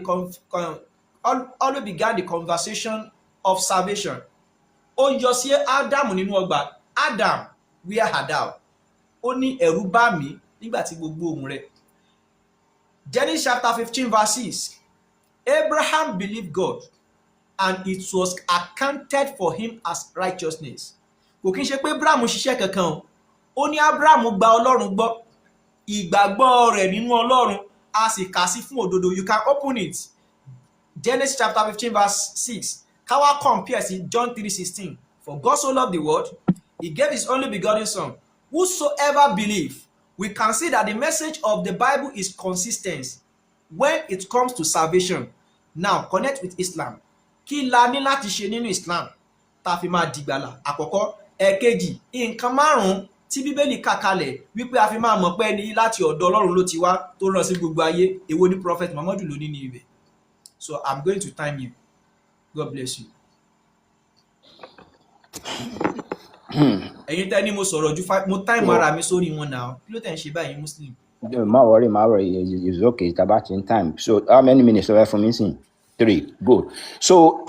conversation of salvation. Ó yọ sí Ádámù nínú ọgbà. Adam, where art thou? Ó ní ẹ̀rù bá mi nígbà tí gbogbo ohùn rẹ̀. Genesis chapter 15 verse 6. Abraham believed God, and it was accounted for him as righteousness. Kò kí n ṣe pé Abraham ṣiṣẹ́ kankan o. Ó ní Abraham gba Ọlọ́run gbọ́. Ìgbàgbọ́ rẹ̀ nínú Ọlọ́run a sì kà sí fún òdodo. You can open it. Genesis chapter 15 verse 6. Ká wá compare sí John 3:16. For God so loved the world, he gave his only begotten son. Whosoever believe, we can see that the message of the Bible is consistent when it comes to salvation. Now, connect with Islam. Kí la ní láti ṣe nínú Islam tá fi máa dìgbàlà? Àkọ́kọ́, ẹ̀kejì, nǹkan márùn-ún tí Bíbélì kà kalẹ̀ wípé a fi máa mọ̀ pé ẹni láti ọ̀dọ̀ Ọlọ́run ló ti wá tó rán sí gbogbo ayé. Èwo ni Prophet Muhammadu ló ní ní ibẹ̀? So I'm going to time you. God bless you. Ẹ̀yin tẹ́ ní mo sọ̀rọ̀ ju mo time ara mi sórí wọn náà. Kí ló tẹ̀ ń ṣe báyìí Muslim? Má worry, it's okay. It's about in time. So how many minutes are for missing? 3. Good. So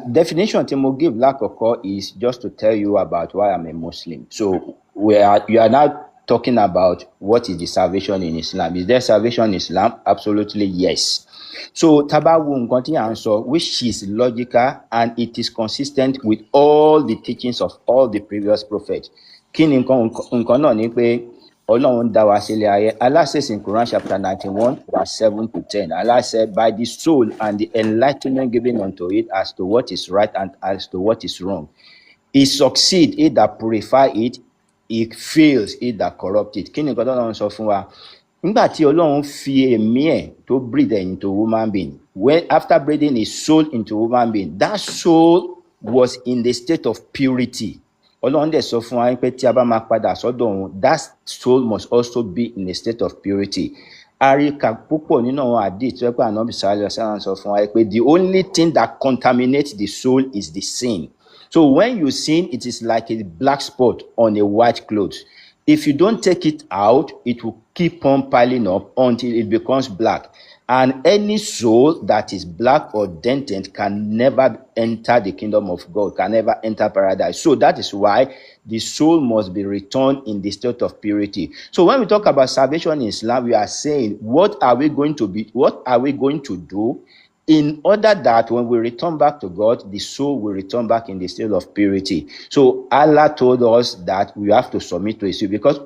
definition tí mo give lákọ̀ọ́kọ́ is just to tell you about why I'm a Muslim. So you are now talking about what is the salvation in Islam. Is there salvation in Islam? Absolutely yes. So tabawo nǹkan tí à ń sọ, which is logical and it is consistent with all the teachings of all the previous prophets. Kí ni nǹkan náà ni pé Ọlọ́run dá wa sílé ayé. Allah says in Quran chapter 91 verse 7 to 10, Allah said, by the soul and the enlightenment given unto it as to what is right and as to what is wrong. It succeeds, it that purify it, it fails, it that corrupt it. Kí ni nǹkan tó Ọlọ́run sọ fún wa? Nígbà tí Ọlọ́run fi ẹ̀mí ẹ̀ tó breathe into human being, when after breathing his soul into human being, that soul was in the state of purity. Ọlọ́run dẹ̀ sọ fún wa pé tí a bá máa padà sọ́dọ̀ òun, that soul must also be in a state of purity. Àríkà púpọ̀ nínú àwọn hadith tó yẹ pé Ànábì sallallahu alaihi wasallam sọ fún wa pé the only thing that contaminates the soul is the sin. So when you sin, it is like a black spot on a white cloth. If you don't take it out, it will keep on piling up until it becomes black. And any soul that is black or dented can never enter the kingdom of God, can never enter paradise. So that is why the soul must be returned in the state of purity. So when we talk about salvation in Islam, we are saying, what are we going to do in order that when we return back to God, the soul will return back in the state of purity. So Allah told us that we have to submit to His will, because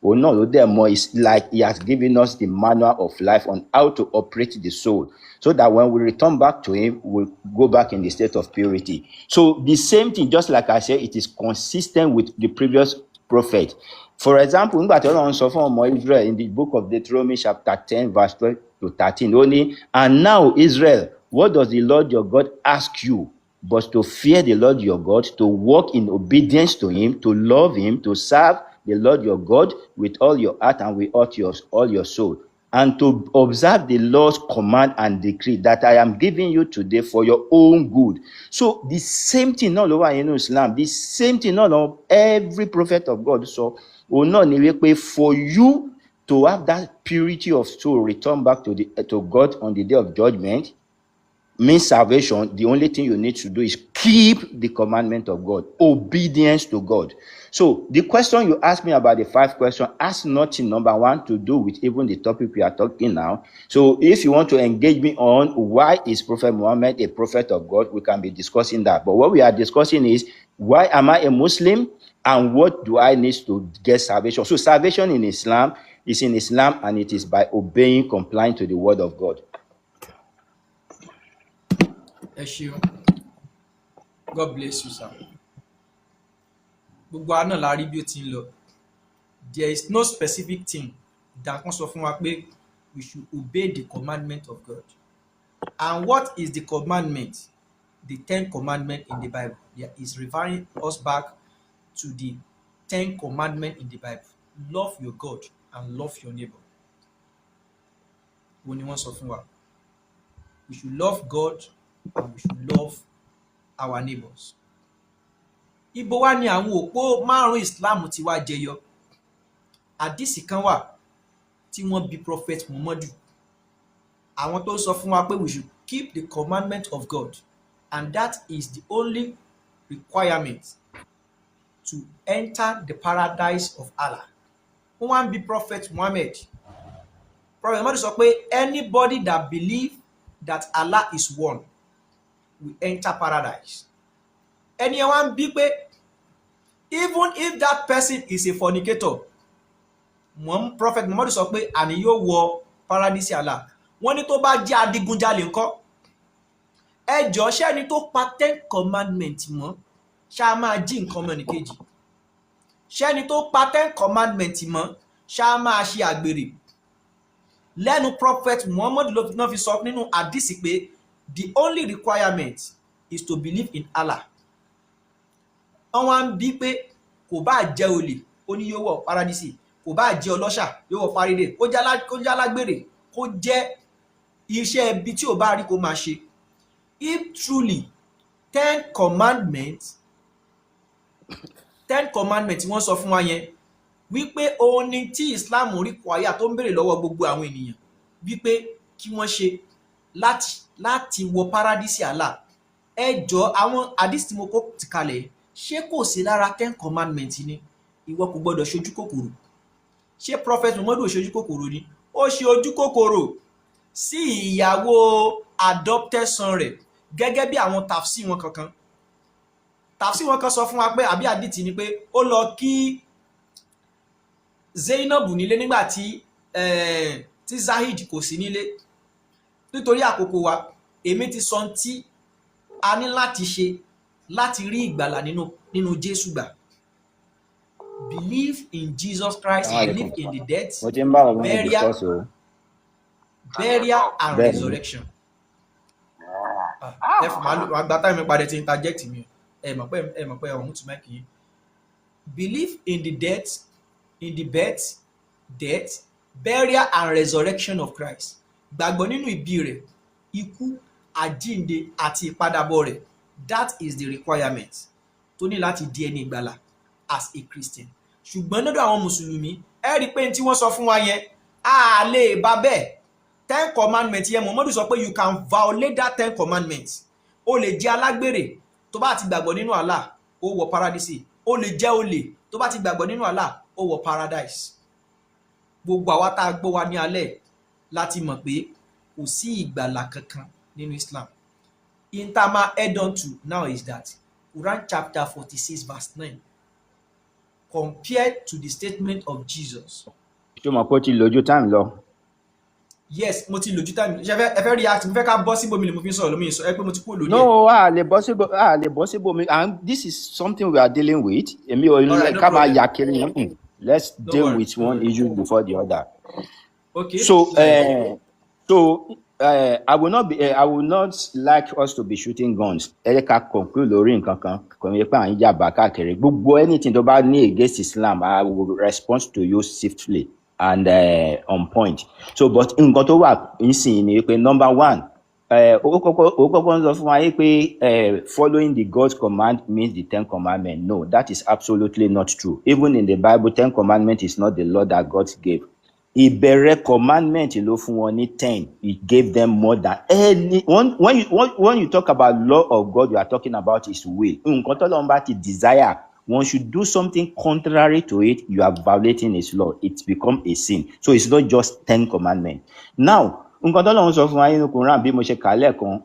it's like He has given us the manual of life on how to operate the soul, so that when we return back to Him, we'll go back in the state of purity. So the same thing, just like I said, it is consistent with the previous prophet. For example, in the book of Deuteronomy chapter 10 verse 12 to 13, only, and now Israel, what does the Lord your God ask you but to fear the Lord your God, to walk in obedience to Him, to love Him, to serve the Lord your God with all your heart and with all your soul, and to observe the Lord's command and decree that I am giving you today for your own good. So the same thing all over in Islam, the same thing all over every prophet of God. So for you to have that purity of soul, return back to God on the day of judgment, means salvation. The only thing you need to do is keep the commandment of God, obedience to God. So the question you asked me about the 5 questions has nothing, number one, to do with even the topic we are talking now. So if you want to engage me on why is Prophet Muhammad a prophet of God, we can be discussing that. But what we are discussing is, why am I a Muslim and what do I need to get salvation? So salvation in Islam is in Islam, and it is by obeying, complying to the word of God. God bless you, sir. Gbogbo àná la rí bí ó ti ń lọ. There is no specific thing that kan sọ fún wa pé we should obey the commandment of God. And what is the commandment? The 10 commandments in the Bible. There is referring us back to the 10 commandments in the Bible. Love your God and love your neighbor. Wọ́n ní wọ́n sọ fún wa. We should love God and we should love our neighbors. Ibo wa ni àwọn òpó márùn Islam ti wá jẹyọ. Àdísì kan wà tí wọ́n bí Prophet Muhammadu. Àwọn tó sọ fún wa pé we should keep the commandment of God, and that is the only requirement to enter the paradise of Allah. Wọ́n wá ń bí Prophet Muhammad. Prophet Muhammad sọ pé anybody that believe that Allah is one will enter paradise. Anyone be pé even if that person is a fornicator, Prophet Muhammad sọ pé àní yóò wọ paradise Allah. Wọ́n ní tó bá jẹ́ adigunjalè ńkọ́? Ẹ jọ̀ọ́, ṣé ẹni tó pa 10 commandment mọ́ ṣá máa jí nǹkan ọmọ nìkejì? Ṣé ẹni tó pa 10 commandment mọ́ ṣá máa ṣe àgbèrè? Lẹ́nu Prophet Muhammad ló fi sọ nínú àdísì pé the only requirement is to believe in Allah. Wọ́n wá ń bí pé kò bá jẹ́ olè, ó ní yóò wọ paradise. Kò bá jẹ́ ọlọ́ṣà, yóò wọ paradise. Kó jẹ́ alágbèrè, kó jẹ́ iṣẹ́ ibi tí ò bá rí kó máa ṣe. If truly 10 commandments wọ́n sọ fún wa yẹn wípé òun ni tí Islam rí kwaya tó ń béèrè lọ́wọ́ gbogbo àwọn ènìyàn wípé kí wọ́n ṣe láti wọ paradise Allah. Ẹ jọ̀ọ́, àwọn hadith tí mo kó ti kalẹ̀ ṣé kò sí lára 10 commandments ni? Ìwọ kò gbọdọ̀ ṣojú kòkòrò. Ṣé Prophet Muhammad ṣojú kòkòrò ni? Ó ṣe ojú kòkòrò sí ìyàwó adopted son rẹ̀, gẹ́gẹ́ bí àwọn tafsir wọn kankan. Tafsir wọn kan sọ fún wa pé àbí hadith ni pé ó lọ kí Zainab nílé nígbà tí Zahid kò sí nílé. Nítorí àkókò wa, èmi ti sọ tí a ní láti ṣe láti rí ìgbàlà nínú Jésù gbà. Believe in Jesus Christ, believe in the death, mo ti ń bá ọ̀rọ̀ mi discuss o. burial and Bẹ́ẹ̀ni. resurrection. Ẹ fún ma gba time padà ti interject mi. Ẹ mọ̀ pé ọ̀hún ti mẹ́kì yìí. Believe in the death, in the birth, death, burial and resurrection of Christ. Gbàgbọ́ nínú ìbí rẹ̀, ikú, àjíǹde àti ìpadàbọ̀ rẹ̀. That is the requirement tó ní láti di ẹni ìgbàlà as a Christian. Ṣùgbọ́n lọ́dọ̀ àwọn Mùsùlùmí, ẹ rí pé tí wọ́n sọ fún wa yẹn, a lè bá bẹ́ẹ̀. 10 commandments yẹn, Muhammadu sọ pé you can violate that 10 commandments. O lè jẹ́ alágbèrè tó bá ti gbàgbọ́ nínú Allah, ó wọ paradise. O lè jẹ́ olè tó bá ti gbàgbọ́ nínú Allah, ó wọ paradise. Gbogbo àwa tá a gbọ́ wa ní alẹ́ láti mọ̀ pé kò sí ìgbàlà kankan nínú Islam. In tá a máa head on to now is that Quran chapter 46 verse 9 compared to the statement of Jesus. ṣé o mọ̀ pé ó ti lójú time lọ. Yes, mo ti lójú time. Ẹ fẹ́ react, mo fẹ́ ká bọ́ síbòmí ni mo fi ń sọ̀rọ̀ lómi sọ ẹ pé mo ti kúrò lórí ẹ̀. No, a lè bọ́ síbò mi, and this is something we are dealing with. Èmi ò Alright, no ká máa problem. yà kiri yẹn. Let's Don't deal worry. with one issue before the other. Okay. So I will not like us to be shooting guns. Ẹ jẹ́ ká conclude lórí nǹkan kan kò ní pé à ń jàmbá káàkiri. Gbogbo anything tó bá ní against Islam, I will respond to you swiftly and on point. So but nǹkan tó wà nísìnyí ni pé number one, ó kọ́kọ́ ń sọ fún wa yìí pé following the God's command means the 10 commandments. No, that is absolutely not true. Even in the Bible, 10 commandments is not the law that God gave. Ìbẹ̀rẹ̀ commandment ló fún wọn ní 10. It gave them more than any. When you talk about law of God, you are talking about His will. Nǹkan tó lọ́n bá ti desire, once you do something contrary to it, you are violating His law. It becomes a sin. So it's not just 10 commandments. Now, nǹkan tó lọ́n sọ fún wa nínú Quran bí mo ṣe kà lẹ́ẹ̀kan,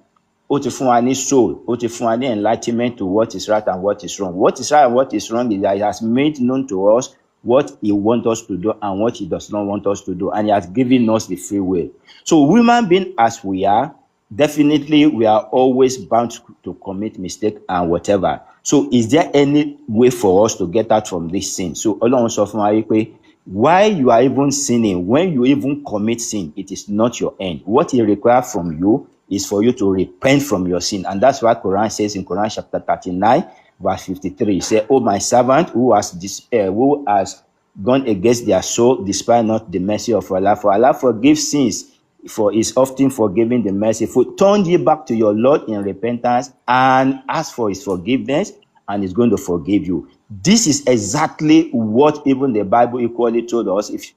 ó ti fún wa ní soul, ó ti fún wa ní enlightenment to what is right and what is wrong. What is right and what is wrong is that He has made known to us what He wants us to do and what He does not want us to do, and He has given us the free will. So human being as we are, definitely we are always bound to commit mistake and whatever. So is there any way for us to get out from this sin? So Ọlọ́run sọ fún wa pé while you are even sinning, when you even commit sin, it is not your end. What He requires from you is for you to repent from your sin, and that's what Quran says in Quran chapter 39 verse 53. Say, "Oh my servant who has gone against their soul, despite not the mercy of Allah. For Allah forgives sins, for is often forgiving the merciful. Turn ye back to your Lord in repentance and ask for His forgiveness, and He's going to forgive you." This is exactly what even the Bible equally told us. If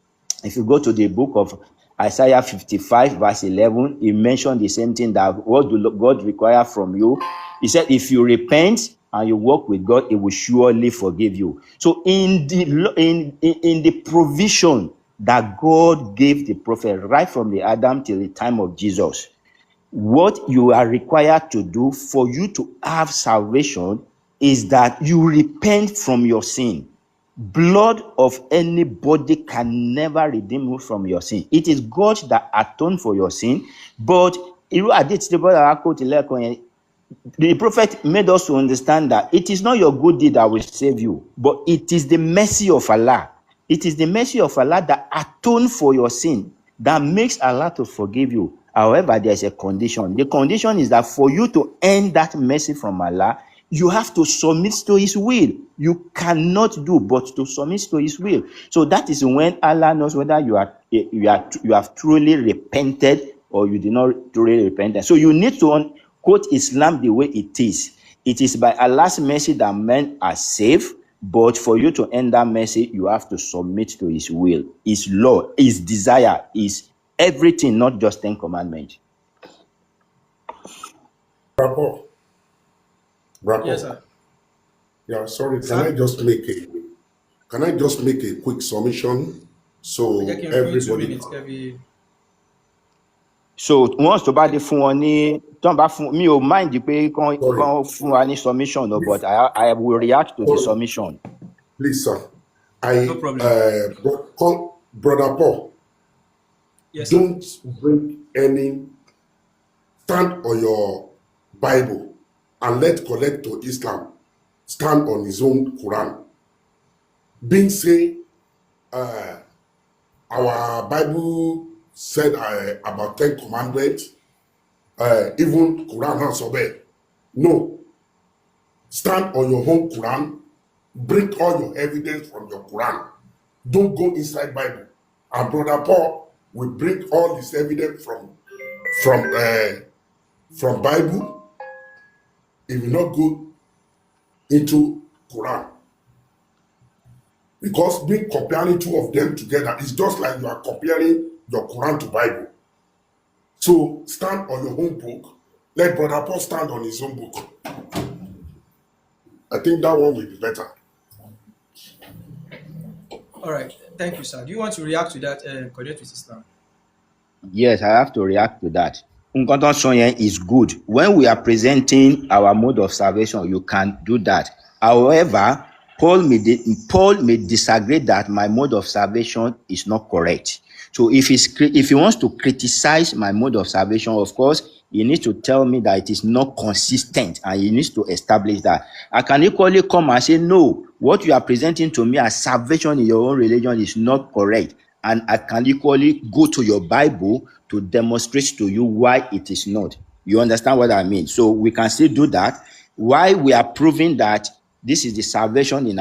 you go to the book of Isaiah 55 verse 11, he mentioned the same thing, that what do God require from you? He said, if you repent and you walk with God, He will surely forgive you. So in the provision that God gave the prophet right from the Adam till the time of Jesus, what you are required to do for you to have salvation is that you repent from your sin. Blood of anybody can never redeem you from your sin. It is God that atoned for your sin. But the prophet made us to understand that it is not your good deed that will save you, but it is the mercy of Allah. It is the mercy of Allah that atones for your sin, that makes Allah to forgive you. However, there is a condition. The condition is that for you to earn that mercy from Allah, you have to submit to His will. You cannot do but to submit to His will. So that is when Allah knows whether you have truly repented or you did not truly repent. So you need to quote Islam the way it is. It is by Allah's mercy that men are saved, but for you to earn that mercy, you have to submit to His will, His law, His desire, His everything, not just 10 commandments. Rapport. Yes, sir. Yeah, sorry. Sir? Can I just make a quick submission so Ẹ jẹ́ kí n fún yín 2 everybody? minutes kẹ́bi. So once tó bá dé fún wọn ní tó bá fún mi ò mind pé kán Sorry, fún wa ní submission, no, but I will react to the submission. please, sir. No problem. Brother Paul, Yes, sir. don't bring any, stand on your Bible and let Collector Islam stand on his own Quran. Being say, our Bible said about 10 commandments, even Quran has obeyed. No, stand on your own Quran, bring all your evidence from your Quran. Don't go inside Bible. And Brother Paul will bring all his evidence from Bible. He will not go into Quran. Because being comparing two of them together is just like you are comparing your Quran to Bible. So stand on your own book. Let Brother Paul stand on his own book. I think that one will be better. All right. Thank you, sir. Do you want to react to that, Connect with Islam? Yes, I have to react to that. Nǹkan tó ń sọ yẹn is good. When we are presenting our mode of salvation, you can do that. However, Paul may disagree that my mode of salvation is not correct. So if he wants to criticize my mode of salvation, of course, he needs to tell me that it is not consistent, and he needs to establish that. I can equally come and say, no, what you are presenting to me as salvation in your own religion is not correct. And I can equally go to your Bible to demonstrate to you why it is not. You understand what I mean? So we can still do that. Why we are proving that this is the salvation in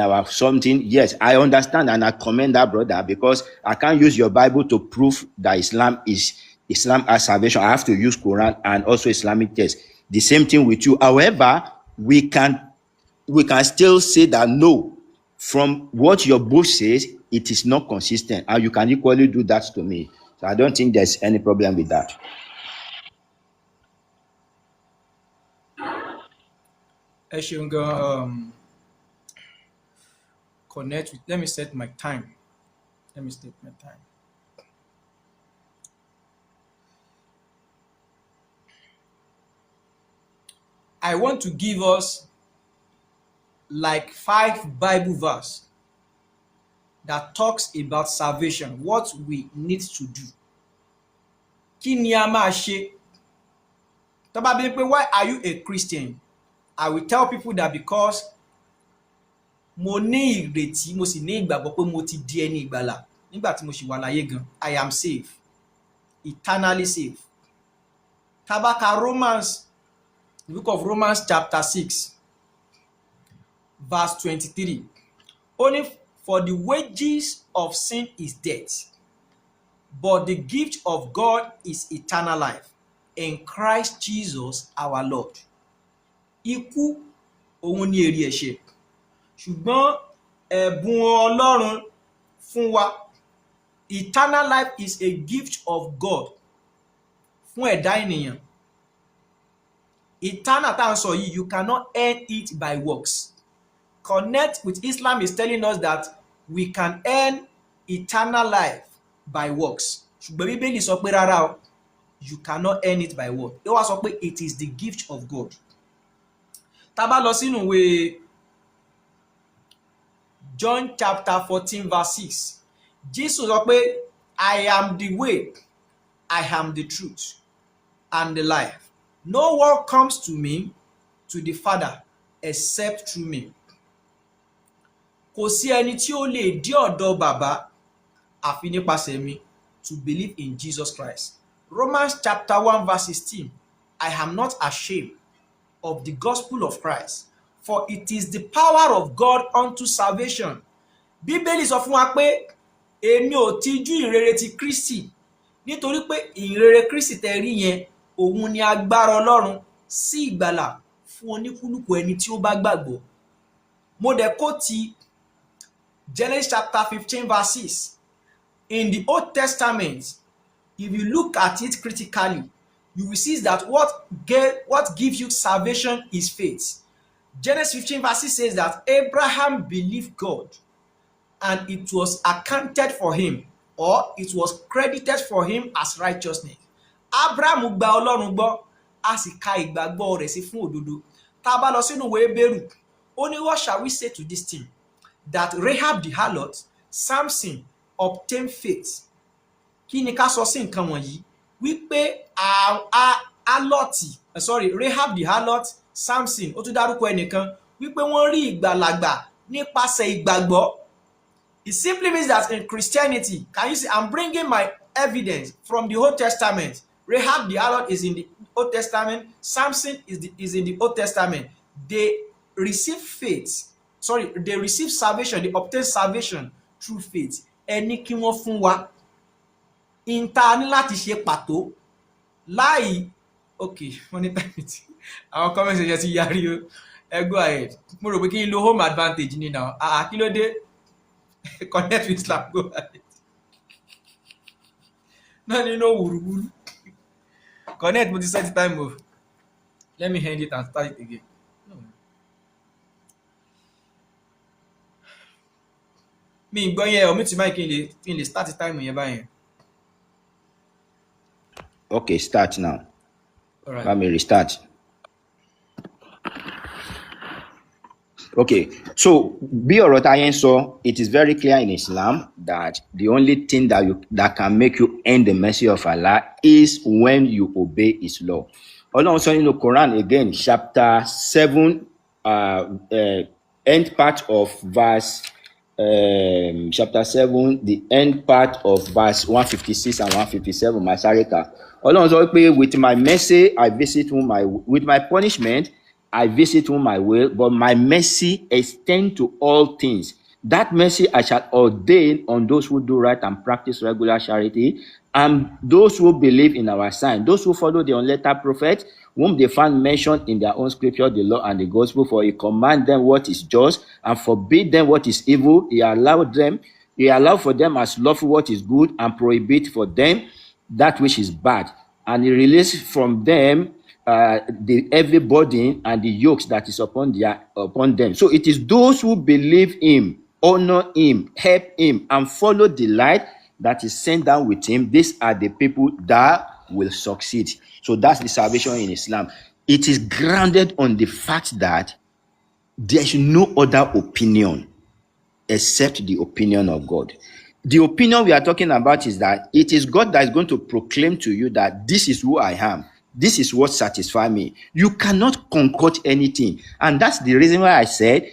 our something. Yes, I understand and I commend that brother, because I can't use your Bible to prove that Islam as salvation. I have to use Quran and also Islamic text. The same thing with you. However, we can still say that no, from what your book says, it is not consistent, and you can equally do that to me. So I don't think there's any problem with that. Connect with. Let me set my time. I want to give us like 5 Bible verses that talks about salvation, what we need to do. Kí ni a máa ṣe? Tó bá bi pé why are you a Christian? I will tell people that because mo ní ìrètí, mo sì ní ìgbàgbọ́ pé mo ti di ẹni ìgbàlà nígbà tí mo ṣì wà láyé gan. I am safe, eternally safe. Tá bá ka Romans, the book of Romans chapter 6, verse 23. Only for the wages of sin is death, but the gift of God is eternal life in Christ Jesus our Lord. Ikú òun ni èrè ẹ̀ṣẹ̀, ṣùgbọ́n ẹ̀bùn Ọlọ́run fún wa. Eternal life is a gift of God fún ẹ̀dá ènìyàn. Eternal tá à ń sọ yìí, you cannot earn it by works. Connect with Islam is telling us that we can earn eternal life by works. Ṣùgbọ́n Bíbélì sọ pé rárá o, you cannot earn it by work. Ó wá sọ pé it is the gift of God. Tá bá lọ sínú ìwé John chapter 14 verse 6. Jesus sọ pé I am the way, I am the truth, and the life. No one comes to me, to the Father, except through me. Kò sí ẹni tí ó lè dé ọ̀dọ̀ Bàbá àfi nípasẹ̀ mi, to believe in Jesus Christ. Romans chapter 1 verse 16. I am not ashamed of the gospel of Christ, for it is the power of God unto salvation. Bíbélì sọ fún wa pé èmi ò tijú ìrere ti Kristi, nítorí pé ìrere Kristi tẹ́ rí yẹn, òun ni agbára Ọlọ́run sí ìgbàlà fún oníkúlùkù ẹni tí ó bá gbàgbọ́. Mo dẹ̀ kó ti Genesis chapter 15 verse 6. In the Old Testament, if you look at it critically, you will see that what gives you salvation is faith. Genesis 15 verse 6 says that Abraham believed God and it was accounted for him, or it was credited for him as righteousness. Abraham gba Ọlọ́run gbọ́, a sì ka ìgbàgbọ́ rẹ̀ sí fún òdodo. Tá bá lọ sínú ìwé Hébérù, ó ní what shall we say to this thing? that Rahab the harlot, Samson obtained faith. Kí ni ká sọ sí nǹkan wọ̀nyí? Wípé Rahab the harlot, Samson, ó tún dárúkọ ẹnìkan, wípé wọ́n rí ìgbàlagbà nípasẹ̀ ìgbàgbọ́. It simply means that in Christianity, can you see, I'm bringing my evidence from the Old Testament. Rahab the harlot is in the Old Testament. Samson is in the Old Testament. They receive faith. They receive salvation. They obtain salvation through faith. Ẹni kí wọ́n fún wa. Ìta ní láti ṣe pàtó. Láì. Okay, wọ́n ní time it. Àwọn comments ẹ̀jẹ̀ ti yarí o. Go ahead. Mo rò pé kí n lo home advantage ní now. Kí ló dé? Connect with Islam. Go ahead. No wùrúwùrú. Connect mo ti set the time of. Let me end it and start it again. Mi gbọ́ yẹn, omi ti máa kí n lè start the time yẹn báyẹn. Okay, start now. All right. Let me restart. Okay, so bí ọ̀rọ̀ tá yẹn sọ, it is very clear in Islam that the only thing that can make you end the mercy of Allah is when you obey His law. Ọlọ́run sọ nínú Quran again, chapter 7, end part of verse chapter 7, the end part of verse 156 and 157, Masarika. Ọlọ́run sọ pé with my mercy I visit with my punishment I visit whom I will, but my mercy extends to all things. That mercy I shall ordain on those who do right and practice regular charity, and those who believe in our sign, those who follow the unlettered prophet, whom they find mentioned in their own scripture, the law and the gospel, for he command them what is just, and forbid them what is evil. He allowed for them as lawful what is good, and prohibit for them that which is bad. And he released from them the heavy burden and the yokes that is upon them. So it is those who believe him, honor him, help him, and follow the light that is sent down with him. These are the people that will succeed. So that's the salvation in Islam. It is grounded on the fact that there is no other opinion except the opinion of God. The opinion we are talking about is that it is God that is going to proclaim to you that this is who I am. This is what satisfies me. You cannot concoct anything. And that's the reason why I said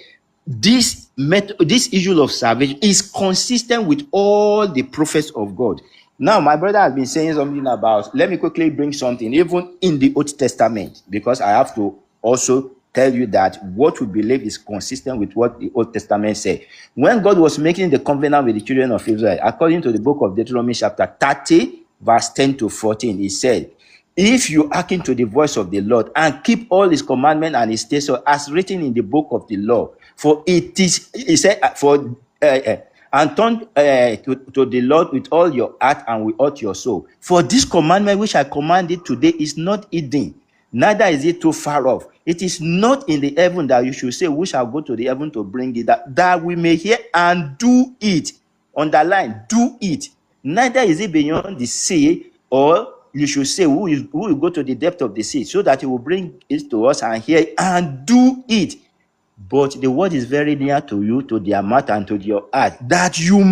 this issue of salvation is consistent with all the prophets of God. Now, my brother has been saying something about, let me quickly bring something, even in the Old Testament, because I have to also tell you that what we believe is consistent with what the Old Testament said. When God was making the covenant with the children of Israel, according to the book of Deuteronomy chapter 30, verse 10 to 14, he said, if you hearken to the voice of the Lord and keep all his commandments and his statutes as written in the book of the law, for it is, he said, and turn to the Lord with all your heart and with all your soul. For this commandment which I command it today is not hidden, neither is it too far off. It is not in the heaven that you should say, we shall go to the heaven to bring it, that we may hear and do it. Underline, do it. Neither is it beyond the sea, or you should say, who will go to the depth of the sea, so that he will bring it to us and hear and do it. But the word is very near to you, to their mouth and to your heart, that you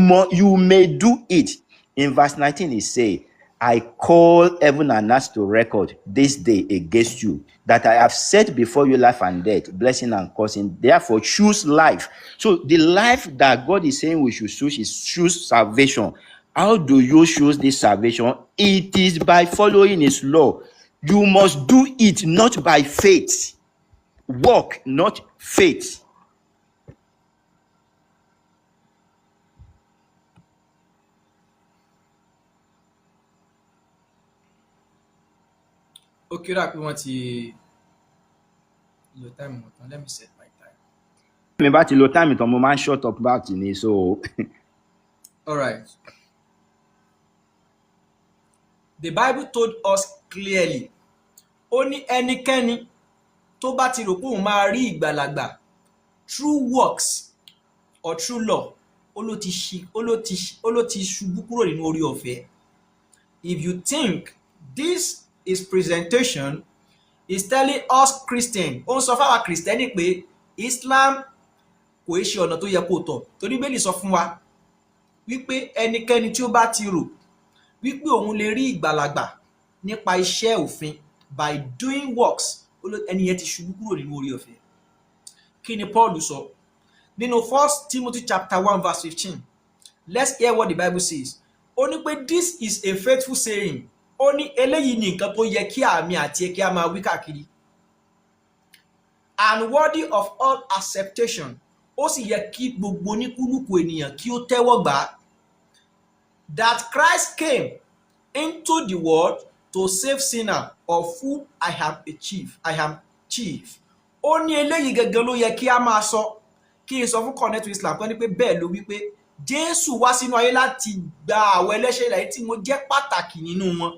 may do it. In verse 19, it says, I call heaven and earth to record this day against you, that I have set before you life and death, blessing and cursing. Therefore, choose life. So the life that God is saying we should choose is choose salvation. How do you choose this salvation? It is by following his law. You must do it not by faith. Work, not faith. Okay, that we want to your time. Let me set my time. Remember till your time, it's a moment short up back to me. So, all right. The Bible told us clearly, only ẹnikẹ́ni tó bá ti rò pé òun máa rí ìgbàlagbà through works or through law, ó ló ti ṣubú kúrò nínú orí ọ̀fẹ́. If you think this is presentation is telling us Christian, ó ń sọ fáwọn Kristẹni pé Islam kò í ṣe ọ̀nà tó yẹ kó tọ̀ torí Bíbélì sọ fún wa wípé ẹnikẹ́ni tí ó bá ti rò wípé òun lè rí ìgbàlagbà nípa iṣẹ́ òfin by doing works ẹni yẹn ti ṣubú kúrò nínú oore ọ̀fẹ́. Kí ni Paul sọ nínú 1 Timothy chapter 1 verse 15? Let's hear what the Bible says. Ó ní pé this is a faithful saying. Ó ní eléyìí ní nǹkan tó yẹ kí àmì àti ẹ kí a máa wí káàkiri. And worthy of all acceptation. Ó sì yẹ kí gbogbo oníkúlùkù ènìyàn kí ó tẹ́wọ́ gbà. That Christ came into the world to save sinner of whom I am chief. Ó ní eléyìí gẹ́gẹ́ ló yẹ kí a máa sọ. Kí n sọ fún Connect with Islam kan ní pé bẹ́ẹ̀ ló wí pé Jésù wá sínú ayé láti gba àwọn ẹlẹ́ṣẹ̀ láyé tí mo jẹ́ pàtàkì nínú wọn.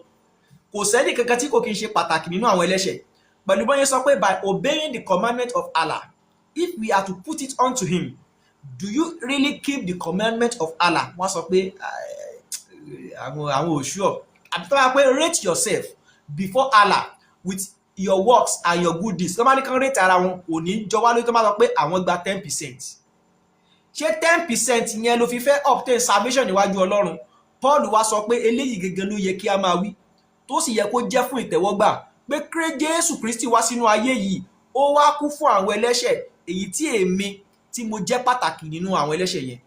Kò sẹ́ni kankan tí kò kí n ṣe pàtàkì nínú àwọn ẹlẹ́ṣẹ̀. Pẹ̀lú bọ́n yẹn sọ pé by obeying the commandment of Allah, if we are to put it unto him, do you really keep the commandment of Allah? Wọ́n sọ pé àwọn òṣùọ̀. Àbí tó bá pé rate yourself before Allah with your works and your good deeds. Tó bá ní kán rate ara wọn kò ní jọ wá lórí tó bá sọ pé àwọn gba 10%. Ṣé 10% yẹn ló fi fẹ́ obtain salvation níwájú Ọlọ́run? Paul wá sọ pé eléyìí gẹ́gẹ́ ló yẹ kí a máa wí tó sì yẹ kó jẹ́ fún ìtẹ́wọ́gbà pé Jésù Kristi wá sínú ayé yìí ó wá kú fún àwọn ẹlẹ́ṣẹ̀ èyí tí èmi tí mo jẹ́ pàtàkì nínú àwọn ẹlẹ́ṣẹ̀ yẹn.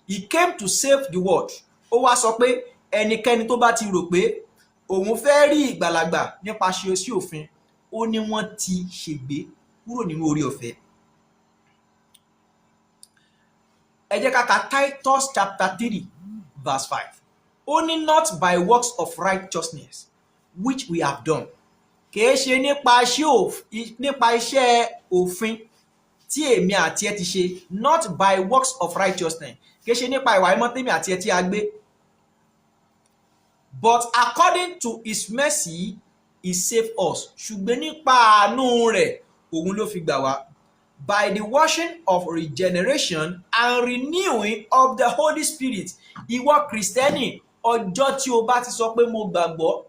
He came to save the world. Ó wá sọ pé ẹnikẹ́ni tó bá ti rò pé òun fẹ́ rí ìgbàlagbà nípa ṣe sí òfin ó ní wọ́n ti ṣègbé kúrò nínú oore ọ̀fẹ́. Ẹ jẹ́ ká ka Titus chapter 3 verse 5. Ó ní not by works of righteousness which we have done. Kìí ṣe nípa iṣẹ́ òfin tí èmi àti ẹ ti ṣe. Not by works of righteousness. Kìí ṣe nípa ìwà mímọ́ tèmi àti ẹ tí a gbé. But according to his mercy, he saved us. Ṣùgbọ́n nípa àánú rẹ̀, òun ló fi gbà wá. By the washing of regeneration and renewing of the Holy Spirit. Ìwọ Kristẹni, ọjọ́ tí o bá ti sọ pé mo gbàgbọ́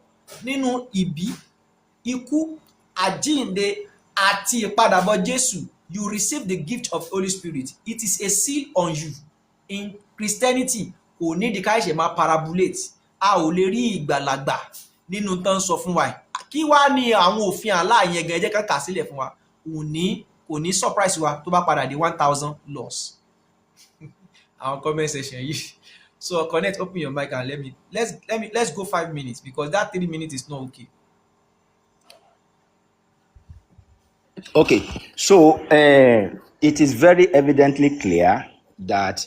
nínú ìbí, ikú, àjíǹde àti ìpadàbọ̀ Jésù, you receive the gift of Holy Spirit. It is a seal on you. In Christianity, kò ní di ká ṣe máa parabulate. A ò lè rí ìgbàlagbà nínú tán sọ fún wa. Kí wá ní àwọn òfin Allah yẹn gan, ẹ jẹ́ ká kà sílẹ̀ fún wa. Kò ní surprise wa tó bá padà dé 1000 laws. Our comment section yìí. So Connect, open your mic and let's go 5 minutes because that 3 minutes is not okay. Okay, so it is very evidently clear that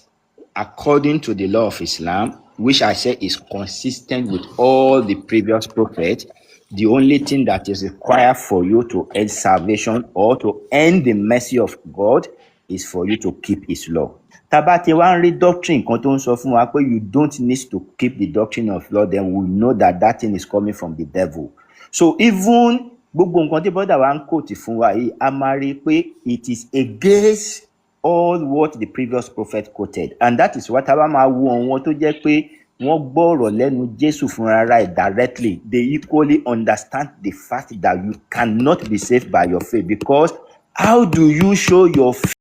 according to the law of Islam, which I say is consistent with all the previous prophets, the only thing that is required for you to earn salvation or to earn the mercy of God is for you to keep his law. Tabati one read doctrine kan tó ń sọ fún wa pé you don't need to keep the doctrine of law, then we know that that thing is coming from the devil. So even gbogbo nǹkan tí brother wa ń quote fún wa yìí, a máa rí pé it is against all what the previous prophet quoted, and that is what a máa wo àwọn tó jẹ́ pé wọ́n gbọ́rọ̀ lẹ́nu Jésù fúnra rẹ̀ directly. They equally understand the fact that you cannot be saved by your faith, because how do you show your faith